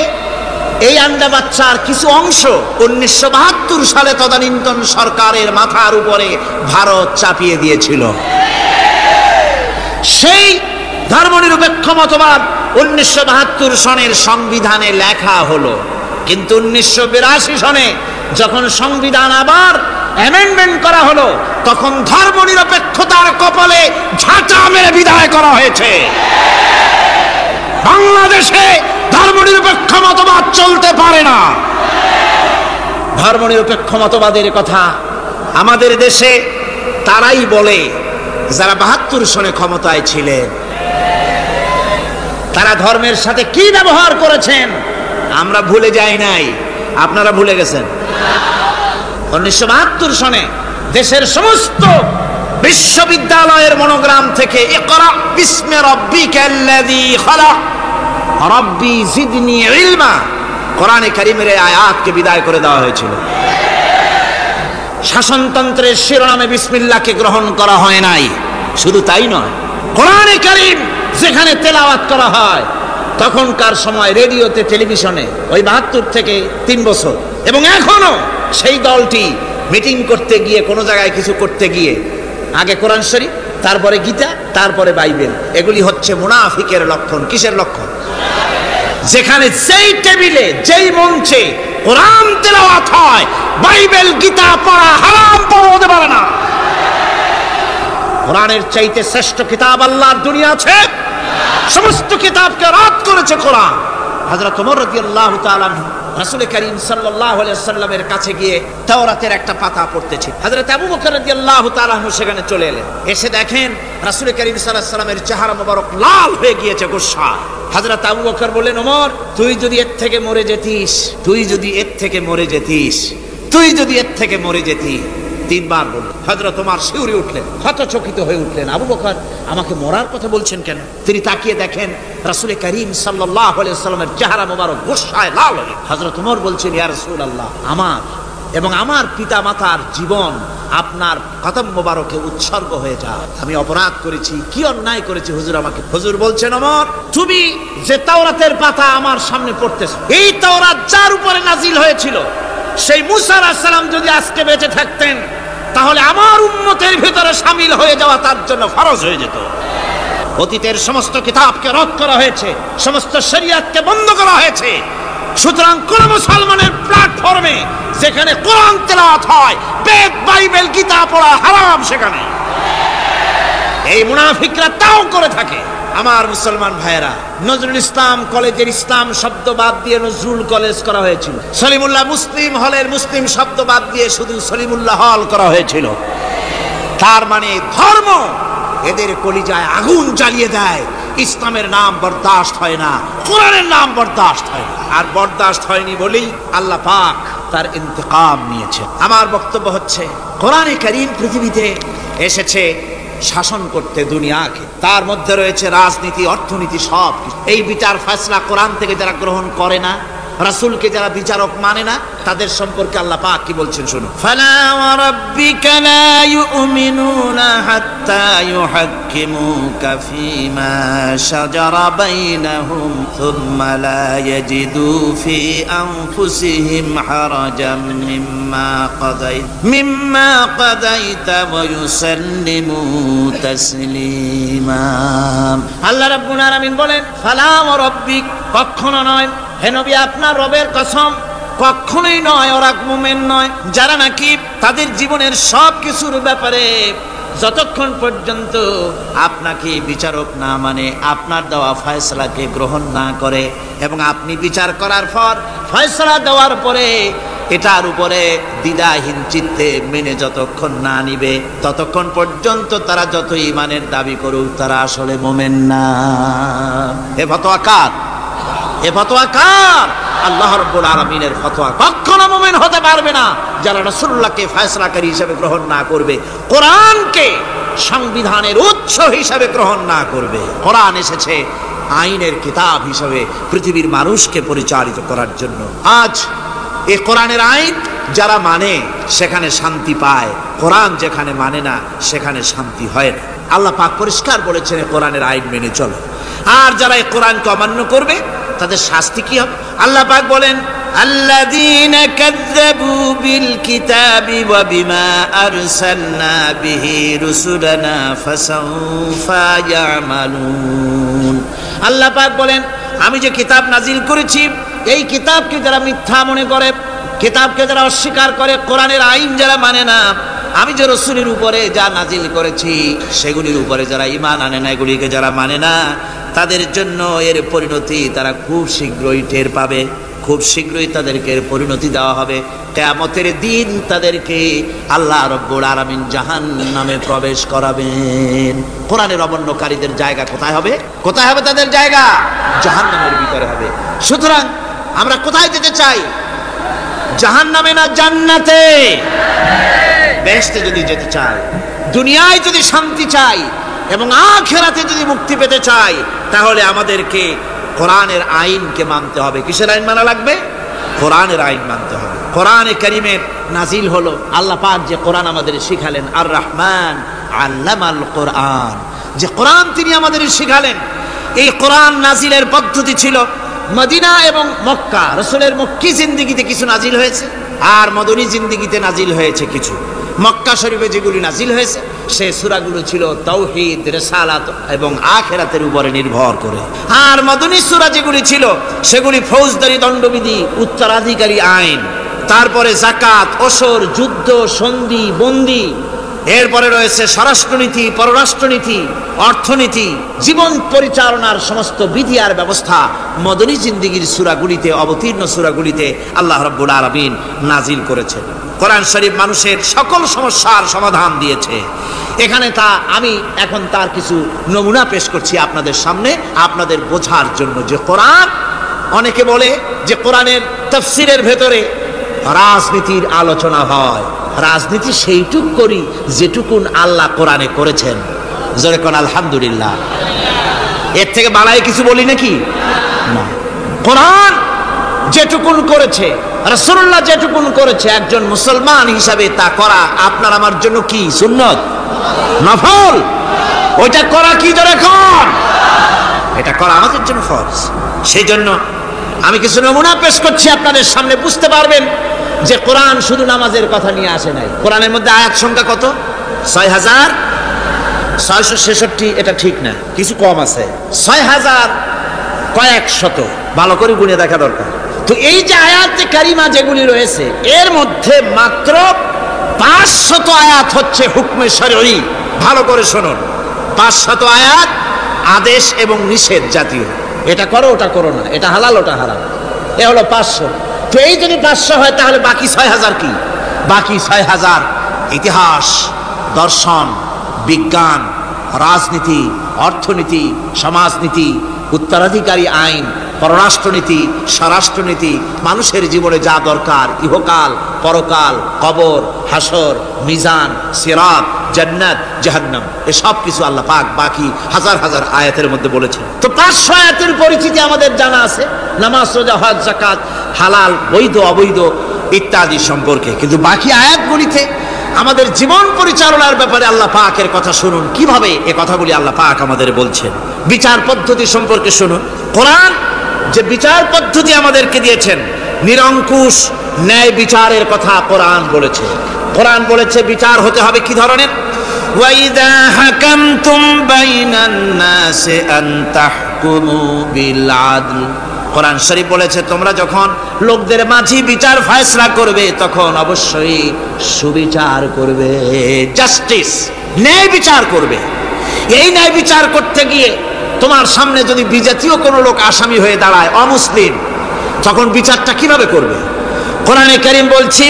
এই আন্ডা বাচ্চার কিছু অংশ 1972 সালে তদানীন্তন সরকারের মাথার উপরে ভারত চাপিয়ে দিয়েছিল। সেই ধর্মনিরপেক্ষ মতবাদ 1972 সনের সংবিধানে লেখা হলো, কিন্তু 1982 সনে যখন সংবিধান আবার অ্যামেন্ডমেন্ট করা হলো, তখন ধর্মনিরপেক্ষতার কপালে ঝাঁটা মেরে বিদায় করা হয়েছে। বাংলাদেশে ধর্মনিরপেক্ষ মতবাদ চলতে পারে না। ধর্মনিরপেক্ষ মতবাদের কথা আমাদের দেশে তারাই বলে যারা 72 সনে ক্ষমতায় ছিলেন। তারা ধর্মের সাথে কি ব্যবহার করেছেন আমরা ভুলে যাই নাই, আপনারা ভুলে গেছেন। 1972 সনে দেশের সমস্ত বিশ্ববিদ্যালয়ের মনোগ্রাম থেকে ইকরা বিস্মি রাব্বিকাল্লাযী খালাক রাব্বি জিদনি ইলমা কোরআনে কারীমের আয়াতকে বিদায় করে দেওয়া হয়েছিল। শাসনতন্ত্রের শিরোনামে বিসমিল্লাহকে গ্রহণ করা হয় নাই। শুধু তাই নয়, কোরআনে কারীম যেখানে তেলাওয়াত করা হয় তখনকার সময় রেডিওতে, টেলিভিশনে ওই 72 থেকে 3 বছর, এবং এখনো সেই দলটি মিটিং করতে গিয়ে, কোনো জায়গায় কিছু করতে গিয়ে আগে কোরআন শরীফ, তারপরে গীতা, তারপরে বাইবেল, এগুলি হচ্ছে মুনাফিকের লক্ষণ। কিসের লক্ষণ? যেখানে যেই টেবিলে, যেই মঞ্চে কোরআন তেলাওয়াত হয়, বাইবেল গীতা পড়া হারাম, পড়া হতে পারে না। কোরআনের চাইতে শ্রেষ্ঠ কিতাব আল্লাহর দুনিয়া আছে? সমস্ত কিতাবকে রদ করেছে কোরআন। হযরত ওমর রাদিয়াল্লাহু তাআলা রাসূল করিম সাল্লাল্লাহু আলাইহি ওয়াসাল্লামের কাছে গিয়ে তাওরাতের একটা পাতা পড়তেছেন। হযরত আবু বকর রাদিয়াল্লাহু তাআলা সেখানে চলে এলেন। এসে দেখেন রাসূল করিম সাল্লাল্লাহু আলাইহি ওয়াসাল্লামের চেহারা মোবারক লাল হয়ে গিয়েছে গোসা। হযরত আবু বকর বললেন, ওমর, তুই যদি এর থেকে মরে যেতিস, তুই যদি এর থেকে মরে যেতিস, তুই যদি এর থেকে মরে যেতিস। 3 বার বলল। হযরত ওমর শিউরে উঠলেন, হতচকিত হয়ে উঠলেন। আবু বকর আমাকে মরার কথা বলছেন কেন? তিনি তাকিয়ে দেখেন রাসূল করিম সাল্লাল্লাহু আলাইহি ওয়াসাল্লামের চেহারা মোবারক গোসায় লাল হয়ে। হযরত ওমর বলছেন, ইয়া রাসূলুল্লাহ, আমার এবং আমার পিতা মাতার জীবন আপনার কদম মোবারকে উৎসর্গ হয়ে যায়। আমি অপরাধ করেছি, কি অন্যায় করেছি হুজুর আমাকে? হুজুর বলছেন, ওমর, তুমি যে তাওরাতের পাতা আমার সামনে পড়তেছ, এই তাওরাত যার উপরে নাজিল হয়েছিল, সেই মুসা আলাইহিস সালাম যদি আজকে বেঁচে থাকতেন, তাহলে আমার উম্মতের ভিতরে শামিল হয়ে যাওয়া তার জন্য ফরজ হয়ে যেত। অতীতের সমস্ত কিতাবকে রদ করা হয়েছে, সমস্ত শরীয়তকে বন্ধ করা হয়েছে। সুতরাং কোন মুসলমানের প্ল্যাটফর্মে যেখানে কোরআন তেলাওয়াত হয়, বেদ, বাইবেল, গীতা পড়া হারাম সেখানে। এই মুনাফিকরা তাও করে থাকে। আমার মুসলমান ভাইয়েরা, নজরুল ইসলাম কলেজের ইসলাম শব্দ বাদ দিয়ে নজরুল কলেজ করা হয়েছিল। সলিমুল্লাহ মুসলিম হলের মুসলিম শব্দ বাদ দিয়ে শুধু সলিমুল্লাহ হল করা হয়েছিল। তার মানে ধর্ম এদের কলিজায় আগুন জ্বালিয়ে দেয়। ইসলামের নাম বরদাস্ত হয় না, কোরআনের নাম বরদাস্ত হয় না। আর বরদাস্ত হয়নি বলেই আল্লাহ পাক তার ইন্তেকাম নিয়েছে। আমার বক্তব্য হচ্ছে, কোরআনে কারীম পৃথিবীতে এসেছে শাসন করতে দুনিয়াকে। তার মধ্যে রয়েছে রাজনীতি, অর্থনীতি, সব। এই বিচার ফয়সালা কোরআন থেকে যারা গ্রহণ করে না, রাসূলকে যারা বিচারক মানে না, তাদের সম্পর্কে আল্লাহ পাক কি বলছেন শুনুন। ফালা ওয়া রাব্বিকা লা ইউমিনুনা হাত্তা ইউহাক্কিমুকা ফীমা শাজারা বাইনাহুম সুম্মা লা ইয়াজিদু ফি আনফুসিহিম হারাজাম মিম্মা কাদাইতা ওয়া ইউসাল্লিমু তাসলিমা। আল্লাহ রাব্বুল আলামিন বলেন, ফালা ওয়া রাব্বিক, কখনো নয় হে নবী, আপনার রবের কসম, কখনোই নয়, ওরা মুমিন নয় যারা নাকি তাদের জীবনের সব কিছুর ব্যাপারে যতক্ষণ পর্যন্ত আপনাকে বিচারক না মানে, আপনার দেওয়া ফয়সালাকে গ্রহণ না করে, এবং আপনি বিচার করার পর ফয়সালা দেওয়ার পরে এটার উপরে দ্বিধাহীন চিত্তে মেনে যতক্ষণ না নিবে, ততক্ষণ পর্যন্ত তারা যত ঈমানের দাবি করুক, তারা আসলে মুমিন না। এ ফতোয়া কার? এ ফতোয়া কার? আল্লাহ রাব্বুল আলামিনের ফতোয়া। কখনো মুমিন হতে পারবে না যারা রাসূলুল্লাহকে ফয়সালাকারী হিসেবে গ্রহণ না করবে, কোরআনকে সংবিধানের উৎস হিসেবে গ্রহণ না করবে। কোরআন এসেছে আইনের কিতাব হিসেবে পৃথিবীর মানুষকে পরিচালিত করার জন্য। আজ এই কোরআনের আইন যারা মানে সেখানে শান্তি পায়, কোরআন যেখানে মানে না সেখানে শান্তি হয় না। আল্লাহ পাক পরিষ্কার বলেছেন, কোরআনের আইন মেনে চলো। আর যারা এই কোরআনকে অমান্য করবে তাদের শাস্তি কি হবে? আল্লাহ পাক বলেন আল্লাযীনা কাযযাবু বিল কিতাবি ওয়া বিমা আরসালনা বিহি রুসুলানা ফাসাউফা ইয়ামালুন। আল্লাহ পাক বলেন আমি যে কিতাব নাজিল করেছি এই কিতাবকে যারা মিথ্যা মনে করে, কিতাবকে যারা অস্বীকার করে, কোরআনের আইন যারা মানে না, আমি যে রসুলের উপরে যা নাজিল করেছি সেগুলির উপরে যারা ঈমান আনে না, এগুলিকে যারা মানে না, তাদের জন্য এর পরিণতি তারা খুব শীঘ্রই টের পাবে। খুব শীঘ্রই তাদেরকে এর পরিণতি দেওয়া হবে। কিয়ামতের দিন তাদেরকে আল্লাহ রাব্বুল আলামিন জাহান্নামে প্রবেশ করাবেন। কোরআনের অমান্যকারীদের জায়গা কোথায় হবে? কোথায় হবে তাদের জায়গা? জাহান্নামের ভিতরে হবে। সুতরাং আমরা কোথায় যেতে চাই? জাহান্নামে না জান্নাতে? বেহেশতে যদি যেতে চাই, দুনিয়ায় যদি শান্তি চাই এবং আখিরাতে যদি মুক্তি পেতে চাই, তাহলে আমাদেরকে কোরআনের আইনকে মানতে হবে। কিসের আইন মানা লাগবে? কোরআনের আইন মানতে হবে। কোরআনে কারীমের নাজিল হলো, আল্লাহ পাক যে কোরআন আমাদের শিখালেন, আর রহমান আল্লামাল কোরআন, যে কোরআন তিনি আমাদের শিখালেন। এই কোরআন নাজিলের পদ্ধতি ছিল মদিনা এবং মক্কা। রাসূলের মক্কি জিন্দেগিতে কিছু নাজিল হয়েছে, আর মদনী জিন্দেগিতে নাজিল হয়েছে কিছু। মক্কা শরীফে যেগুলি নাজিল হয়েছে সে সূরাগুলো ছিল তাওহীদ, রিসালাত এবং আখিরাতের উপরে নির্ভর করে। আর মদনী সূরা যেগুলি ছিল সেগুলি ফৌজদারি দণ্ডবিধি, উত্তরাধিকারী আইন, তারপরে যাকাত, ওসর, যুদ্ধ, সন্ধি, বন্দি, এরপরে রয়েছে স্বরাষ্ট্রনীতি, পররাষ্ট্রনীতি, অর্থনীতি, জীবন পরিচালনার সমস্ত বিধি আর ব্যবস্থা মদনী জিন্দেগির সূরাগুলিতে, অবতীর্ণ সূরাগুলিতে আল্লাহ রাব্বুল আলামিন নাজিল করেছেন। কোরআন শরীফ মানুষের সকল সমস্যার সমাধান দিয়েছে। এখানে আমি এখন তার কিছু নমুনা পেশ করছি আপনাদের সামনে, আপনাদের বোঝার জন্য যে কোরআন, অনেকে বলে যে কোরআনের তাফসীরের ভেতরে রাজনীতির আলোচনা হয়। রাজনীতি সেইটুক করি যেটুকুন আল্লাহ কোরআনে করেছেন। জোরে কোন আলহামদুলিল্লাহ। এর থেকে বাড়াই কিছু বলি নাকি? না। কোরআন যেটুকুন করেছে, রাসূলুল্লাহ যেটুকুন করেছে, একজন মুসলমান হিসাবে তা করা আপনার আমার জন্য কি? সুন্নত, নফল। ওইটা করা কি? জোরে কোন। এটা করা আমাদের জন্য ফরজ। সেই জন্য আমি কিছু নমুনা পেশ করছি আপনাদের সামনে, বুঝতে পারবেন যে কোরআন শুধু নামাজের কথা নিয়ে আসে নাই। কোরআনের মধ্যে আয়াত সংখ্যা কত? ৬,৬৬৬। এটা ঠিক না, কিছু কম আছে। ৬,০০০ কয়েক শত, ভালো করে গুণে দেখা দরকার। তো এই যে আয়াতে কারিমা যেগুলি রয়েছে, এর মধ্যে মাত্র ৫০০ আয়াত হচ্ছে হুকমে শরঈ। ভালো করে শুনুন, ৫০০ আয়াত আদেশ এবং নিষেধ জাতীয়। এটা করো, ওটা করো না, এটা হালাল, ওটা হারাম। এ হলো ৫০০। তো এই যদি ৫০০ হয় তাহলে বাকি ৬,০০০ কি? বাকি ৬,০০০ ইতিহাস, দর্শন, বিজ্ঞান, রাজনীতি, অর্থনীতি, সমাজনীতি, উত্তরাধিকারী আইন, পররাষ্ট্রনীতি, স্বরাষ্ট্রনীতি, মানুষের জীবনে যা দরকার, ইহকাল, পরকাল, কবর, হাসর, মিজান, সিরাত, জান্নাত, জাহান্নাম, এসব কিছু আল্লাহ পাক বাকি হাজার হাজার আয়াতের মধ্যে বলেছেন। তো ৫০০ আয়াতের পরিচিতি আমাদের জানা আছে, নামাজ, রোজা, হজ, যাকাত, হালাল, বৈধ, অবৈধ ইত্যাদি সম্পর্কে। কিন্তু বাকি আয়াতগুলিতে আমাদের জীবন পরিচালনার ব্যাপারে আল্লাহ পাকের কথা শুনুন, কিভাবে এ কথাগুলি আল্লাহ পাক আমাদের বলছেন। বিচার পদ্ধতি সম্পর্কে শুনুন। কোরআন যে বিচার পদ্ধতি আমাদেরকে দিয়েছেন, নিরঙ্কুশ ন্যায় বিচারের কথা কোরআন বলেছে। কোরআন বলেছে বিচার হতে হবে কি ধরনের? ওয়াইদা হাকামতুম বাইনান নাসি আন তাহকুমু বিল আদল। কোরআন শরীফ বলেছে তোমরা যখন লোকদের মাঝে বিচার ফয়সালা করবে তখন অবশ্যই সুবিচার করবে, জাস্টিস, ন্যায় বিচার করবে। এই ন্যায় বিচার করতে গিয়ে তোমার সামনে যদি বিজাতীয় কোনো লোক আসামি হয়ে দাঁড়ায়, অমুসলিম, তখন বিচারটা কিভাবে করবে? কোরআনে কারীম বলছি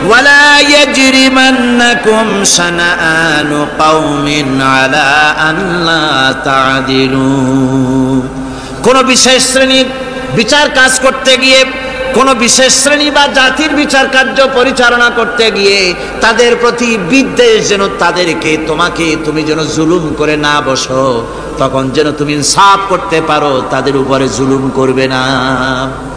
ওয়ালা ইয়াজরিমান্নাকুম শানাআনু কওমিন আলা আল্লা তা'দিলু। কোন বিশেষ শ্রেণীর বিচার কাজ করতে গিয়ে, কোন বিশেষ শ্রেণী বা জাতির বিচার কার্য পরিচালনা করতে গিয়ে তাদের প্রতি বিদ্বেষ যেন তাদেরকে, তুমি যেন জুলুম করে না বসো, তখন যেন তুমি ইনসাফ করতে পারো, তাদের উপরে জুলুম করবে না।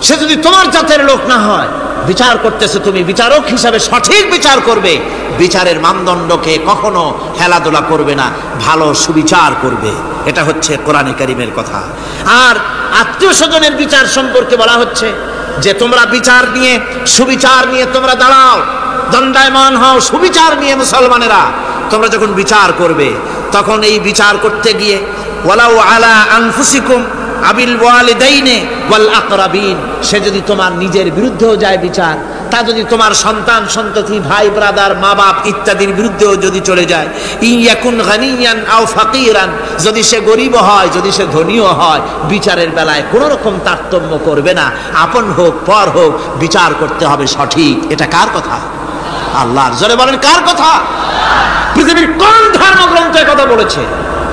সে যদি তোমার জাতের লোক না হয়, বিচার করতেছে তুমি, বিচারক হিসাবে সঠিক বিচার করবে, বিচারের মানদণ্ডকে কখনো হেলাদোলা করবে না, ভালো সুবিচার করবে। এটা হচ্ছে কোরআনে কারীমের কথা। আর আত্মীয় স্বজনের বিচার সম্পর্কে বলা হচ্ছে যে তোমরা বিচার নিয়ে, সুবিচার নিয়ে তোমরা দাঁড়াও, দণ্ডায়মান হও সুবিচার নিয়ে। মুসলমানেরা তোমরা যখন বিচার করবে তখন এই বিচার করতে গিয়ে ওয়ালাউ আলা আনফুসিকুম আবিল ওয়ালিদাইনে ওয়াল আকরাবিন, সে যদি তোমার নিজের বিরুদ্ধেও যায় বিচার, তা যদি তোমার সন্তান সন্ততি ভাই ব্রাদার মা বাপ ইত্যাদির বিরুদ্ধেও যদি চলে যায়, ইয়াকুন গানিয়ান আও ফাকিরান, যদি সে গরিব হয় যদি সে ধনীও হয়, বিচারের বেলায় কোনো রকম তারতম্য করবে না, আপন হোক পর হোক বিচার করতে হবে সঠিক। এটা কার কথা? আল্লাহর। জোরে বলেন কার কথা? পৃথিবীর কোন ধর্মগ্রন্থে কথা বলেছে?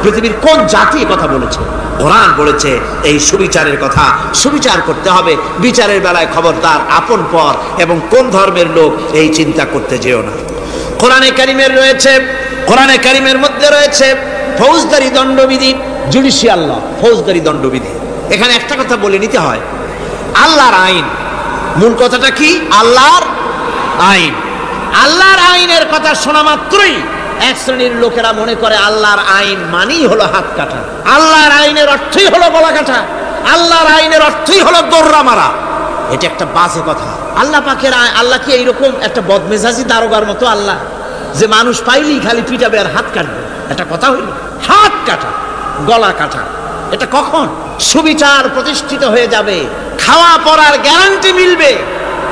পৃথিবীর কোন জাতি কথা বলেছে? কোরআন বলেছে এই সুবিচারের কথা। সুবিচার করতে হবে, বিচারের বেলায় খবরদার আপন পর এবং কোন ধর্মের লোক এই চিন্তা করতে যেও না। কোরআনে কারীমের রয়েছে, কোরআনে কারীমের মধ্যে রয়েছে ফৌজদারি দণ্ডবিধি, জুডিশিয়াল ল, ফৌজদারি দণ্ডবিধি। এখানে একটা কথা বলে নিতে হয়, আল্লাহর আইন, মূল কথাটা কি? আল্লাহর আইন। আল্লাহর আইনের কথা শোনা মাত্রই এক শ্রেণীর লোকেরা মনে করে আল্লাহর আইন মানেই হলো হাত কাটা, আল্লাহর আইনের অর্থই হলো গলা কাটা, আল্লাহর আইনের অর্থই হলো দৌড়া মারা। এটা একটা বাজে কথা। আল্লাহ পাকের আল্লাহ কি এইরকম একটা বদমেজাজি দারোগার মতো আল্লাহ যে মানুষ পাইলেই খালি পিটাবে আর হাত কাটবে? এটা কথা হইল? হাত কাটা, গলা কাটা, এটা কখন? সুবিচার প্রতিষ্ঠিত হয়ে যাবে, খাওয়া পড়ার গ্যারান্টি মিলবে,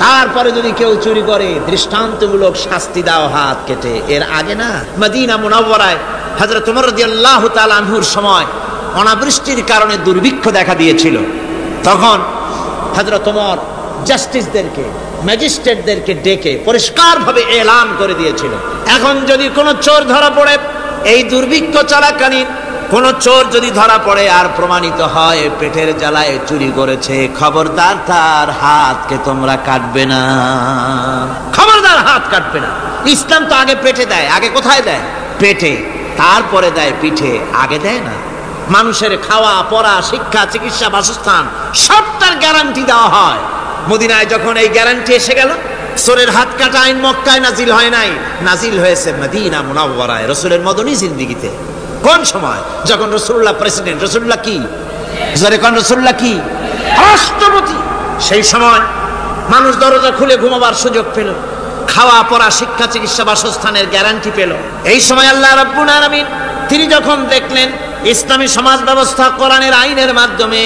তারপরে যদি কেউ চুরি করে দৃষ্টান্তমূলক শাস্তি দাও হাত কেটে। এর আগে না, মদিনা মুনাওয়ারায় হযরত ওমর রাদিয়াল্লাহু তাআলা আনহুর সময় অনাবৃষ্টির কারণে দুর্ভিক্ষ দেখা দিয়েছিল। তখন হযরত ওমর জাস্টিসদেরকে, ম্যাজিস্ট্রেটদেরকে ডেকে পরিষ্কারভাবে এলান করে দিয়েছিল, এখন যদি কোনো চোর ধরা পড়ে, এই দুর্ভিক্ষ চলাকালীন কোন চোর যদি ধরা পড়ে আর প্রমাণিত হয় পেটের জ্বালায় চুরি করেছে, খবরদার তার হাতকে তোমরা কাটবে না, খবরদার হাত কাটবে না। ইসলাম তো আগে পেটে দেয়। আগে কোথায় দেয়? পেটে, তারপরে দেয় পিঠে, আগে দেয় না। মানুষের খাওয়া পড়া শিক্ষা চিকিৎসা বাসস্থান সবটার গ্যারান্টি দেওয়া হয়। মদিনায় যখন এই গ্যারান্টি এসে গেল, চোরের হাত কাটা আইন মক্কায় নাজিল হয় নাই, নাজিল হয়েছে মদিনা মুনাওয়ারায় রাসূলের মদনী জিন্দেগিতে। কোন সময়? যখন রাসূলুল্লাহ প্রেসিডেন্ট, রাসূলুল্লাহ কি রাসূলুল্লাহ কি রাষ্ট্রপতি, সেই সময় মানুষ দরজা খুলে ঘুমাবার সুযোগ পেল, খাওয়া পড়া শিক্ষা চিকিৎসা বাসস্থানের গ্যারান্টি পেল। এই সময় আল্লাহ রাব্বুল আলামিন তিনি যখন দেখলেন ইসলামী সমাজ ব্যবস্থা কোরআনের আইনের মাধ্যমে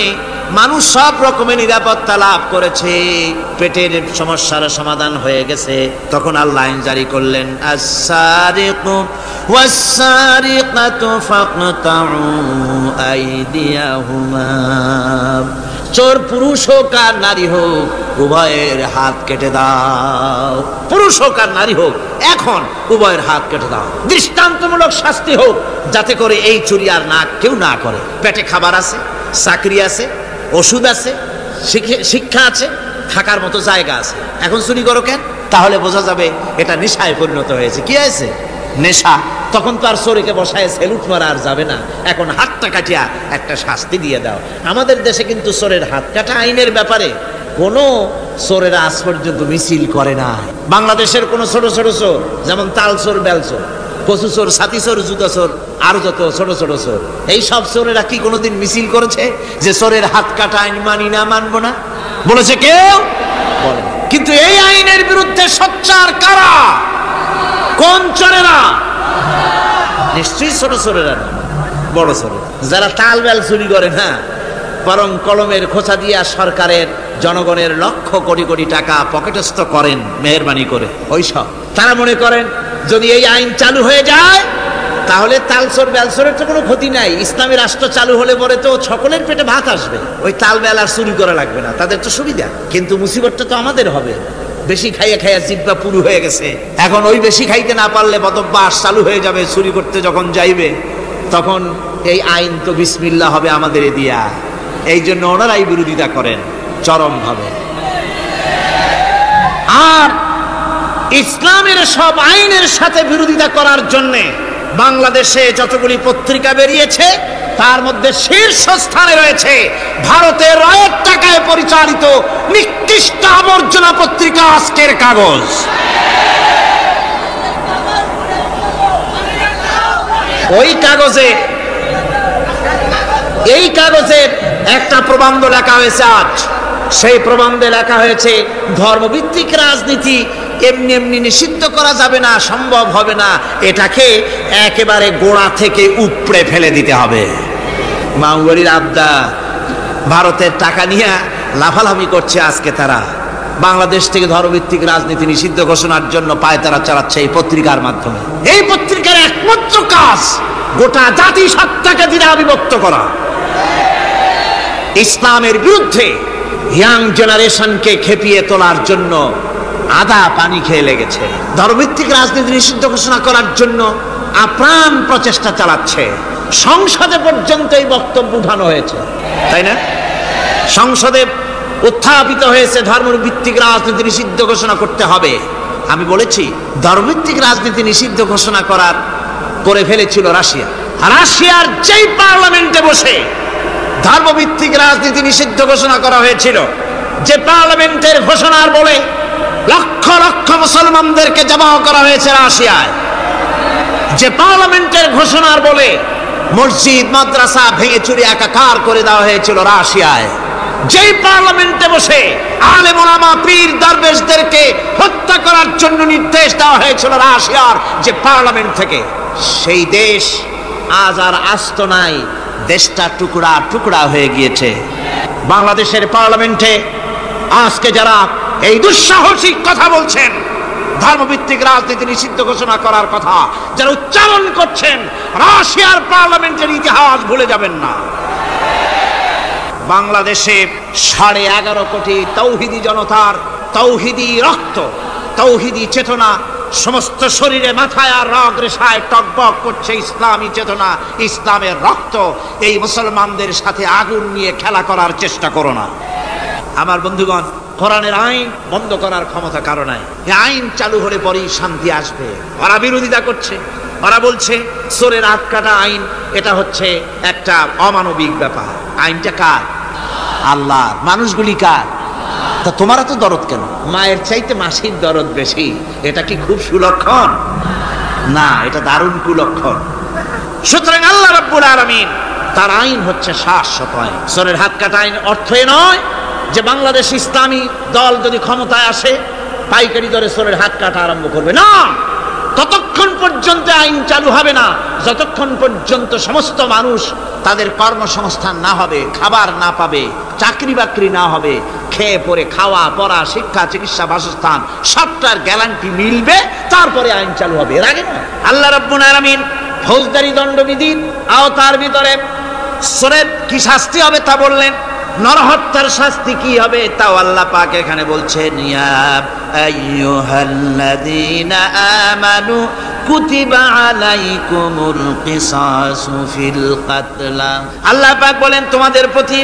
মানুষ সব রকমের নিরাপত্তা লাভ করেছে, পেটের সমস্যার সমাধান হয়ে গেছে, তখন আল্লাহ আইন জারি করলেন, আস-সারিকু ওয়াস-সারিকাতু ফাকতাউ আইদিয়াহুমা, চোর পুরুষ হোক আর নারী হোক উভয়ের হাত কেটে দাও, পুরুষ হোক আর নারী হোক এখন উভয়ের হাত কেটে দাও। দৃষ্টান্তমূলক শাস্তি হোক যাতে করে এই চুরি আর না কেউ না করে। পেটে খাবার আছে, চাকরি আছে, ওষুধ আছে, শিক্ষা আছে, থাকার মতো জায়গা আছে, এখন চুরি করো কেন? তাহলে বোঝা যাবে এটা নেশায় পরিণত হয়েছে। কি হয়েছে? নেশা। তখন তো আর চোরকে বসায় সেলুট মারা আর যাবে না, এখন হাতটা কাটিয়া একটা শাস্তি দিয়ে দাও। আমাদের দেশে কিন্তু চোরের হাত কাটা আইনের ব্যাপারে কোনো চোরেরা আজ পর্যন্ত মিছিল করে না। বাংলাদেশের কোনো ছোট ছোট চোর, যেমন তাল চোর, বেল চোর, কচু চোর, ছাতি চোর, জুতা চোর, আরো যত ছোট ছোট চোর, এই সব চোরেরা কি কোনোদিন মিছিল করেছে যে চোরের হাত কাটা আইন মানি না, মানবো না? বলেছে কেউ? বলে। কিন্তু এই আইনের বিরুদ্ধে সোচ্চার কারা? কোন চোরেরা? নিশ্চয়ই ছোট চোরেরা না, বড় চোরেরা। যারা তাল বেল চুরি করে না, বরং কলমের খোঁচা দিয়া সরকারের জনগণের লক্ষ কোটি কোটি টাকা পকেটস্থ করেন মেহেরবানি করে, ওইসব তারা মনে করেন যদি এই আইন চালু হয়ে যায় তাহলে তালচোর বেলচোরের তো কোনো ক্ষতি নাই, ইসলামী রাষ্ট্র চালু হলে পরে তো সকলের পেটে ভাত আসবে, ওই তাল বেল আর চুরি করা লাগবে না, তাদের তো সুবিধা। কিন্তু মুসিবতটা তো আমাদের হবে, বেশি খাইয়া খাইয়া জিহ্বা পুরু হয়ে গেছে, এখন ওই বেশি খাইতে না পারলে বদভ্যাস চালু হয়ে যাবে, চুরি করতে যখন যাইবে তখন এই আইন তো বিসমিল্লাহ হবে আমাদের দিয়া। এই জন্য ওনারাই বিরোধিতা করেন চরমভাবে। আর ইসলামের সব আইনের সাথে বিরোধিতা করার জন্য বাংলাদেশে যতগুলি পত্রিকা বেরিয়েছে তার মধ্যে শীর্ষস্থানে রয়েছে ভারতের রয়ের টাকায় পরিচালিত নিকৃষ্ট আবর্জনা পত্রিকা আজকের কাগজ। ওই কাগজে এই কাগজের একটা প্রবন্ধ লেখা হয়েছে আজ। সেই প্রবন্ধে লেখা হয়েছে ধর্মভিত্তিক রাজনীতি এমনি এমনি নিষিদ্ধ করা যাবে না, সম্ভব হবে না, এটাকে একেবারে গোড়া থেকে উপড়ে ফেলে দিতে হবে। মাঙ্গলির আবদা ভারতের টাকা নিয়ে লাফালাফি করছে। আজকে তারা বাংলাদেশ থেকে ধর্মভিত্তিক রাজনীতি নিষিদ্ধ ঘোষণার জন্য পায়তারা চালাচ্ছে এই পত্রিকার মাধ্যমে। এই পত্রিকার একমাত্র কাজ গোটা জাতিসত্তাকে দ্বিধা বিভক্ত করা, ইসলামের বিরুদ্ধে ইয়াং জেনারেশনকে খেপিয়ে তোলার জন্য আদা পানি খেয়ে লেগেছে। ধর্মভিত্তিক রাজনীতি নিষিদ্ধ ঘোষণা করার জন্য আপ্রাণ প্রচেষ্টা চালাচ্ছে। সংসদে পর্যন্ত এই বক্তব্য উঠানো হয়েছে, তাই না? সংসদে উত্থাপিত হয়েছে ধর্মভিত্তিক রাজনীতি নিষিদ্ধ ঘোষণা করতে হবে। আমি বলেছি ধর্মভিত্তিক রাজনীতি নিষিদ্ধ ঘোষণা করে ফেলেছিল রাশিয়া। রাশিয়ার যেই পার্লামেন্টে বসে ধর্মভিত্তিক রাজনীতি নিষিদ্ধ ঘোষণা করা হয়েছিল, যে পার্লামেন্টের ঘোষণার বলে লক্ষ লক্ষ মুসলমানদেরকে জবাহ করা হয়েছে রাশিয়ায়, যে পার্লামেন্টের ঘোষণার বলে মসজিদ মাদ্রাসা ভেঙে চুরে একাকার করে দেওয়া হয়েছিল রাশিয়ায়, যেই পার্লামেন্টে বসে আলেম ওলামা পীর দরবেশদেরকে হত্যা করার জন্য নির্দেশ দেওয়া হয়েছিল রাশিয়ার যে পার্লামেন্ট থেকে, সেই দেশ আজ আর আস্ত নাই, দেশটা টুকরা টুকরা হয়ে গিয়েছে। বাংলাদেশের পার্লামেন্টে আজকে যারা এই দুঃসাহসিক কথা বলছেন, ধর্মভিত্তিক রাজনীতি নিষিদ্ধ ঘোষণা করার কথা যারা উচ্চারণ করছেন, রাশিয়ার পার্লামেন্টের ইতিহাস ভুলে যাবেন না। বাংলাদেশে 11.5 কোটি তৌহিদি জনতার তৌহিদি রক্ত, তৌহিদি চেতনা সমস্ত শরীরে মাথায় আর রগ রেশায় টকবক করছে। ইসলামী চেতনা, ইসলামের রক্ত। এই মুসলমানদের সাথে আগুন নিয়ে খেলা করার চেষ্টা করো না। আমার বন্ধুগণ, কোরআনের আইন বন্ধ করার ক্ষমতা কারো নাই। এই আইন চালু হলে পরেই শান্তি আসবে। ওরা বিরোধিতা করছে, ওরা বলছে চোরের হাত কাটা আইন, এটা হচ্ছে একটা অমানবিক ব্যাপার। আইনটা কার? আল্লাহর। মানুষগুলি কার? তা তোমারা তো দরদ কেন? মায়ের চাইতে মাসির দরদ বেশি। এটা কি খুব সুলক্ষণ? না, এটা দারুণ কুলক্ষণ। সুতরাং আল্লাহ রাব্বুল আলামিন তার আইন হচ্ছে শাশ্বত আইন। চোরের হাত কাটা আইন অর্থ এ নয় যে বাংলাদেশ ইসলামী দল যদি ক্ষমতায় আসে পাইকারি দরে চোরের হাত কাটা আরম্ভ করবে না। ততক্ষণ পর্যন্ত আইন চালু হবে না যতক্ষণ পর্যন্ত সমস্ত মানুষ তাদের কর্মসংস্থান না হবে, খাবার না পাবে, চাকরি বাকরি না হবে, খেয়ে পরে খাওয়া পড়া শিক্ষা চিকিৎসা বাসস্থান সবটার গ্যারান্টি মিলবে, তারপরে আইন চালু হবে। এর আগে না। আল্লাহ রাব্বুল আলামিন ফৌজদারি দণ্ডবিধির আওতার ভিতরে চোরের কি শাস্তি হবে তা বললেন। নরহত্যার শাস্তি কি হবে তাও আল্লাহ পাক এখানে বলছেন, ইয়া আইয়ুহাল্লাযীনা আমানু কুতিবা আলাইকুমুল কিসাসু ফিল কাতলা। আল্লাহ পাক বলেন তোমাদের প্রতি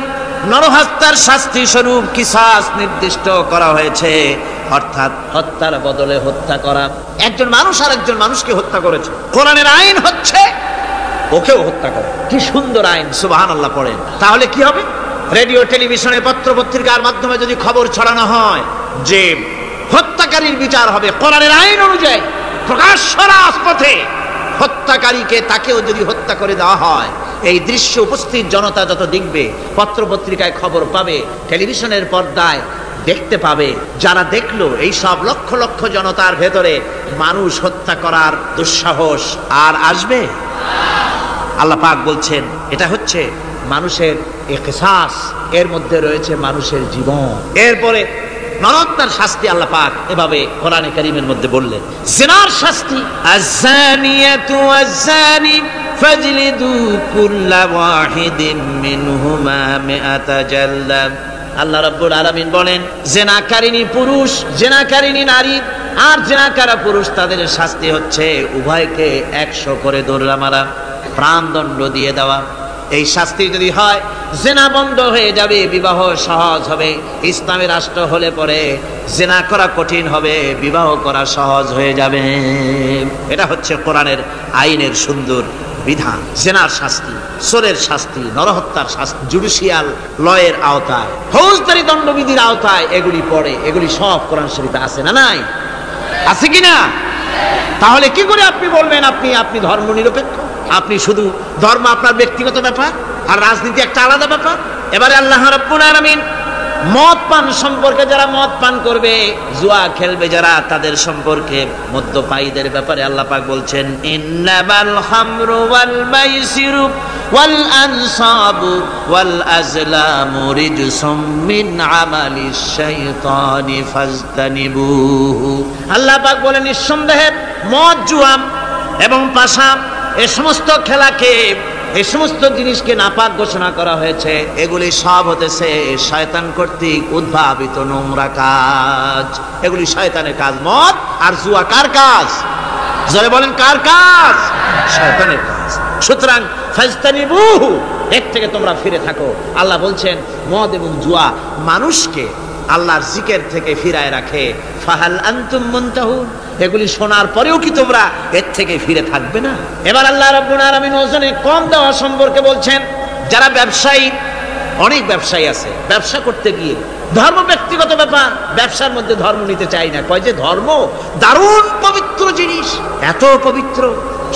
নরহত্যার শাস্তি স্বরূপ কিসাস নির্দিষ্ট করা হয়েছে, অর্থাৎ হত্যার বদলে হত্যা করা। একজন মানুষ আর একজন মানুষকে হত্যা করেছে, কোরআনের আইন হচ্ছে ওকেও হত্যা করে। কি সুন্দর আইন, সুবহানাল্লাহ পড়েন। তাহলে কি হবে? রেডিও টেলিভিশনে পত্র পত্রিকার মাধ্যমে যদি খবর ছড়ানো হয় যে হত্যাকারীর বিচার হবে কোরআনের আইন অনুযায়ী, প্রকাশ্য রাজপথে হত্যাকারীকে তাকেও যদি হত্যা করে দেওয়া হয়, এই দৃশ্য উপস্থিত জনতা যত দেখবে, পত্র পত্রিকায় খবর পাবে, টেলিভিশনের পর্দায় দেখতে পাবে, যারা দেখলো এই সব লক্ষ লক্ষ জনতার ভেতরে মানুষ হত্যা করার দুঃসাহস আর আসবে? আল্লাহ পাক বলছেন এটা হচ্ছে মানুষের কিসাস, এর মধ্যে রয়েছে মানুষের জীবন। এরপরে নরহত্যার শাস্তি আল্লাহ পাক এভাবে কোরআনে কারীমের মধ্যে বললেন। জিনার শাস্তি, আয-যানিয়াতু ওয়াজ-যানি ফাজলিদু কুল্লা ওয়াহিদিন মিনহুমা মিআতা জালদা। আল্লাহ রাব্বুল আলামিন বলেন জিনাকারিনী পুরুষ, জিনাকারিনী নারী আর জিনাকারা পুরুষ, তাদের শাস্তি হচ্ছে উভয়কে 100 করে দৌড়া মারা, প্রাণদণ্ড দিয়ে দেওয়া। এই শাস্তি যদি হয় জেনা বন্ধ হয়ে যাবে, বিবাহ সহজ হবে। ইসলামী রাষ্ট্র হলে পরে জেনা করা কঠিন হবে, বিবাহ করা সহজ হয়ে যাবে। এটা হচ্ছে কোরআনের আইনের সুন্দর বিধান। জেনার শাস্তি, চোরের শাস্তি, নরহত্যার শাস্তি জুডিশিয়াল লয়ের আওতায়, ফৌজদারি দণ্ডবিধির আওতায় এগুলি পড়ে। এগুলি সব কোরআন শরীফে আছে না নাই? আছে কিনা? তাহলে কি করে আপনি বলবেন আপনি ধর্ম নিরপেক্ষ? আপনি শুধু ধর্ম আপনার ব্যক্তিগত ব্যাপার, আর রাজনীতি একটা আলাদা ব্যাপার। এবারে আল্লাহ রাব্বুল আলামিন মদ পান সম্পর্কে, যারা মদ পান করবে, জুয়া খেলবে যারা, তাদের সম্পর্কে মদ্যপায়ীদের ব্যাপারে আল্লাহ পাক বলছেন, ইন্নামাল খামরু ওয়াল মাইসিরু ওয়াল আনসাবু ওয়াল আজলামু রিজসুম মিন আমালিশ শাইতানি ফাজতানিবুহু। আল্লাহ পাক বলেন নিঃসন্দেহে মদ, জুয়া এবং পাশা এ সমস্ত খেলাকে, এই সমস্ত জিনিসকে নাপাক ঘোষণা করা হয়েছে। এগুলি সব হতেছে শয়তান কর্তৃক উদ্ভাবিত নোংরা কাজ। এগুলি শয়তানের কাজ। মদ আর জুয়া কার কাজ? যারা বলেন কার কাজ? শয়তানের কাজ। সুতরাং ফাজতানিবুহু, এর থেকে তোমরা ফিরে থাকো। আল্লাহ বলছেন মদ এবং জুয়া মানুষকে আল্লাহর জিকির থেকে ফিরায় রাখে। ফাহাল আনতুম মুনতাহুন, এগুলি শোনার পরেও কি তোমরা এর থেকে ফিরে থাকবে না? এবার আল্লাহ রাব্বুল আলামিন ওজনে কম দেওয়া সম্পর্কে বলছেন, যারা ব্যবসায়ী, অনেক ব্যবসায়ী আছে, ব্যবসা করতে গিয়ে ধর্ম ব্যক্তিগত ব্যাপার, ব্যবসার মধ্যে ধর্ম নিতে চাই না। কয় যে ধর্ম দারুণ পবিত্র জিনিস, এত পবিত্র,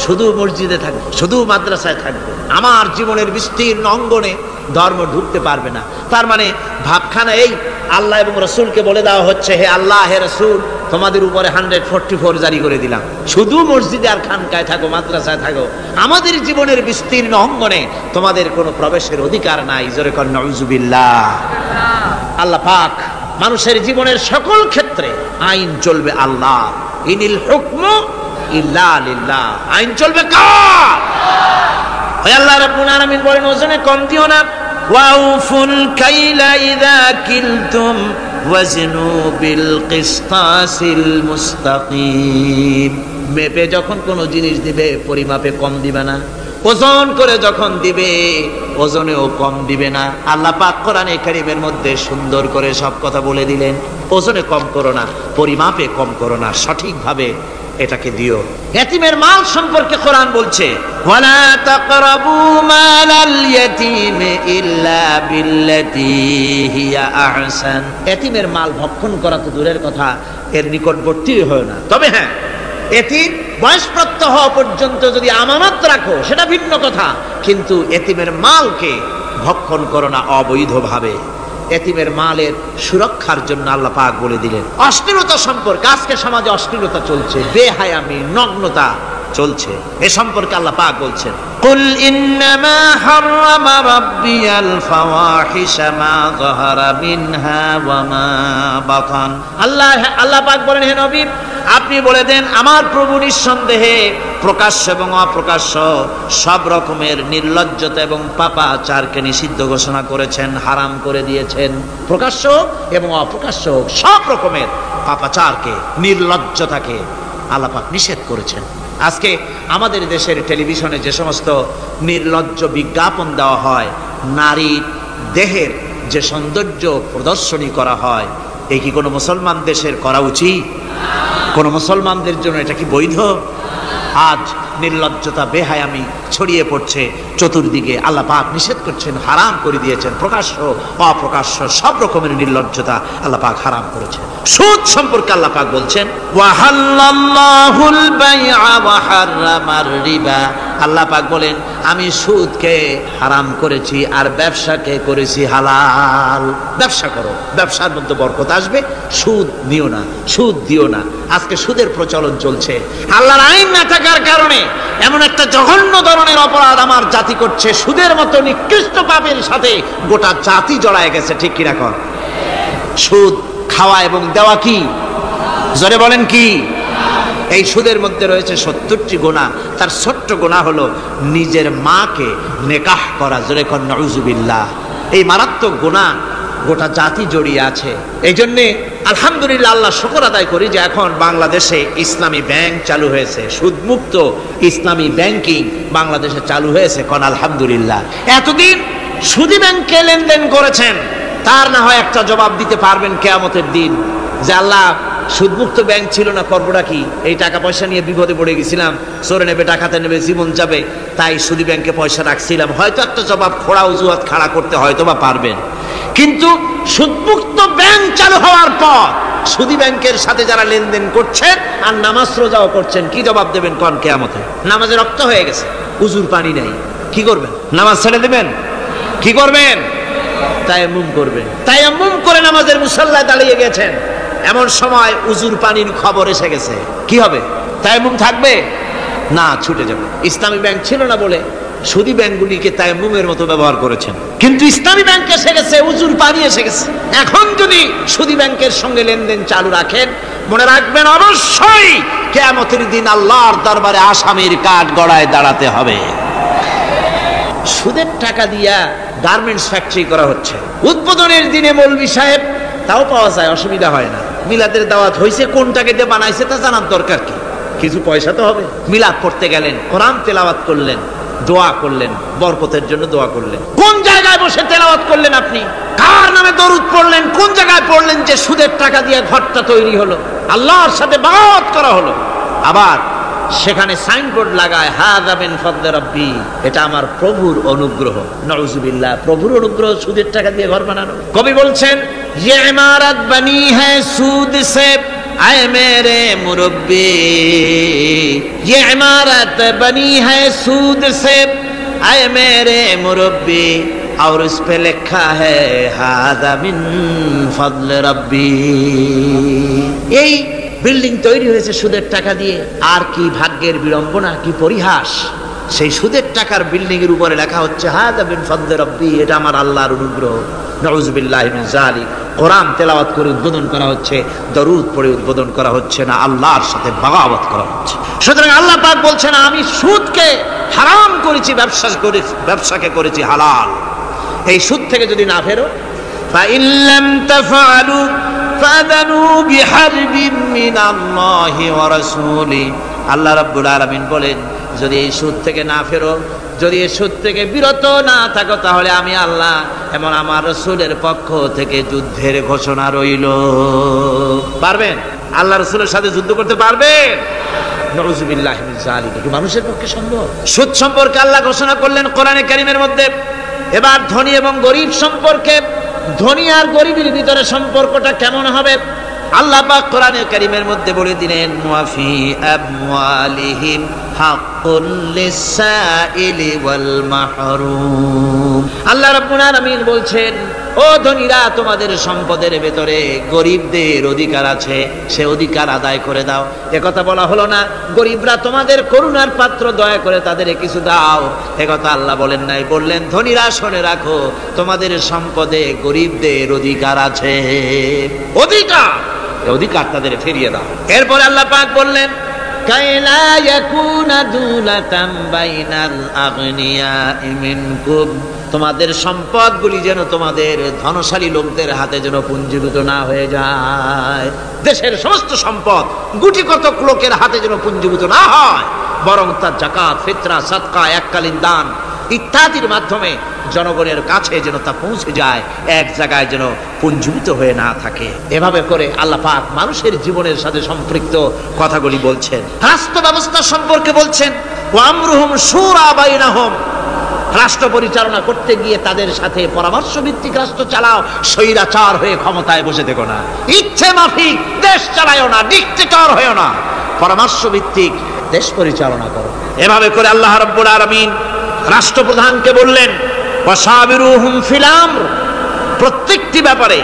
শুধু মসজিদে থাকবে, শুধু মাদ্রাসায় থাকবে, আমার জীবনের বিস্তীর্ণ অঙ্গনে ধর্ম ঢুকতে পারবে না। তার মানে ভাবখানা এই, আল্লাহ এবং রসুলকে বলে দেওয়া হচ্ছে, হে আল্লাহ হে রসুল, তোমাদের উপরে 144 জারি করে দিলাম, শুধু মসজিদে আর খানকায় থাকো, মাদ্রাসায় থাকো, আমাদের জীবনের বিস্তীর্ণ অঙ্গনে তোমাদের কোনো প্রবেশের অধিকার নাই। জোরে কর নাউজুবিল্লাহ। আল্লাহ পাক মানুষের জীবনের সকল ক্ষেত্রে আইন চলবে আল্লাহ। ইনিল হুকমু ইল্লা লিল্লাহ, আইন চলবে কার? ওই আল্লাহ রাব্বুল আলামিন বলেন ওজনে কম দিও না। ওয়াউফুল কাইলা ইযা কিলতুম ওয়াজনু বিল কিসতাসিল মুস্তাকিম। মেপে যখন কোনো জিনিস দিবে পরিমাপে কম দিবে না, ওজন করে যখন দিবে ওজনেও কম দিবে না। আল্লাহ পাক কোরআনে কারীমের মধ্যে সুন্দর করে সব কথা বলে দিলেন, ওজনে কম করো না, পরিমাপে কম করো না, সঠিকভাবে এটাকে দিও। ইয়াতীমের মাল সম্পর্কে কোরআন বলছে, ওয়ালা তাকরাবু মালাল ইয়াতীমি ইল্লা বিল্লাতী হিয়া আহসান। ইয়াতীমের মাল ভক্ষণ করা তো দূরের কথা, এর নিকটবর্তী হয় না। তবে হ্যাঁ, এতিম বয়সপ্রাপ্ত হওয়া পর্যন্ত যদি আমানত রাখো সেটা ভিন্ন কথা, কিন্তু এতিমের মালকে ভক্ষণ করো না অবৈধভাবে। এতিমের মালের সুরক্ষার জন্য আল্লাহ পাক বলে দিলেন। অশ্লীলতা সম্পর্কে, আজকে সমাজে অশ্লীলতা চলছে, বেহায়ামি, নগ্নতা চলছে, এ সম্পর্কে আল্লাহ পাক বলছেন, কুল ইন্নামা হারামা রাব্বিয়াল ফাওয়াহিশা মা যাহারা মিনহা ওয়া মা বাতান। আল্লাহ পাক বলেন, হে নবী আপনি বলে দেন, আমার প্রভু নিঃসন্দেহে প্রকাশ্য এবং অপ্রকাশ্য সব রকমের নির্লজ্জতা এবং পাপাচারকে নিষিদ্ধ ঘোষণা করেছেন, হারাম করে দিয়েছেন। প্রকাশ্য এবং অপ্রকাশ্য সব রকমের পাপাচারকে, নির্লজ্জতাকে আল্লাহ পাক নিষেধ করেছেন। আজকে আমাদের দেশের টেলিভিশনে যে সমস্ত নির্লজ্জ বিজ্ঞাপন দেওয়া হয়, নারীর দেহের যে সৌন্দর্য প্রদর্শনী করা হয়, এই কি কোনো মুসলমান দেশের করা উচিত? কোন মুসলমানদের জন্য এটা কি বৈধ? আজ নির্লজ্জতা, বেহায়ামি ছড়িয়ে পড়ছে চতুর্দিকে। আল্লাহ পাক নিষেধ করছেন, হারাম করে দিয়েছেন। প্রকাশ্য অপ্রকাশ্য সব রকমের নির্লজ্জতা আল্লাহ পাক হারাম করেছেন। সুদ সম্পর্কে আল্লাহ পাক বলছেন, ওয়াহাল্লাল্লাহুল বাইআ ওয়া হারামার রিবা। আল্লাহ পাক বলেন, আমি সুদকে হারাম করেছি আর ব্যবসাকে করেছি হালাল। ব্যবসা করো, ব্যবসার মধ্যে বরকত আসবে। সুদ নিও না, সুদ দিও না। আজকে সুদের প্রচলন চলছে। আল্লাহর আইন না থাকার কারণে এমন একটা জঘন্য ধরনের অপরাধ আমার জাতি করছে, সুদের মতো নিকৃষ্ট পাপের সাথে গোটা জাতি জড়ায় গেছে। ঠিক কিনা কর? সুদ খাওয়া এবং দেওয়া কি? জোরে বলেন কি? এই সুদের মধ্যে রয়েছে 70টি গুনাহ। তার ছোট্ট গুনাহ হলো নিজের মাকে নেকাহ করা। জোরে কর নাউজুবিল্লাহ। এই মারাত্মক গুনাহ গোটা জাতি জড়িয়ে আছে। এই জন্যে আলহামদুলিল্লাহ, আল্লাহ শুকর আদায় করি যে এখন বাংলাদেশে ইসলামী ব্যাংক চালু হয়েছে, সুদমুক্ত ইসলামী ব্যাংকিং বাংলাদেশে চালু হয়েছে। কোন আলহামদুলিল্লাহ। এতদিন সুদী ব্যাংকে লেনদেন করেছেন, তার না হয় একটা জবাব দিতে পারবেন কিয়ামতের দিন যে আল্লাহ, সুদমুক্ত ব্যাংক ছিল না, করবোটা কি? এই টাকা পয়সা নিয়ে বিপদে পড়ে গেছিলাম, চোরে নেবে, ডাকাতে নেবে, জীবন যাবে, তাই সুদী ব্যাংকে পয়সা রাখছিলাম। হয়তো একটা জবাব, খোড়া অজুহাত খাড়া করতে হয়তো বা পারবেন। কিন্তু সুদমুক্ত ব্যাংক চালু হওয়ার পর সুদী ব্যাংকের সাথে যারা লেনদেন করছেন আর নামাজ রোজাও করছেন, কি জবাব দেবেন কোন কিয়ামতে? নামাজে রক্ত হয়ে গেছে, উজুর পানি নেই, কি করবেন? নামাজ ছেড়ে দেবেন? কি করবেন? তায়াম্মুম করবেন। তায়াম্মুম করে নামাজের মুসাল্লায় দাঁড়িয়ে গেছেন, এমন সময় উজুর পানির খবর এসে গেছে, কি হবে? তায়াম্মুম থাকবে না, ছুটে যাবে। ইসলামী ব্যাংক ছিল না বলে সুদী ব্যাংকগুলিকে তায়াম্মুমের মতো ব্যবহার করেছেন, কিন্তু ইসলামী ব্যাংক এসে গেছে, উজুর পানি এসে গেছে। এখন যদি সুদী ব্যাংকের সঙ্গে লেনদেন চালু রাখেন, মনে রাখবেন অবশ্যই কিয়ামতের দিন আল্লাহর দরবারে আসামির কাঠ গড়ায় দাঁড়াতে হবে। সুদের টাকা দিয়া গার্মেন্টস ফ্যাক্টরি করা হচ্ছে। উদ্বোধনের দিনে মৌলভী সাহেব, তাও পাওয়া যায়, অসুবিধা হয় না। মিলাদের দাওয়াত হয়েছে, কোন টাকা দিয়ে বানাইছে তা জানার দরকার কি, কিছু পয়সা তো হবে। মিলাদ করতে গেলেন, কোরআন তেলাওয়াত করলেন, দোয়া করলেন, বরকতের জন্য দোয়া করলেন। কোন জায়গায় বসে তেলাওয়াত করলেন আপনি? কার নামে দরুদ পড়লেন? কোন জায়গায় পড়লেন যে সুদের টাকা দিয়ে ঘরটা তৈরি হলো, আল্লাহর সাথে বাগাওয়াত করা হলো? আবার সেখানে সাইনবোর্ড লাগায় হাযা মিন ফাদলি রাব্বি, এটা আমার প্রভুর অনুগ্রহ। নাউযুবিল্লাহ, প্রভুর অনুগ্রহ সুদের টাকা দিয়ে ঘর বানানো। কবি বলছেন, ये इमारत बनी है सूद से आए मेरे मुरब्बी, ये इमारत बनी है सूद से आए मेरे मुरब्बी, और उस पे लिखा है हादा मिन फضل रब्बी। এই বিল্ডিং তৈরি হয়েছে সুদের টাকা দিয়ে। আর কি ভাগ্যের বিড়ম্বনা, কি পরিহাস! সেই সুদের টাকার বিল্ডিং এর উপরে লেখা হচ্ছে হাদা মিন ফাদলি রাব্বি, এটা আমার আল্লাহর অনুগ্রহ। নাউযুবিল্লাহি মিন যালিক। কোরআন তেলাওয়াত করে উদ্বোধন করা হচ্ছে, দরুদ পড়ে উদ্বোধন করা হচ্ছে না, আল্লাহর সাথে বাগাওয়াত করা হচ্ছে। সুতরাং আল্লাহ পাক বলছেন, আমি সুদকে হারাম করেছি, ব্যবসাকে করেছি হালাল। এই সুদ থেকে যদি না ফেরো, ফাইন লাম তাফআলু ফাযানু বিহারবিন মিনাল্লাহি ওয়া রাসূলি। আল্লাহ রাব্বুল আলামিন বলেন, যদি এই সুদ থেকে না ফেরো, যদি এই সুদ থেকে বিরত না থাকো, তাহলে আমি আল্লাহ এবং আমার রাসূলের পক্ষ থেকে যুদ্ধের ঘোষণা রইল। পারবেন? আল্লাহ রাসূলের সাথে যুদ্ধ করতে পারবেন? নাউযুবিল্লাহি মিন যালিক। কি মানুষের পক্ষে সম্ভব? সুদ সম্পর্কে আল্লাহ ঘোষণা করলেন কোরআনে কারীমের মধ্যে। এবার ধনী এবং গরিব সম্পর্কে, ধনী আর গরিবের ভিতরে সম্পর্কটা কেমন হবে আল্লাহ পাক কোরআনে কারীমের মধ্যে বলে দিলেন, ওয়াফি আমওয়ালিহিম হাক্কুল লিসাইলি ওয়াল মাহরুম। আল্লাহ রাব্বুল আলামিন বলছেন, ও ধনীরা, তোমাদের সম্পদের ভেতরে গরিবদের অধিকার আছে, সে অধিকার আদায় করে দাও। একথা বলা হলো না গরিবরা তোমাদের করুণার পাত্র, দয়া করে তাদের কিছু দাও, একথা আল্লাহ বলেন নাই। বললেন, ধনীরা শুনে রাখো, তোমাদের সম্পদে গরিবদের অধিকার আছে, অধিকার তাদের ফিরিয়ে দাও। এরপরে আল্লাহ পাক বললেন, কাইলা ইয়াকুনা দুলাতাম বাইনাল আগনিয়াই মিনকুম, তোমাদের সম্পদগুলি যেন তোমাদের ধনশালী লোকদের হাতে যেন পুঞ্জীভূত না হয়ে যায়। দেশের সমস্ত সম্পদ গুটি কতক লোকের হাতে যেন পুঞ্জীভূত না হয়, বরং তার যাকাত, ফিতরা, সাদকা, এককালীন দান ইত্যাদির মাধ্যমে জনগণের কাছে যেন তা পৌঁছে যায়, এক জায়গায় যেন পুঞ্জীভূত হয়ে না থাকে। এভাবে করে আল্লাহ পাক মানুষের জীবনের সাথে সম্পৃক্ত কথাগুলি বলছেন। রাষ্ট্র ব্যবস্থা সম্পর্কে বলছেন, ওয়া আমরুহুম শুরা বাইনাহুম, রাষ্ট্র পরিচালনা করতে গিয়ে তাদের সাথে পরামর্শ ভিত্তিক রাষ্ট্র চালাও, স্বৈরাচার হয়ে ক্ষমতায় বসে থেকো না, ইচ্ছে মাফিক দেশ চালায়ও না, ডিক্টেটর হয়েও না, পরামর্শ ভিত্তিক দেশ পরিচালনা করো। এভাবে করে আল্লাহ রাব্বুল আলামিন রাষ্ট্রপ্রধানকে বললেন, ওয়াসাবিরুহুম ফিল আমর, প্রত্যেকটি ব্যাপারে,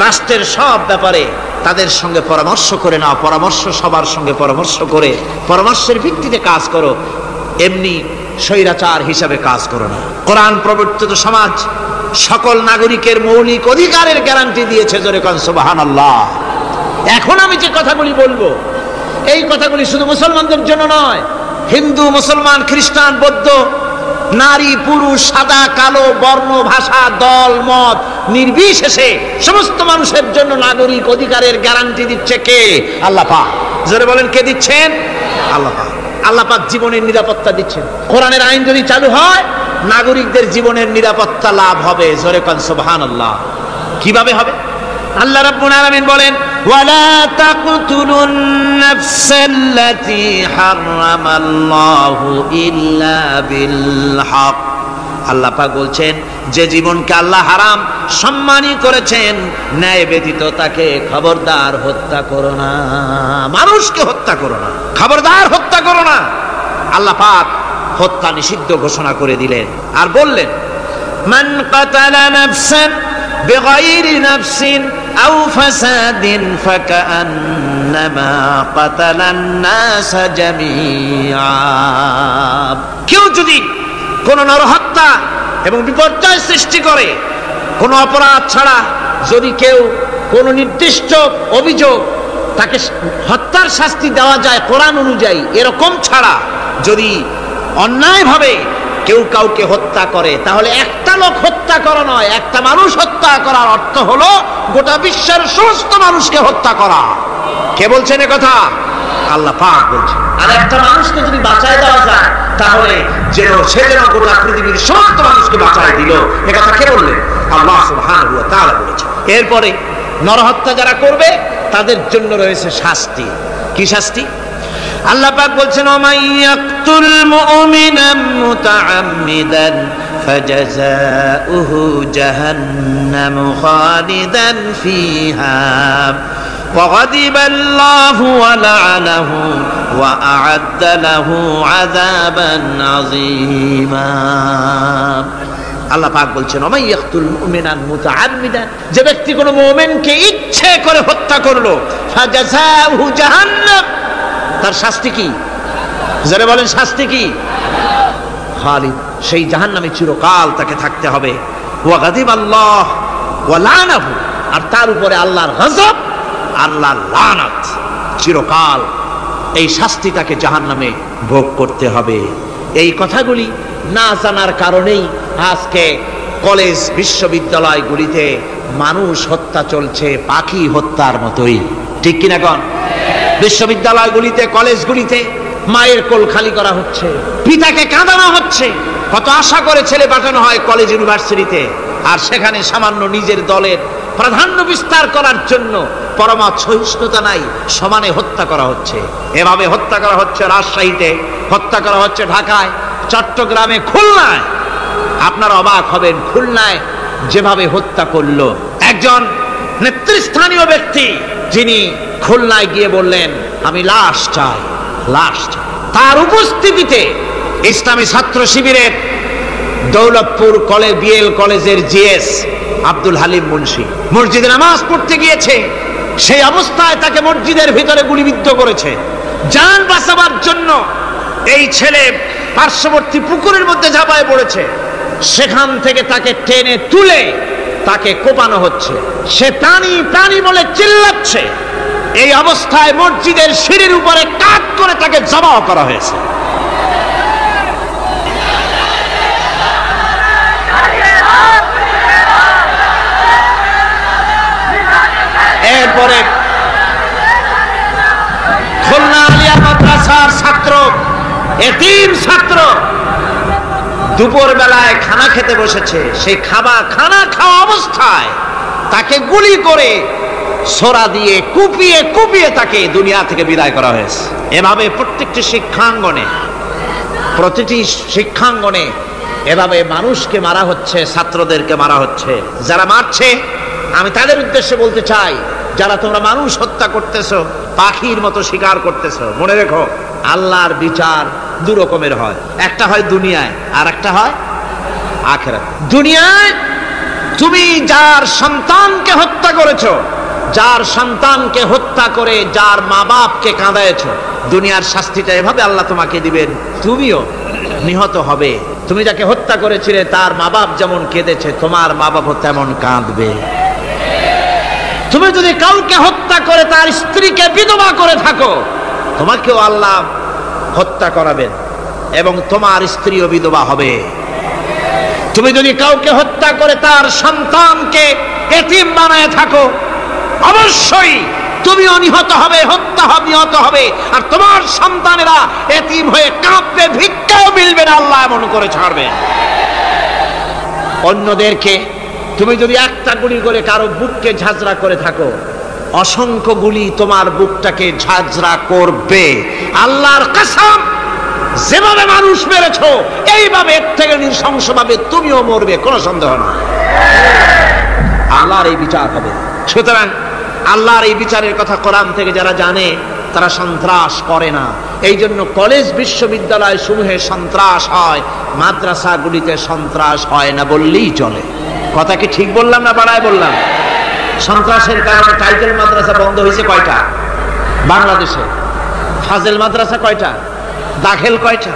রাষ্ট্রের সব ব্যাপারে তাদের সঙ্গে পরামর্শ করে নাও, পরামর্শ সবার সঙ্গে পরামর্শ করে পরামর্শের ভিত্তিতে কাজ করো, এমনি স্বৈরাচার হিসাবে কাজ করো না। কোরআন প্রবর্তিত সমাজ সকল নাগরিকের মৌলিক অধিকারের গ্যারান্টি দিয়েছে, জোরে কোন সুবহানাল্লাহ। এখন আমি যে কথাগুলি বলবো, এই কথাগুলি শুধু মুসলমানদের জন্য নয়, হিন্দু, মুসলমান, খ্রিস্টান, বৌদ্ধ, নারী, পুরুষ, সাদা, কালো, বর্ণ, ভাষা, দল, মত নির্বিশেষে সমস্ত মানুষের জন্য নাগরিক অধিকারের গ্যারান্টি দিচ্ছে কে? আল্লাহ পাক। জোরে বলেন, কে দিচ্ছেন? আল্লাহ পাক। আল্লাহ পাক জীবনের নিরাপত্তা দিচ্ছেন। কোরআনের আইন যদি চালু হয়, নাগরিকদের জীবনের নিরাপত্তা লাভ হবে। জোরে কোন সুবহানাল্লাহ। কিভাবে হবে? আল্লাহ রাব্বুল আলামিন বলেন, ওয়ালা তাকতুলুন নাফসাল্লাতী হারামাল্লাহু ইল্লা বিল হক। আল্লাহ পাক বলছেন, যে জীবনকে আল্লাহ হারাম সম্মানই করেছেন, ন্যায় ব্যতীত তাকে খবরদার হত্যা করো না। মানুষকে হত্যা করো না, খবরদার হত্যা করো না। আল্লাহ পাক হত্যা নিষিদ্ধ ঘোষণা করে দিলেন, আর বললেন, মান কাতালা নাফসান বিগাইরি নাফসিন আও ফাসাদিন ফাকান্নামা কাতালান নাস জামিআ। কেউ যদি কোন নরহত্যা এবং বিপর্যয় সৃষ্টি করে, কোন অপরাধ ছাড়া যদি কেউ কোন নির্দিষ্ট অভিযোগ তাকে হত্যার শাস্তি দেওয়া যায় কোরআন অনুযায়ী, এরকম ছাড়া যদি অন্যায়ভাবে কেউ কাউকে হত্যা করে, তাহলে একটা লোক হত্যা করা নয়, একটা মানুষ হত্যা করার অর্থ হলো গোটা বিশ্বের সমস্ত মানুষকে হত্যা করা। কে বলছেন এ কথা? আল্লাহ পাক বলছেন। আর একটা মানুষকে যদি বাঁচায় দেওয়া যায়, তাহলে সে যেন গোটা পৃথিবীর সমস্ত মানুষকে বাঁচায় দিল। এ কথা কে বললেন? আল্লাহ সুবহানাহু ওয়া তাআলা বলেছেন। এরপরে নরহত্যা যারা করবে তাদের জন্য রয়েছে শাস্তি। কি শাস্তি? আল্লাহ পাক বলছেন, ওমাইয়াকতুল মুমিনান মুতাআম্মিদান ফাজাযাউহু জাহান্নাম খালিদান ফিহা ওয়া গাদিবাল্লাহু ওয়া লা'নাহু ওয়া আ'আদ্দা লাহু আযাবান আযীমা। আল্লাহ পাক বলছেন, ওমাইয়াকতুল মুমিনান মুতাআম্মিদান, যে ব্যক্তি কোনো মুমিনকে ইচ্ছে করে হত্যা করলো, ফাজাযাউহু জাহান্নাম, তার শাস্তি কি? যারা বলেন শাস্তি কি? খালিদ, সেই জাহান্নামে চিরকাল তাকে থাকতে হবে। ওয়া গাদিবাল্লাহ ওয়া লা'নাহু, আর তার উপরে আল্লাহর গজব, আল্লাহর লানত, চিরকাল এই শাস্তি তাকে জাহান্নামে ভোগ করতে হবে। এই কথাগুলি না জানার কারণেই আজকে কলেজ বিশ্ববিদ্যালয়গুলিতে মানুষ হত্যা চলছে পাখি হত্যার মতোই। ঠিক কিনা কোন? বিশ্ববিদ্যালয়গুলিতে, কলেজগুলিতে মায়ের কোল খালি করা হচ্ছে, পিতাকে কাঁদানো হচ্ছে। কত আশা করে ছেলে পাঠানো হয় কলেজ ইউনিভার্সিটিতে, আর সেখানে সামান্য নিজের দলের প্রাধান্য বিস্তার করার জন্য পরমা সহিষ্ণুতা নাই, সমানে হত্যা করা হচ্ছে। এভাবে হত্যা করা হচ্ছে রাজশাহীতে, হত্যা করা হচ্ছে ঢাকায়, চট্টগ্রামে, খুলনায়। আপনারা অবাক হবেন, খুলনায় যেভাবে হত্যা করলো একজন নেতৃস্থানীয় ব্যক্তি, যিনি খুলনায় গিয়ে বললেন আমি লাশ চাই, লাশ চাই। তার উপস্থিতিতে ইসলামী ছাত্র শিবিরের দৌলতপুর বিএল কলেজের জিএস আব্দুল হালিম মুন্সি মসজিদে নামাজ পড়তে গিয়েছে, সেই অবস্থায় তাকে মসজিদের ভিতরে গুলিবিদ্ধ করেছে। জান বাঁচাবার জন্য এই ছেলে পার্শ্ববর্তী পুকুরের মধ্যে ঝাঁপায় পড়েছে, সেখান থেকে তাকে টেনে তুলে তাকে কোপানো হচ্ছে, সে প্রাণী প্রাণী বলে চিল্লাচ্ছে। এই অবস্থায় মসজিদের সিঁড়ির উপরে কাট করে তাকে জবাও করা হয়েছে। এরপরে খুলনা আলিয়া মাদ্রাসার ছাত্র, এতিম ছাত্র, দুপুর বেলায় খানা খেতে বসেছে, সেই খানা খাওয়া অবস্থায় তাকে গুলি করে ছোরা দিয়ে কুপিয়ে কুপিয়ে তাকে দুনিয়া থেকে বিদায় করা হয়েছে। এভাবে প্রতিটি শিক্ষাঙ্গনে এভাবে মানুষকে মারা হচ্ছে, ছাত্রদেরকে মারা হচ্ছে। যারা মারছে আমি তাদের উদ্দেশ্যে বলতে চাই, যারা তোমরা মানুষ হত্যা করতেছো, পাখির মতো শিকার করতেছো, মনে রেখো আল্লাহর বিচার দু রকমের হয়, একটা হয় দুনিয়ায় আর একটা হয় আখিরাত। দুনিয়ায় তুমি যার সন্তানকে হত্যা করেছো, যার সন্তানকে হত্যা করে যার মা বাপকে কাঁদায়েছো, দুনিয়ার শাস্তিটা এভাবে আল্লাহ তোমাকে দিবেন, তুমিও নিহত হবে। তুমি যাকে হত্যা করেছিলে তার মা বাপ যেমন কেঁদেছে, তোমার মা বাপও তেমন কাঁদবে। তুমি যদি কাউকে হত্যা করে তার স্ত্রীকে বিধবা করে থাকো, তোমাকেও আল্লাহ হত্যা করাবেন এবং তোমার স্ত্রীও বিধবা হবে। তুমি যদি কাউকে হত্যা করে তার সন্তানকে এতিম বানায় থাকো, অবশ্যই তুমিও নিহত হবে, নিহত হবে, আর তোমার সন্তানেরা এতিম হয়ে কাঁদবে, ভিক্ষাও মিলবে না, আল্লাহ এমন করে ছাড়বে। অন্যদেরকে তুমি যদি একটা গুলি করে কারো বুককে ঝাঁঝরা করে থাকো, অসংখ্য গুলি তোমার বুকটাকে ঝাঁঝরা করবে। আল্লাহর কসম, যেভাবে মানুষ মেরেছো এইভাবে এর থেকে নৃশংসভাবে তুমিও মরবে, কোনো সন্দেহ না। আল্লাহর এই বিচার হবে। সুতরাং আল্লাহর এই বিচারের কথা কোরআন থেকে যারা জানে তারা সন্ত্রাস করে না। এই জন্য কলেজ বিশ্ববিদ্যালয় সমূহে সন্ত্রাস হয়, মাদ্রাসাগুলিতে সন্ত্রাস হয় না বললেই চলে। কথা কি ঠিক বললাম না বাড়ায় বললাম? সন্ত্রাসের কারণে টাইটেল মাদ্রাসা বন্ধ হয়েছে কয়টা বাংলাদেশে? ফাজেল মাদ্রাসা কয়টা? দাখিল কয়টা?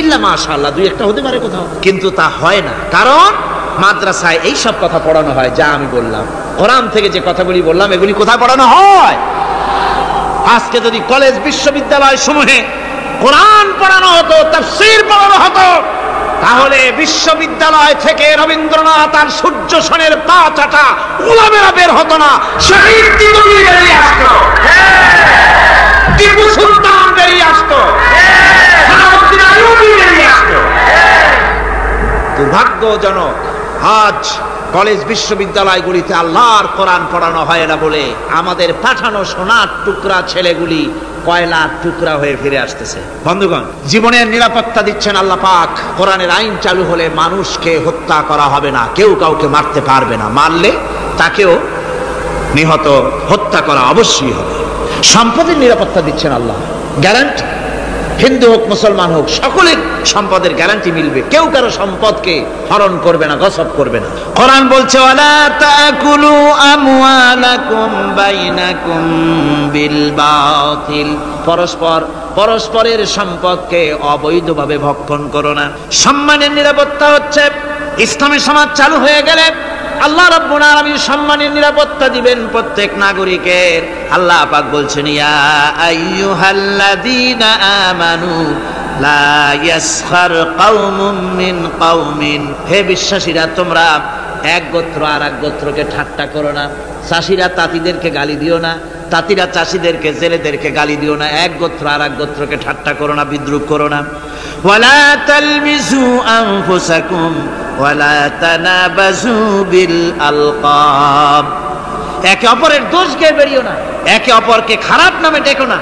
ইল্লা মাশাআল্লাহ দুই একটা হতে পারে কোথাও, কিন্তু তা হয় না। কারণ মাদ্রাসায় এই সব কথা পড়ানো হয় যা আমি বললাম। কোরআন থেকে যে কথাগুলি বললাম এগুলি কোথায় পড়ানো হয়? আজকে যদি কলেজ বিশ্ববিদ্যালয় সমূহে কোরআন পড়ানো হতো, তাফসীর পড়ানো হতো, তাহলে বিশ্ববিদ্যালয় থেকে রবীন্দ্রনাথ আর সূর্য সেনের পা চাটা উলামেরা বের হতো না, শহীদ দিগলি বেরিয়ে আসতো, টিপু সুলতান বেরিয়ে আসতো, সালাউদ্দিন আইয়ুবী বেরিয়ে আসতো। দুর্ভাগ্যজনক আজ কলেজ বিশ্ববিদ্যালয়গুলিতে আল্লাহর কোরআন পড়ানো হয় না বলে আমাদের পাঠানো সোনার টুকরা ছেলেগুলি কয়লার টুকরা হয়ে ফিরে আসতেছে। বন্ধুগণ, জীবনের নিরাপত্তা দিচ্ছেন আল্লাহ পাক। কোরআনের আইন চালু হলে মানুষকে হত্যা করা হবে না, কেউ কাউকে মারতে পারবে না, মারলে তাকেও নিহত হত্যা করা অবশ্যই হবে। সম্পদের নিরাপত্তা দিচ্ছেন আল্লাহ, গ্যারান্টি। হিন্দু হোক মুসলমান হোক সকলের সম্পদের গ্যারান্টি মিলবে, কেউ কারো সম্পদকে হরণ করবে না, গসব করবে না। কোরআন বলছে ওয়ালা তাকুলু আমওয়ালাকুম বাইনাকুম বিল বাতিল, পরস্পরের সম্পদকে অবৈধভাবে ভক্ষণ করো না। সম্মানের নিরাপত্তা হচ্ছে ইসলামী সমাজ চালু হয়ে গেলে আল্লাহ রাব্বুল আলামিন সম্মানের নিরাপত্তা দিবেন প্রত্যেক নাগরিকের। আল্লাহ পাক বলছেন ইয়া আইয়ুহাল্লাযীনা আমানু লা ইয়াসখার কওমুম মিন কওমিন, হে বিশ্বাসীরা তোমরা এক গোত্র আর এক গোত্রকে ঠাট্টা করো না। চাষিরা তাঁতিদেরকে গালি দিও না, তাঁতিরা চাষিদেরকে জেলেদেরকে গালি দিও না। এক গোত্র আর এক গোত্রকে ঠাট্টা করো না, বিদ্রুপ করো না। ওয়ালা তালমিজু আনফুসাকুম ওয়ালা তানাবাজু বিল আলকাব, একে অপরের দোষ গেয়ে বেরিও না, একে অপরকে খারাপ নামে ডেকো না,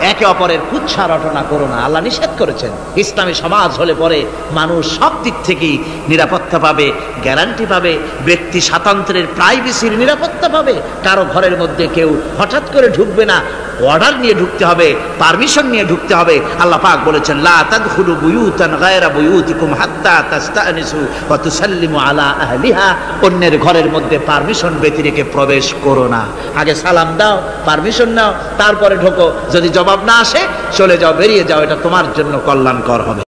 একে অপরের কুৎসা রটনা করো না। আল্লাহ নিষেধ করেছেন। ইসলামী সমাজ হলে পরে মানুষ সব দিক থেকেই নিরাপত্তা পাবে, গ্যারান্টি পাবে, ব্যক্তি স্বাতন্ত্র্যের প্রাইভেসির নিরাপত্তা পাবে। কারো ঘরের মধ্যে কেউ হঠাৎ করে ঢুকবে না, অর্ডার নিয়ে ঢুকতে হবে, পারমিশন নিয়ে ঢুকতে হবে। আল্লাহ পাক বলেছেন লা তাদখুলু বুয়ুতান গায়রা বুয়ুতিকুম হাত্তা তাস্তানিসু ওয়া তুসাল্লিমু আলা আহলিহা, অন্যের ঘরের মধ্যে পারমিশন ব্যতি রেখে প্রবেশ করো না। আগে সালাম দাও, পারমিশন নাও, তারপরে ঢোকো। যদি জবাব না আসে চলে যাও, বেরিয়ে যাও, এটা তোমার জন্য কল্যাণকর হবে।